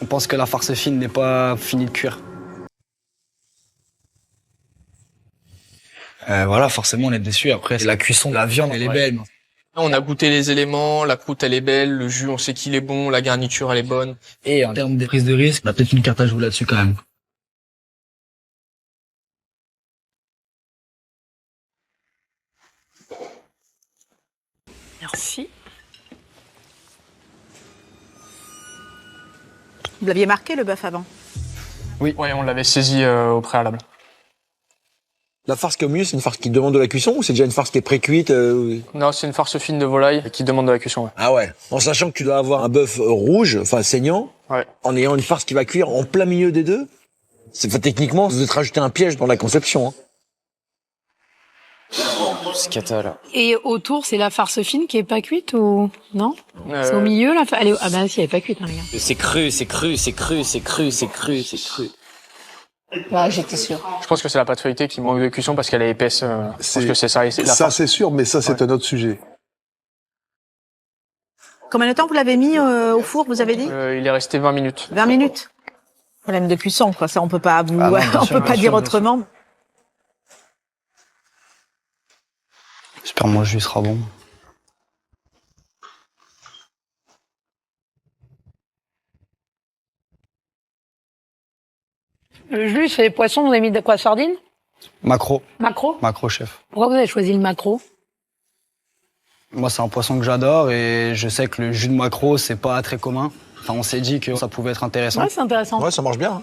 On pense que la farce fine n'est pas finie de cuire. Voilà, forcément, on est déçus. Après, la cuisson de la viande, elle est belle. On a goûté les éléments, la croûte, elle est belle, le jus, on sait qu'il est bon, la garniture, elle est bonne. Et en termes de prise de risque, on a peut-être une carte à jouer là-dessus quand même. Merci. Vous l'aviez marqué, le bœuf, avant? Oui, on l'avait saisi au préalable. La farce qui est au milieu, c'est une farce qui demande de la cuisson ou c'est déjà une farce qui est pré-cuite Non, c'est une farce fine de volaille qui demande de la cuisson. Ouais. Ah ouais. En sachant que tu dois avoir un bœuf rouge, enfin saignant, en ayant une farce qui va cuire en plein milieu des deux. Techniquement, vous êtes rajouté un piège dans la conception. Hein. C'est cata, là. Et autour, c'est la farce fine qui est pas cuite ou non? C'est au milieu là. Elle est... Ah ben si, elle est pas cuite, hein, les gars. C'est cru, c'est cru, c'est cru, c'est cru, c'est cru, c'est cru. Ouais, j'étais sûre. Je pense que c'est la pâte feuilletée qui manque de cuisson parce qu'elle est épaisse. Je pense que c'est ça. Et Ça, farce. c'est sûr, mais ça, c'est un autre sujet. Combien de temps vous l'avez mis au four, vous avez dit? Il est resté 20 minutes. 20 minutes. Problème de cuisson, quoi. Ça, on peut pas vous, Ah non, on peut pas dire autrement. J'espère que mon jus sera bon. Le jus, c'est poisson, vous avez mis de quoi? Sardine? Macro. Macro? Macro, chef. Pourquoi vous avez choisi le macro? Moi, c'est un poisson que j'adore et je sais que le jus de macro, c'est pas très commun. Enfin, on s'est dit que ça pouvait être intéressant. Ouais, c'est intéressant. Ouais, ça marche bien. Hein.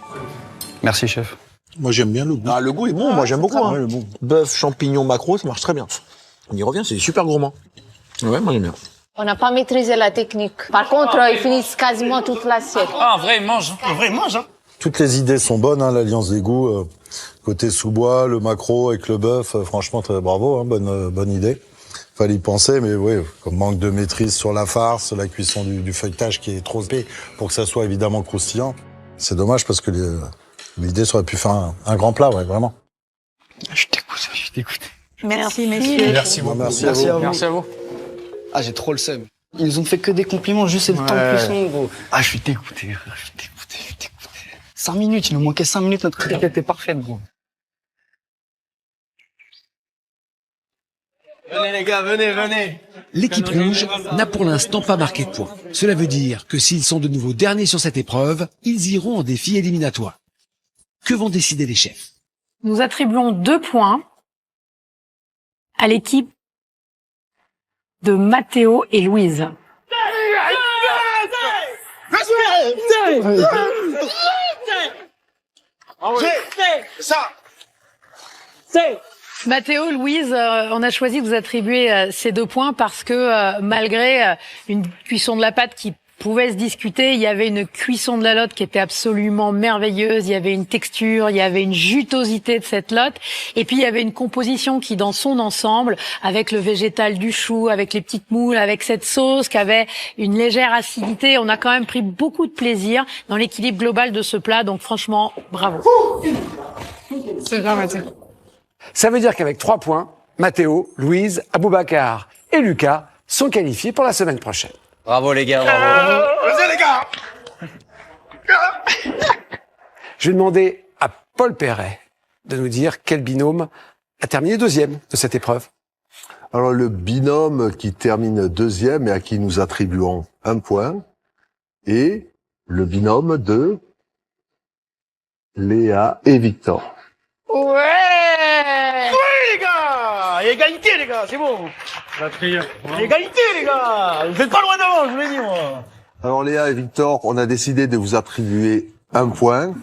Merci, chef. Moi, j'aime bien le goût. Ah, le goût est bon, moi j'aime beaucoup. Hein. Bœuf, champignons, macro, ça marche très bien. On y revient, c'est super gourmand. Ouais, moi j'aime bien. On n'a pas maîtrisé la technique. Par contre, ils finissent quasiment toute l'assiette. Ah, en vrai, il mange. En vrai, il mange, hein. Toutes les idées sont bonnes, hein, l'alliance des goûts. Côté sous-bois, le maquereau avec le bœuf, franchement, très bravo, hein, bonne idée. Fallait y penser, mais oui, comme manque de maîtrise sur la farce, la cuisson du feuilletage qui est trop épais pour que ça soit évidemment croustillant. C'est dommage parce que l'idée, ça aurait pu faire un grand plat, ouais, vraiment. Je suis dégoûté. Merci, messieurs. Merci beaucoup. Merci à vous. Merci à vous. Ah, j'ai trop le seum. Ils nous ont fait que des compliments, juste c'est le temps de cuisson, gros. Ah, je suis dégoûté, frère. Je suis dégoûté. 5 minutes, il nous manquait 5 minutes, notre recette était parfaite, gros. Venez les gars, venez. L'équipe rouge n'a pour l'instant pas marqué de points. Cela veut dire que s'ils sont de nouveau derniers sur cette épreuve, ils iront en défi éliminatoire. Que vont décider les chefs? Nous attribuons 2 points à l'équipe de Mathéo et Louise. Mathéo, Louise, on a choisi de vous attribuer ces 2 points parce que malgré une cuisson de la pâte qui pouvait se discuter, il y avait une cuisson de la lotte qui était absolument merveilleuse, il y avait une texture, il y avait une jutosité de cette lotte, et puis il y avait une composition qui, dans son ensemble, avec le végétal du chou, avec les petites moules, avec cette sauce qui avait une légère acidité, on a quand même pris beaucoup de plaisir dans l'équilibre global de ce plat, donc franchement, bravo. C'est bien, Mathieu. Ça veut dire qu'avec 3 points, Mathéo, Louise, Aboubacar et Lucas sont qualifiés pour la semaine prochaine. Bravo les gars, bravo. Vas-y les gars. Je vais demander à Paul Perret de nous dire quel binôme a terminé 2e de cette épreuve. Alors, le binôme qui termine 2e et à qui nous attribuons 1 point est le binôme de Léa et Victor. Ouais! Oui les gars, égalité les gars, c'est bon. La prière. Égalité les gars, vous êtes pas loin devant, je vous l'ai dit moi. Alors Léa et Victor, on a décidé de vous attribuer un point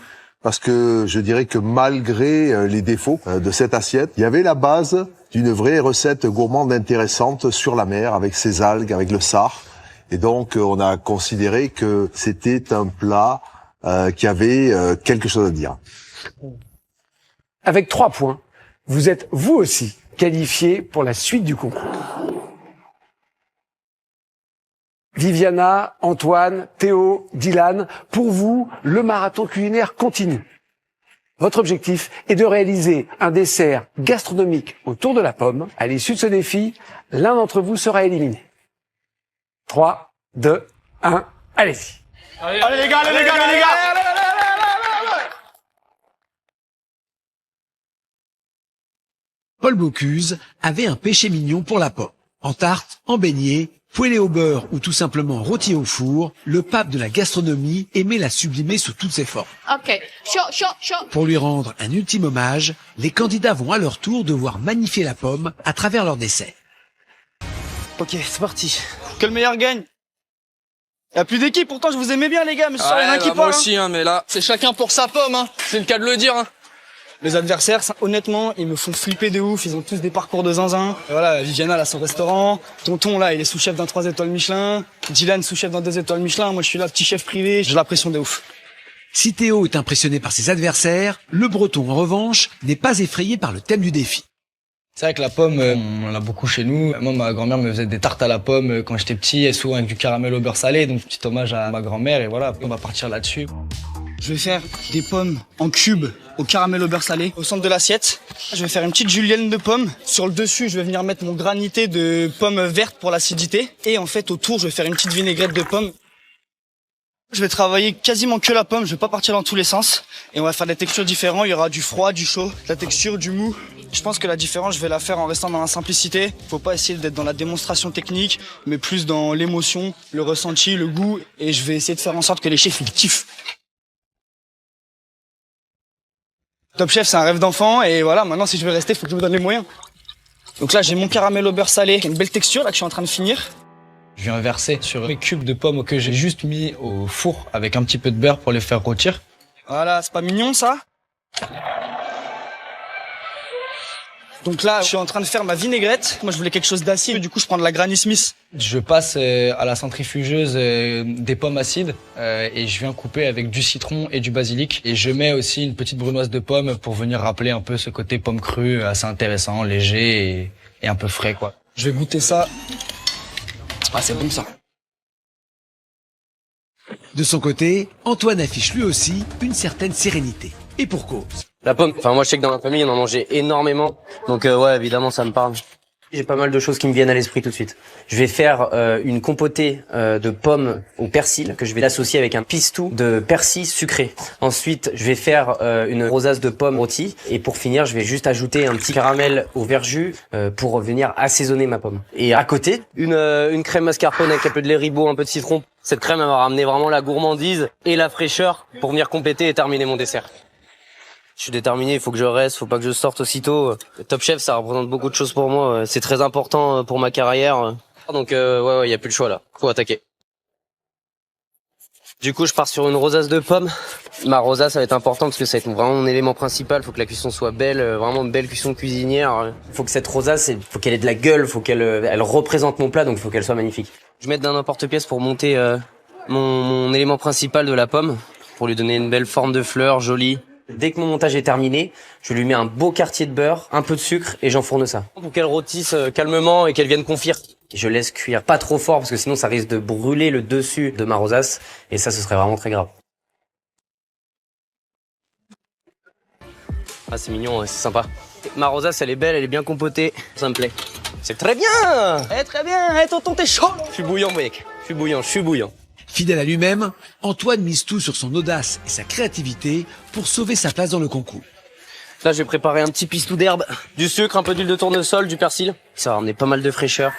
parce que je dirais que malgré les défauts de cette assiette, il y avait la base d'une vraie recette gourmande intéressante sur la mer avec ses algues, avec le sar. Et donc on a considéré que c'était un plat qui avait quelque chose à dire. Avec 3 points, vous êtes vous aussi qualifiés pour la suite du concours. Viviana, Antoine, Théo, Dylan, pour vous, le marathon culinaire continue. Votre objectif est de réaliser un dessert gastronomique autour de la pomme. À l'issue de ce défi, l'un d'entre vous sera éliminé. 3, 2, 1, allez-y. Allez les gars, allez les gars, allez les gars. Paul Bocuse avait un péché mignon pour la pomme. En tarte, en beignet, poêlé au beurre ou tout simplement rôti au four, le pape de la gastronomie aimait la sublimer sous toutes ses formes. Ok, chaud. Pour lui rendre un ultime hommage, les candidats vont à leur tour devoir magnifier la pomme à travers leur dessert. Ok, c'est parti. Que le meilleur gagne. Y a plus d'équipe, pourtant je vous aimais bien les gars, mais ce soir il y en a un qui moi parle. aussi, hein, mais là, c'est chacun pour sa pomme, hein. C'est le cas de le dire, hein. Les adversaires, honnêtement, ils me font flipper de ouf. Ils ont tous des parcours de zinzin. Et voilà, Viviana, elle a son restaurant. Tonton, là, il est sous-chef d'un 3 étoiles Michelin. Dylan, sous-chef d'un 2 étoiles Michelin. Moi, je suis là, petit chef privé. J'ai la pression de ouf. Si Théo est impressionné par ses adversaires, le Breton, en revanche, n'est pas effrayé par le thème du défi. C'est vrai que la pomme, on l'a beaucoup chez nous. Moi, ma grand-mère me faisait des tartes à la pomme quand j'étais petit, et souvent avec du caramel au beurre salé. Donc, petit hommage à ma grand-mère, et voilà, on va partir là-dessus. Je vais faire des pommes en cubes au caramel au beurre salé au centre de l'assiette. Je vais faire une petite julienne de pommes. Sur le dessus, je vais venir mettre mon granité de pommes vertes pour l'acidité. Et en fait, autour, je vais faire une petite vinaigrette de pommes. Je vais travailler quasiment que la pomme, je vais pas partir dans tous les sens. Et on va faire des textures différentes, il y aura du froid, du chaud, de la texture, du mou. Je pense que la différence, je vais la faire en restant dans la simplicité. Faut pas essayer d'être dans la démonstration technique, mais plus dans l'émotion, le ressenti, le goût. Et je vais essayer de faire en sorte que les chefs, ils kiffent. Top Chef, c'est un rêve d'enfant, et voilà, maintenant si je veux rester, il faut que je me donne les moyens. Donc là, j'ai mon caramel au beurre salé, qui a une belle texture, là, que je suis en train de finir. Je viens verser sur les cubes de pommes que j'ai juste mis au four avec un petit peu de beurre pour les faire rôtir. Voilà, c'est pas mignon, ça? Donc là, je suis en train de faire ma vinaigrette. Moi, je voulais quelque chose d'acide, du coup, je prends de la Granny Smith. Je passe à la centrifugeuse des pommes acides et je viens couper avec du citron et du basilic. Et je mets aussi une petite brunoise de pommes pour venir rappeler un peu ce côté pomme crue assez intéressant, léger et un peu frais, quoi. Je vais goûter ça. Ah, c'est bon ça. De son côté, Antoine affiche lui aussi une certaine sérénité. Et pour cause. La pomme, enfin moi je sais que dans ma famille on en mangeait énormément, donc ouais évidemment ça me parle. J'ai pas mal de choses qui me viennent à l'esprit tout de suite. Je vais faire une compotée de pommes au persil que je vais l'associer avec un pistou de persil sucré. Ensuite je vais faire une rosace de pommes rôties et pour finir je vais juste ajouter un petit caramel au verjus pour venir assaisonner ma pomme. Et à côté une crème mascarpone avec un peu de lait ribot, un peu de citron. Cette crème elle va ramener vraiment la gourmandise et la fraîcheur pour venir compléter et terminer mon dessert. Je suis déterminé, il faut que je reste, faut pas que je sorte aussitôt. Top Chef, ça représente beaucoup de choses pour moi. C'est très important pour ma carrière. Donc ouais, y a plus le choix là. Faut attaquer. Du coup, je pars sur une rosace de pommes. Ma rosace, ça va être important parce que ça va être vraiment mon élément principal. Faut que la cuisson soit belle, vraiment une belle cuisson cuisinière. Faut que cette rosace, faut qu'elle ait de la gueule, faut qu'elle représente mon plat, donc il faut qu'elle soit magnifique. Je vais mettre d'un n'importe-pièce pour monter mon élément principal de la pomme, pour lui donner une belle forme de fleur, jolie. Dès que mon montage est terminé, je lui mets un beau quartier de beurre, un peu de sucre et j'enfourne ça. Pour qu'elle rôtisse calmement et qu'elle vienne confire. Je laisse cuire pas trop fort parce que sinon ça risque de brûler le dessus de ma rosace et ça ce serait vraiment très grave. Ah c'est mignon, c'est sympa. Ma rosace elle est belle, elle est bien compotée, ça me plaît. C'est très bien. Très bien, tonton t'es chaud. Je suis bouillant mec, je suis bouillant. Fidèle à lui-même, Antoine mise tout sur son audace et sa créativité pour sauver sa place dans le concours. Là, j'ai préparé un petit pistou d'herbe, du sucre, un peu d'huile de tournesol, du persil. Ça va ramener pas mal de fraîcheur.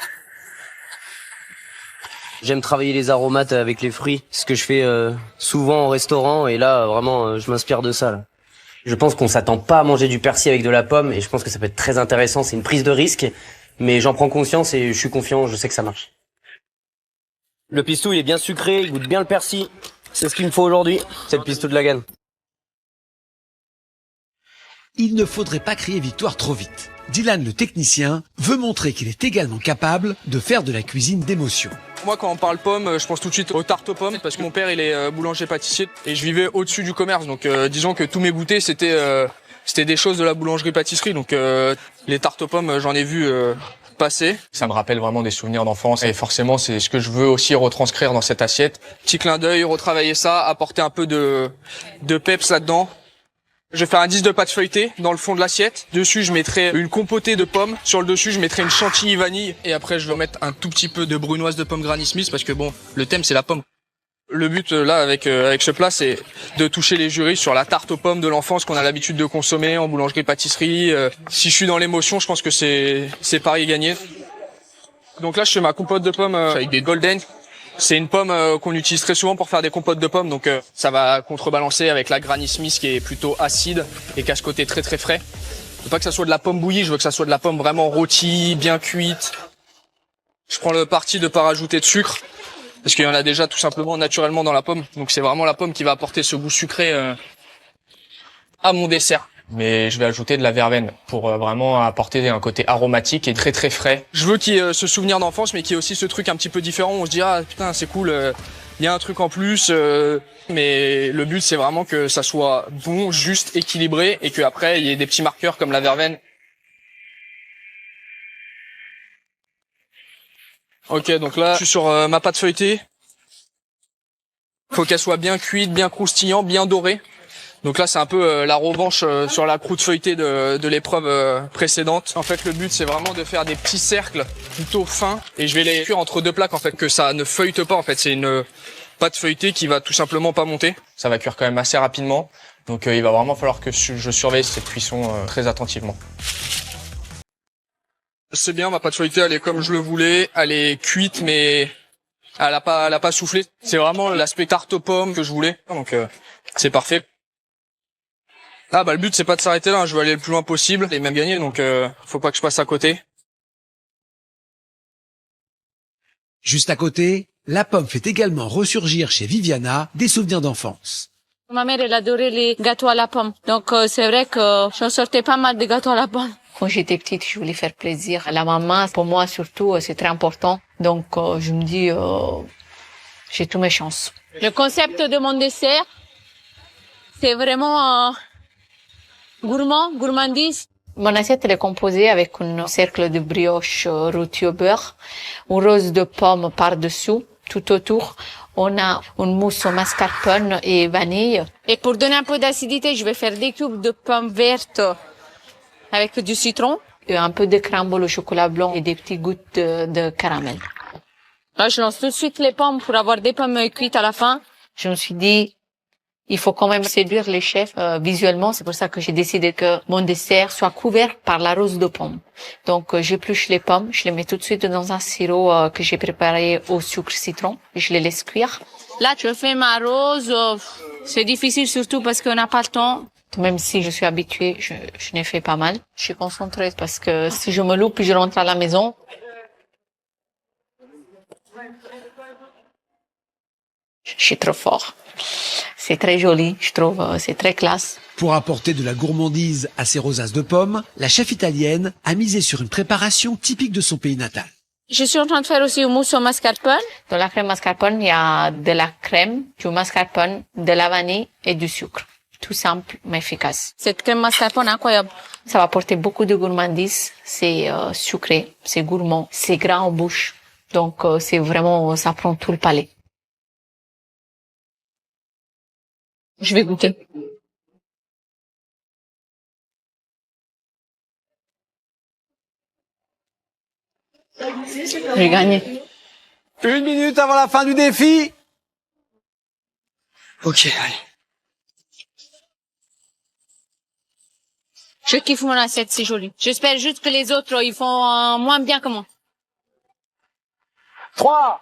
J'aime travailler les aromates avec les fruits, ce que je fais souvent au restaurant et là, vraiment, je m'inspire de ça. Là. Je pense qu'on s'attend pas à manger du persil avec de la pomme et je pense que ça peut être très intéressant. C'est une prise de risque, mais j'en prends conscience et je suis confiant, je sais que ça marche. Le pistou, il est bien sucré, il goûte bien le persil. C'est ce qu'il me faut aujourd'hui. C'est le pistou de la Gaine. Il ne faudrait pas crier victoire trop vite. Dylan, le technicien, veut montrer qu'il est également capable de faire de la cuisine d'émotion. Moi, quand on parle pommes, je pense tout de suite aux tartes aux pommes parce que mon père, il est boulanger-pâtissier et je vivais au-dessus du commerce. Donc, disons que tous mes goûters, c'était des choses de la boulangerie-pâtisserie. Donc, les tartes aux pommes, j'en ai vu passer. Ça me rappelle vraiment des souvenirs d'enfance et forcément, c'est ce que je veux aussi retranscrire dans cette assiette. Petit clin d'œil, retravailler ça, apporter un peu de peps là-dedans. Je vais faire un 10 de pâte feuilletée dans le fond de l'assiette. Dessus, je mettrai une compotée de pommes. Sur le dessus, je mettrai une chantilly vanille. Et après, je vais mettre un tout petit peu de brunoise de pommes Granny Smith parce que bon, le thème, c'est la pomme. Le but, là, avec ce plat, c'est de toucher les jurys sur la tarte aux pommes de l'enfance qu'on a l'habitude de consommer en boulangerie-pâtisserie. Si je suis dans l'émotion, je pense que c'est pari gagné. Donc là, je fais ma compote de pommes avec des golden. C'est une pomme qu'on utilise très souvent pour faire des compotes de pommes, donc ça va contrebalancer avec la Granny Smith qui est plutôt acide et qui a ce côté très très frais. Je veux pas que ça soit de la pomme bouillie, je veux que ça soit de la pomme vraiment rôtie, bien cuite. Je prends le parti de pas rajouter de sucre, parce qu'il y en a déjà tout simplement naturellement dans la pomme, donc c'est vraiment la pomme qui va apporter ce goût sucré à mon dessert. Mais je vais ajouter de la verveine pour vraiment apporter un côté aromatique et très très frais. Je veux qu'il y ait ce souvenir d'enfance, mais qu'il y ait aussi ce truc un petit peu différent. On se dit ah putain c'est cool, il y a un truc en plus. Mais le but c'est vraiment que ça soit bon, juste, équilibré et qu'après il y ait des petits marqueurs comme la verveine. Ok, donc là je suis sur ma pâte feuilletée. Faut qu'elle soit bien cuite, bien croustillant, bien dorée. Donc là, c'est un peu la revanche sur la croûte feuilletée de l'épreuve précédente. En fait, le but, c'est vraiment de faire des petits cercles plutôt fins. Et je vais les cuire entre deux plaques, en fait, que ça ne feuillete pas. En fait, c'est une pâte feuilletée qui va tout simplement pas monter. Ça va cuire quand même assez rapidement. Donc il va vraiment falloir que je surveille cette cuisson très attentivement. C'est bien, ma pâte feuilletée, elle est comme je le voulais. Elle est cuite, mais elle a pas soufflé. C'est vraiment l'aspect tarte aux pommes que je voulais. Donc c'est parfait. Ah bah le but c'est pas de s'arrêter là, je veux aller le plus loin possible et même gagner, donc faut pas que je passe à côté. Juste à côté, la pomme fait également ressurgir chez Viviana des souvenirs d'enfance. Ma mère, elle adorait les gâteaux à la pomme. Donc, c'est vrai que j'en sortais pas mal de gâteaux à la pomme. Quand j'étais petite, je voulais faire plaisir à la maman. Pour moi, surtout, c'est très important. Donc, je me dis, j'ai toutes mes chances. Le concept de mon dessert, c'est vraiment gourmandise. Mon assiette elle est composée avec un cercle de brioche rôti au beurre, une rose de pomme par-dessous, tout autour. On a une mousse au mascarpone et vanille. Et pour donner un peu d'acidité, je vais faire des cubes de pommes vertes avec du citron, et un peu de crumble au chocolat blanc et des petites gouttes de caramel. Là, je lance tout de suite les pommes pour avoir des pommes cuites à la fin. Je me suis dit, il faut quand même séduire les chefs visuellement. C'est pour ça que j'ai décidé que mon dessert soit couvert par la rose de pomme. Donc, j'épluche les pommes, je les mets tout de suite dans un sirop que j'ai préparé au sucre citron. Je les laisse cuire. Là, je fais ma rose. C'est difficile surtout parce qu'on n'a pas le temps. Même si je suis habituée, je n'ai fait pas mal. Je suis concentrée parce que si je me loupe puis je rentre à la maison. Je suis trop fort. C'est très joli, je trouve, c'est très classe. Pour apporter de la gourmandise à ces rosaces de pommes, la chef italienne a misé sur une préparation typique de son pays natal. Je suis en train de faire aussi une mousse au mascarpone. Dans la crème mascarpone, il y a de la crème, du mascarpone, de la vanille et du sucre. Tout simple, mais efficace. Cette crème mascarpone est incroyable. Ça va apporter beaucoup de gourmandise. C'est sucré, c'est gourmand, c'est gras en bouche. Donc, c'est vraiment, ça prend tout le palais. Je vais goûter. J'ai gagné. 1 minute avant la fin du défi. Ok, allez. Je kiffe mon assiette, c'est joli. J'espère juste que les autres, ils font moins bien que moi. 3,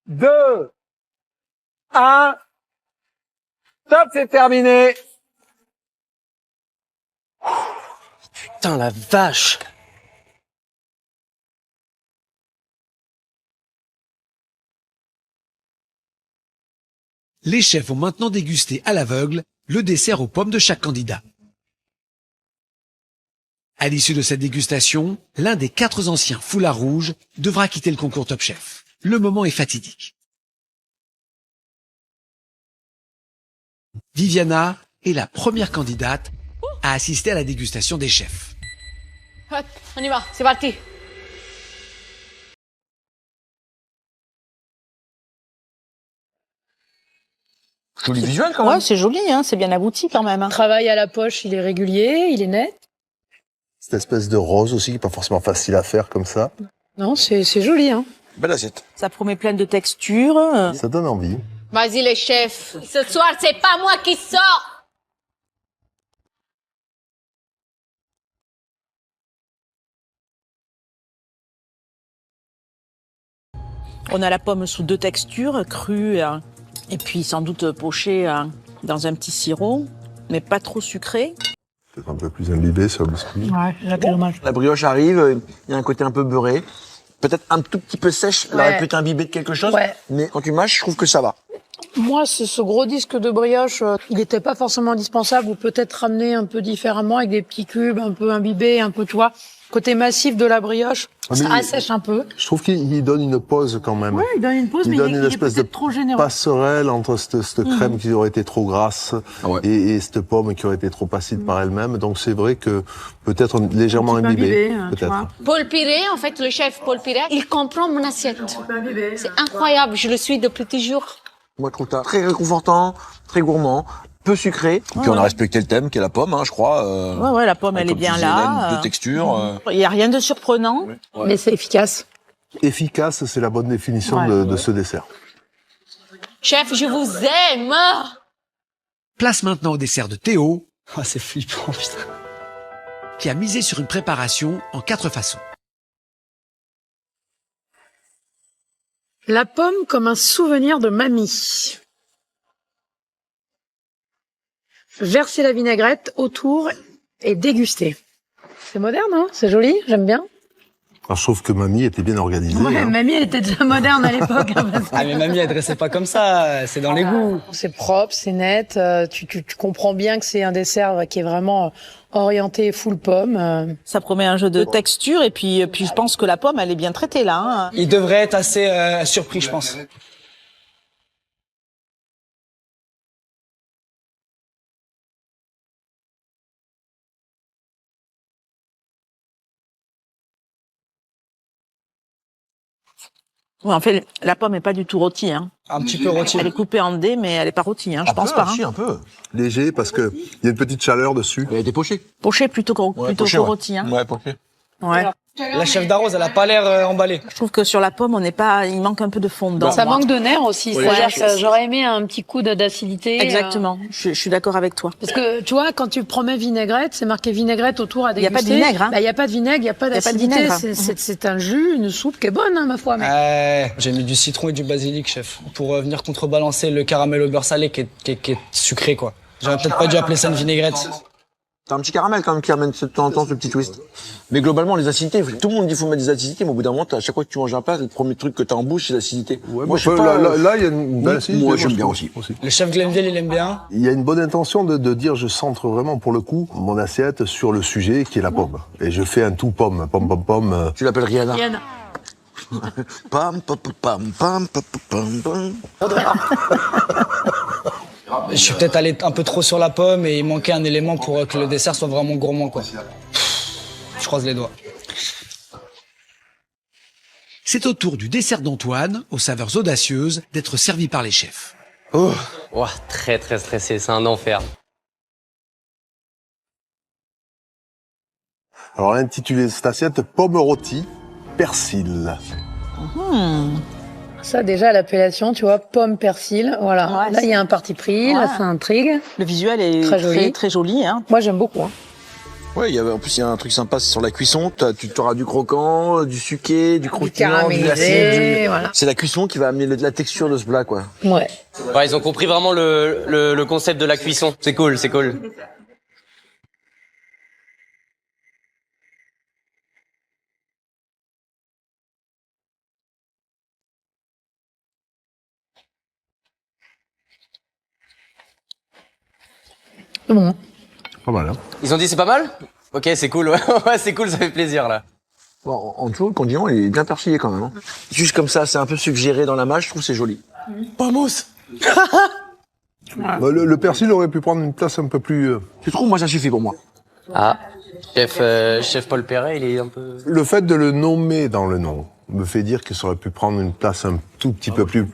2, 1. Stop, c'est terminé. Putain, la vache. Les chefs vont maintenant déguster à l'aveugle le dessert aux pommes de chaque candidat. À l'issue de cette dégustation, l'un des 4 anciens foulards rouges devra quitter le concours Top Chef. Le moment est fatidique. Viviana est la première candidate à assister à la dégustation des chefs. Hop, on y va, c'est parti. Joli visuel quand même. Ouais, c'est joli, hein, c'est bien abouti quand même. Travail à la poche, il est régulier, il est net. Cette espèce de rose aussi, qui n'est pas forcément facile à faire comme ça. Non, c'est joli, hein. Belle assiette. Ça promet plein de textures. Ça donne envie. Vas-y les chefs, ce soir c'est pas moi qui sors. On a la pomme sous 2 textures, crue et puis sans doute pochée dans un petit sirop, mais pas trop sucré. Peut-être un peu plus imbibé sur le biscuit. Ouais, c'est dommage. La brioche arrive, il y a un côté un peu beurré. Peut-être un tout petit peu sèche, elle aurait pu être imbibée de quelque chose. Ouais. Mais quand tu mâches, je trouve que ça va. Moi, ce gros disque de brioche, il n'était pas forcément indispensable, ou peut-être ramené un peu différemment avec des petits cubes, un peu imbibés, un peu, tu vois, côté massif de la brioche, ça assèche un peu. Je trouve qu'il donne une pause quand même. Ouais, il donne une pause, mais donne il une est espèce peut-être de trop généreux. passerelle entre cette crème qui aurait été trop grasse et cette pomme qui aurait été trop acide par elle-même. Donc c'est vrai que peut-être légèrement imbibé, peut-être. Paul Piret, en fait, le chef Paul Piret, il comprend mon assiette. C'est incroyable, je le suis depuis toujours. Moi, je trouve ça très réconfortant, très gourmand, peu sucré. Et puis on a respecté le thème qui est la pomme, hein, je crois. Ouais, la pomme, elle est bien là. De texture. Il n'y a rien de surprenant. Ouais. Mais c'est efficace. Efficace, c'est la bonne définition de ce dessert. Chef, je vous aime. Place maintenant au dessert de Théo. Ah, c'est flippant, putain. Qui a misé sur une préparation en 4 façons. La pomme comme un souvenir de mamie. Verser la vinaigrette autour et déguster. C'est moderne, hein? C'est joli, j'aime bien. Alors, je trouve que mamie était bien organisée. Ouais, hein. mamie, elle était déjà moderne à l'époque. Ah, mais mamie, elle dressait pas comme ça, c'est dans les goûts. C'est propre, c'est net, tu comprends bien que c'est un dessert qui est vraiment orienté full pomme. Ça promet un jeu de texture et puis je pense que la pomme, elle est bien traitée là. Hein. Il devrait être assez surpris, je pense. Ouais, en fait, la pomme est pas du tout rôtie. Hein. Un petit peu rôtie. Elle est coupée en dés, mais elle est pas rôtie, hein, je pense pas. Si, un peu. Léger parce que il y a une petite chaleur dessus. Elle a été pochée. Pochée plutôt que rôtie. Hein. Ouais, pochée. Ouais. La chef d'arrose, elle a pas l'air emballée. Je trouve que sur la pomme, il manque un peu de fond dedans. Ça manque de nerfs aussi. Oui. C'est-à-dire que j'aurais aimé un petit coup d'acidité. Exactement. Je suis d'accord avec toi. Parce que, tu vois, quand tu promets vinaigrette, c'est marqué vinaigrette autour à déguster. Il n'y a pas de vinaigre, hein. Bah, il n'y a pas de vinaigre, il n'y a pas d'acidité. C'est un jus, une soupe qui est bonne, hein, ma foi. Mais... J'ai mis du citron et du basilic, chef, pour venir contrebalancer le caramel au beurre salé qui est sucré, quoi. J'aurais peut-être pas dû appeler ça une vinaigrette. T'as un petit caramel quand même qui amène de temps en temps ce petit twist. Mais globalement, les acidités, tout le monde dit qu'il faut mettre des acidités, mais au bout d'un moment, à chaque fois que tu manges un plat, le premier truc que t'as en bouche, c'est l'acidité. Ouais, moi, je sais pas, là, il y a une belle acidité. Moi, j'aime bien aussi. Le chef Glenville, il aime bien. Il y a une bonne intention de dire, je centre vraiment pour le coup mon assiette sur le sujet qui est la pomme. Et je fais un tout pomme. Tu l'appelles Rihanna. Rihanna. Pam, pam, pam, pam, pam, pam. Je suis peut-être allé un peu trop sur la pomme et il manquait un élément pour que le dessert soit vraiment gourmand, quoi. Je croise les doigts. C'est au tour du dessert d'Antoine, aux saveurs audacieuses, d'être servi par les chefs. Oh, très très stressé, c'est un enfer. Alors, l'intitulé de cette assiette, pomme rôtie, persil. Ça, déjà, l'appellation, tu vois, pomme persil, voilà. Ouais, là, il y a un parti pris, là, ça intrigue. Le visuel est très joli. Hein. Moi, j'aime beaucoup. Hein. Ouais, en plus, il y a un truc sympa, c'est sur la cuisson. Tu auras du croquant, du sucré, du croustillant, du acide. Voilà. C'est la cuisson qui va amener la texture de ce plat, quoi. Ouais. Ouais, ils ont compris vraiment le concept de la cuisson. C'est cool, c'est cool. C'est bon. Pas mal, hein. Ils ont dit c'est pas mal? Ok, c'est cool, ouais. Ouais, c'est cool, ça fait plaisir, là. Bon, en dessous, le condiment, il est bien persillé quand même. Hein. Juste comme ça, c'est un peu suggéré dans la mâche, je trouve que c'est joli. Pas mousse. Bah, le persil aurait pu prendre une place un peu plus... Tu trouves? Moi, ça suffit pour moi. Ah, chef Paul Perret, il est un peu... Le fait de le nommer dans le nom me fait dire que ça aurait pu prendre une place un tout petit peu plus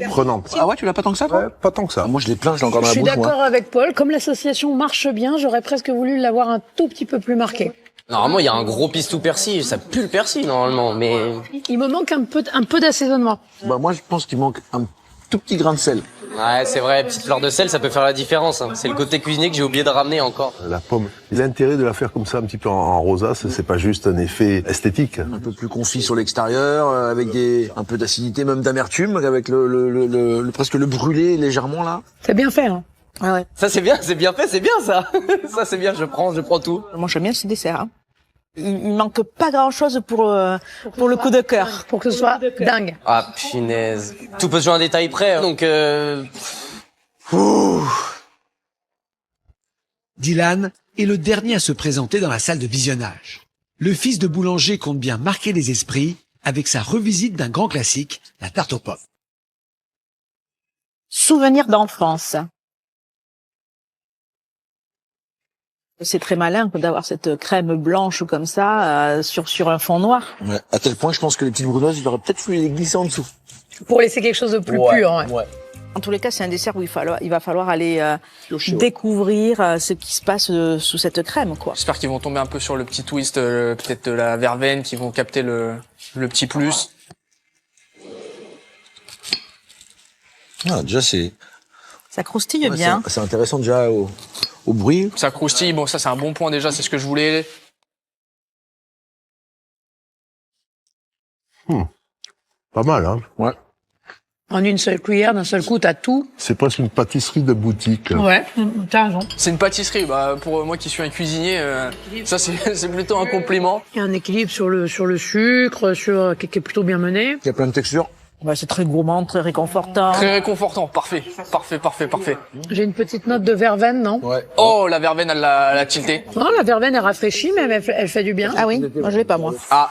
prenante. Ah ouais, tu l'as pas tant que ça, toi? Ouais, pas tant que ça. Moi, je l'ai plein, je l'ai encore dans Je la suis bouche, moi. d'accord avec Paul. Comme l'association marche bien, j'aurais presque voulu l'avoir un tout petit peu plus marqué. Normalement, il y a un gros pistou persil, ça pue le persil, normalement, mais... Il me manque un peu d'assaisonnement. Bah, moi, je pense qu'il manque un tout petit grain de sel. Ouais, c'est vrai, petite fleur de sel, ça peut faire la différence. Hein. C'est le côté cuisinier que j'ai oublié de ramener encore. La pomme. L'intérêt de la faire comme ça, un petit peu en rosace, c'est pas juste un effet esthétique. Un peu plus confit sur l'extérieur, avec un peu d'acidité, même d'amertume, avec presque le brûlé légèrement, là. C'est bien fait, hein. Ah ouais. Ça, c'est bien fait, c'est bien, ça. Ça, c'est bien, je prends tout. Moi, j'aime bien ce dessert. Hein. Il manque pas grand-chose pour le coup de cœur. Pour que ce soit dingue. Ah, punaise. Tout peut se jouer à un détail près, hein. Donc, Dylan est le dernier à se présenter dans la salle de visionnage. Le fils de boulanger compte bien marquer les esprits avec sa revisite d'un grand classique, la tarte aux pommes. Souvenir d'enfance. C'est très malin d'avoir cette crème blanche comme ça sur un fond noir. Ouais. À tel point, je pense que les petites bruneuses, il aurait peut-être fallu les glisser en dessous. Pour laisser quelque chose de plus pur. Ouais. En tous les cas, c'est un dessert où il va falloir aller découvrir ce qui se passe sous cette crème, quoi. J'espère qu'ils vont tomber un peu sur le petit twist, peut-être de la verveine, qui vont capter le petit plus. Ah, déjà, ça croustille bien. C'est intéressant déjà au bruit. Ça croustille, bon, ça c'est un bon point déjà, c'est ce que je voulais. Pas mal, hein. Ouais. En une seule cuillère, d'un seul coup, t'as tout. C'est presque une pâtisserie de boutique. Ouais, t'as raison. C'est une pâtisserie, bah pour moi qui suis un cuisinier, ça c'est plutôt un compliment. Il y a un équilibre sur le sucre, qui est plutôt bien mené. Il y a plein de textures. Ouais, c'est très gourmand, très réconfortant. Très réconfortant, parfait. J'ai une petite note de verveine, non? Ouais. Oh, la verveine, elle l'a tilté. Non, la verveine est rafraîchie, mais elle fait du bien. Ah oui, moi je l'ai pas, moi. Ah.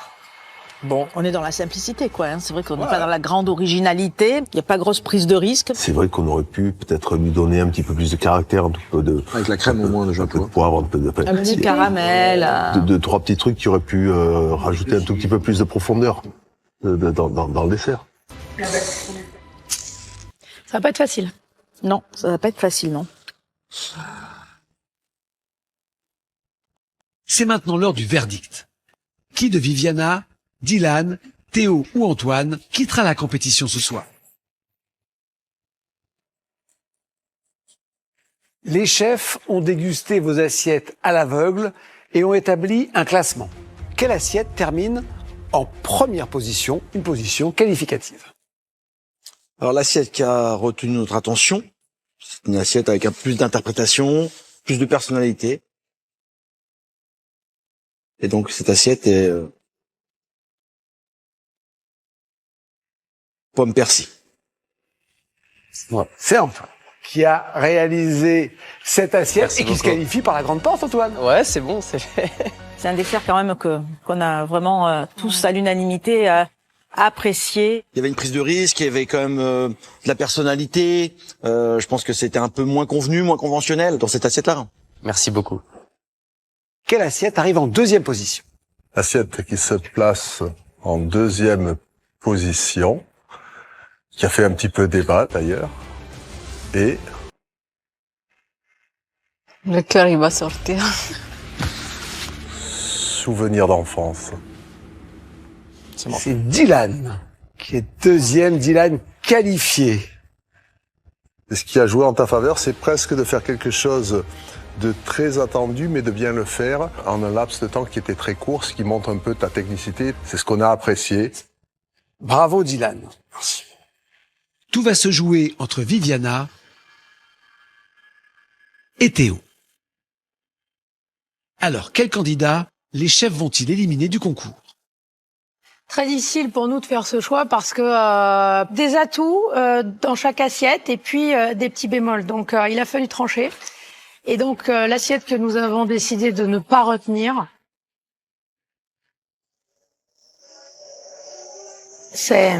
Bon. On est dans la simplicité, quoi. Hein. C'est vrai qu'on n'est pas dans la grande originalité. Il n'y a pas grosse prise de risque. C'est vrai qu'on aurait pu peut-être lui donner un petit peu plus de caractère, un petit peu de... Avec la crème au moins, déjà. Pour avoir un peu de... Un petit caramel. Deux, trois petits trucs qui auraient pu rajouter un tout petit peu plus de profondeur dans le dessert. Ça va pas être facile. Non, ça va pas être facile, non. C'est maintenant l'heure du verdict. Qui de Viviana, Dylan, Théo ou Antoine quittera la compétition ce soir? Les chefs ont dégusté vos assiettes à l'aveugle et ont établi un classement. Quelle assiette termine en première position, une position qualificative? Alors l'assiette qui a retenu notre attention, c'est une assiette avec un peu plus d'interprétation, plus de personnalité. Et donc cette assiette est pomme persil. Voilà. C'est Antoine qui a réalisé cette assiette. Merci et qui beaucoup. se qualifie par la grande porte, Antoine. Ouais, c'est bon, c'est fait. C'est un dessert quand même qu'on a vraiment tous à l'unanimité apprécié. Il y avait une prise de risque, il y avait quand même de la personnalité. Je pense que c'était un peu moins convenu, moins conventionnel dans cette assiette-là. Merci beaucoup. Quelle assiette arrive en deuxième position? Assiette qui se place en deuxième position, qui a fait un petit peu débat d'ailleurs, et... Le cœur, il va sortir. Souvenir d'enfance. C'est Dylan qui est deuxième, Dylan qualifié. Et ce qui a joué en ta faveur, c'est presque de faire quelque chose de très attendu, mais de bien le faire en un laps de temps qui était très court, ce qui montre un peu ta technicité. C'est ce qu'on a apprécié. Bravo Dylan. Merci. Tout va se jouer entre Viviana et Théo. Alors, quels candidats les chefs vont-ils éliminer du concours? Très difficile pour nous de faire ce choix parce que des atouts dans chaque assiette et puis des petits bémols. Donc il a fallu trancher. Et donc, l'assiette que nous avons décidé de ne pas retenir, c'est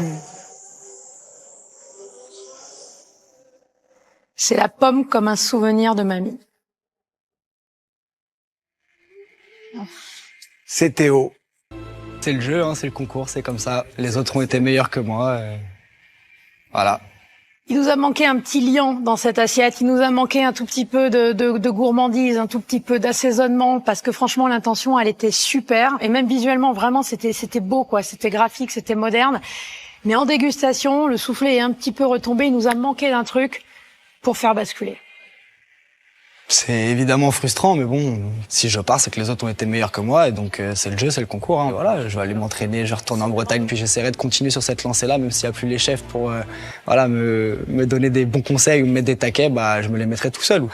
la pomme comme un souvenir de mamie. C'est Théo. C'est le jeu, hein, c'est le concours, c'est comme ça. Les autres ont été meilleurs que moi. Voilà. Il nous a manqué un petit liant dans cette assiette. Il nous a manqué un tout petit peu de gourmandise, un tout petit peu d'assaisonnement, parce que franchement, l'intention, elle était super. Et même visuellement, vraiment, c'était beau, quoi. C'était graphique, c'était moderne. Mais en dégustation, le soufflet est un petit peu retombé. Il nous a manqué d'un truc pour faire basculer. C'est évidemment frustrant, mais bon, si je pars, c'est que les autres ont été meilleurs que moi, et donc c'est le jeu, c'est le concours. Hein. Voilà, je vais aller m'entraîner, je retourne en Bretagne, puis j'essaierai de continuer sur cette lancée-là, même s'il n'y a plus les chefs pour voilà, me donner des bons conseils ou me mettre des taquets, bah, je me les mettrai tout seul.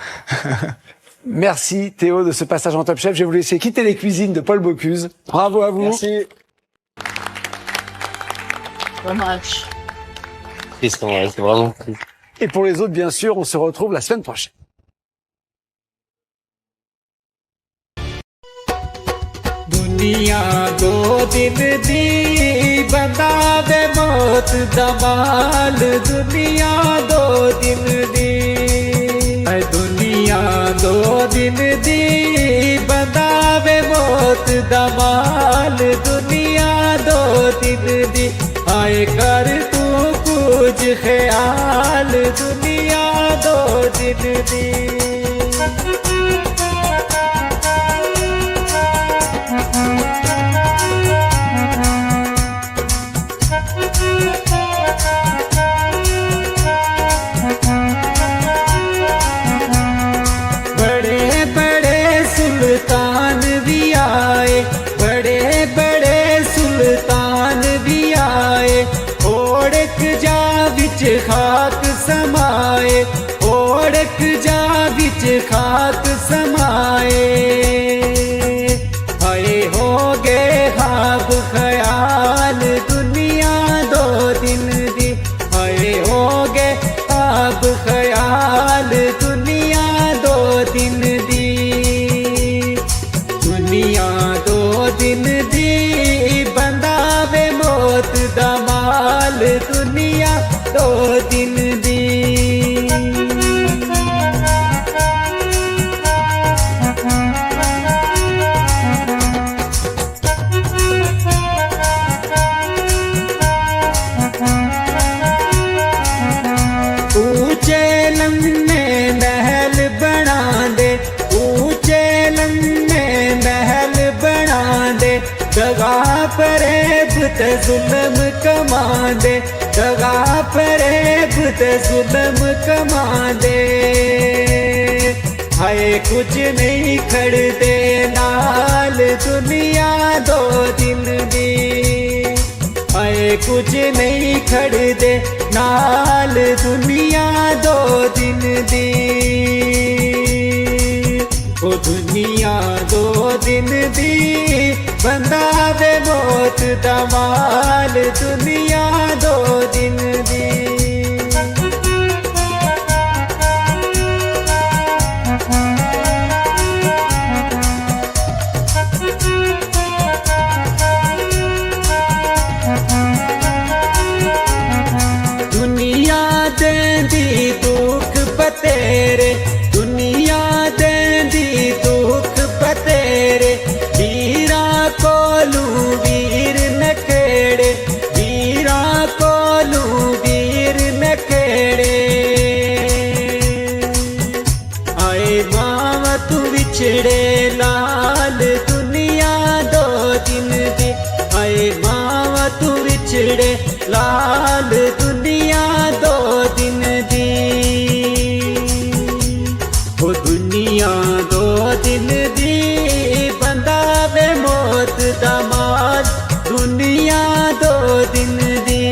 Merci Théo de ce passage en Top Chef. Je vais vous laisser quitter les cuisines de Paul Bocuse. Bravo à vous. Merci. Bon match. C'est vraiment triste. Et pour les autres, bien sûr, on se retrouve la semaine prochaine. दुनिया दो दिन दी बंदा दे मौत दमाल दुनिया दो दिन दी दुनिया दो दिन दी बंदा दे मौत दमाल दुनिया दो दिन दी आए कर तू कुछ ख्याल दुनिया दो दिन दी सुल्तान भी आए बड़े बड़े सुल्तान भी आए ओढ़क जा बिच खाक समाए ओढ़क जा बिच खाक समाए आए हो गए ख्वाब ख्याल दुनिया दो दिन दी आए हो गए ख्वाब ख्याल दुनिया दो दिन दी दुनिया दो दिन दी बंदा वे मौत दा माल दुनिया दो दिन दी ऊंचे लम्हे महल बना दे ऊंचे लम्हे महल बना दे दगा फरेब ते जुल्म कमा दे दगा फरेब ते जुल्म कमा दे हाय कुछ नहीं खड़दे नाल दुनिया दो दिन दी हाय कुछ नहीं खड़दे नाल दुनिया दो दिन दी ओ दुनिया दो दिन दी बंदा दे मौत दा माल दुनिया दो दिन दी दुनिया देंदी दुख बतेरे दुनिया देंदी दुख बतेरे वीरा कोलू वीर नखेड़े वीरा कोलू वीर नखेड़े आए मावा तू बिछड़े लाल दुनिया दो दिन दी आए मावा तू बिछड़े लाल दुनिया दो दिन दी वो दुनिया दो दिन दी बंदा वे मौत दा माल दुनिया दो दिन दी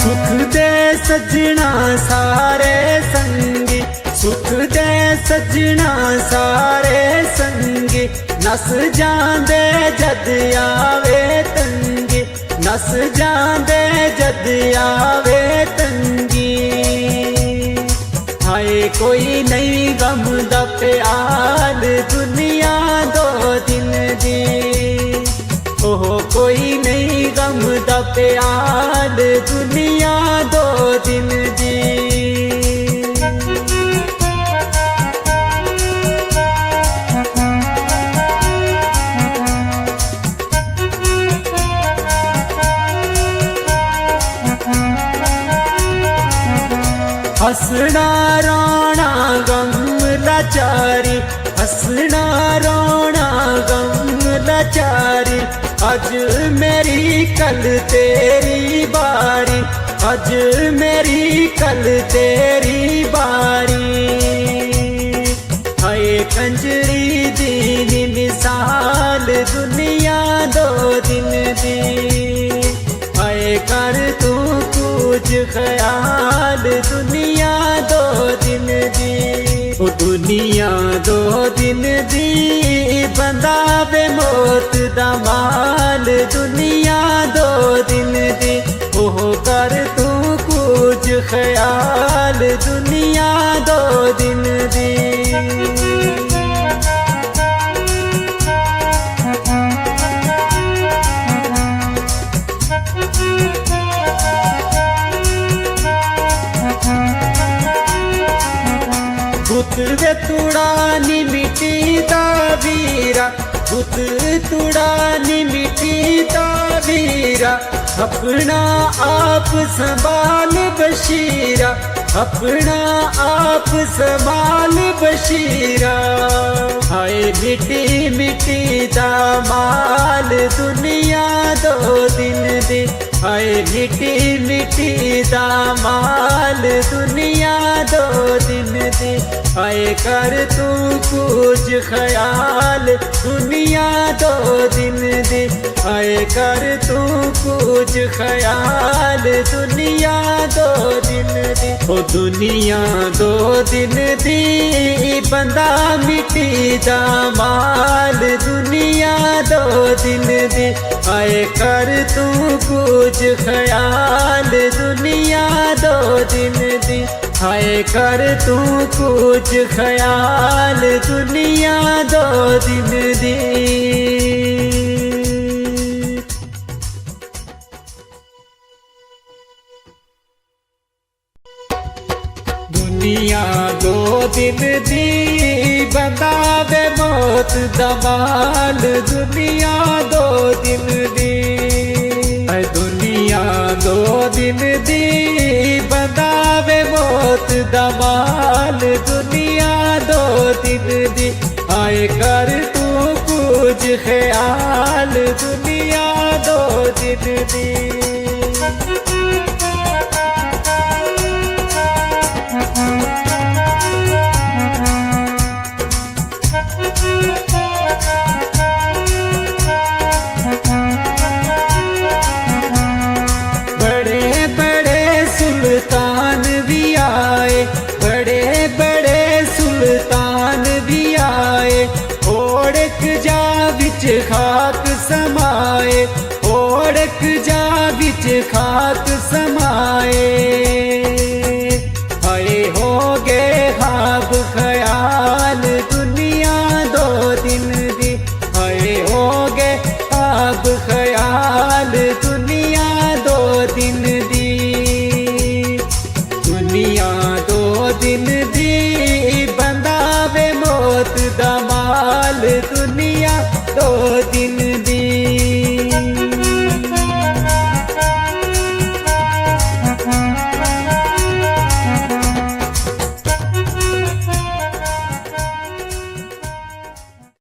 सुख दे सजना सारे संगी सुख दे सजना सारे संगी नस जांदे जद आवे तंगी नस जांदे जद आवे तंगी हाय कोई नहीं गम दा प्याल दुनिया दो दिन दी ओह कोई नहीं गम दा प्याल दुनिया दो दिन दी हंसना रोना गम लाचारी हंसना रोना गम लाचारी आज मेरी कल तेरी बारी आज मेरी कल तेरी बारी हाय कंजरी दीनी मिसाल दुनिया दो दिन दी हाय कर तू कुछ ख्याल दुनिया दो दिन दी ओ दुनिया दो दिन दी बंदा बे मौत दा माल दुनिया दो दिन दी ओह कर तू कुछ ख्याल दुनिया दो दिन दी भूत वे तुड़ानी मिट्टी दा वीरा भूत तुड़ानी मिट्टी दा वीरा अपना आप संभाल बशीरा अपना आप संभाल बशीरा हाय मिट्टी मिट्टी दा माल दुनिया दो दिन दी हाय मिट्टी मिट्टी दा माल दुनिया दो दिन दी हाय कर तू कुछ ख्याल दुनिया दो दिन दी हाय कर तू कुछ ख्याल दुनिया दो दिन दी ओ दुनिया दो दिन दी बंदा मिट्टी दा माल दुनिया दो दिन दी हाय कर तू कुछ ख्याल दुनिया दो दिन दी हाय कर तू कुछ ख्याल दुनिया दो दिन दी दुनिया दो दिन दी बंदा बे मौत दा माल दुनिया दो दिन दी दुनिया दो दिन दी बंदा बे मौत दा माल दुनिया दो दिन दी हाय कर तू कुछ ख्याल दुनिया दो दिन दी सुल्तान भी आए बड़े बड़े सुल्तान भी आए ओढ़क जा बिच खाक समाए ओढ़क जा बिच खाक समाए हाय हो गए ख्वाब ख्याल दुनिया दो दिन दी हाय हो गए ख्वाब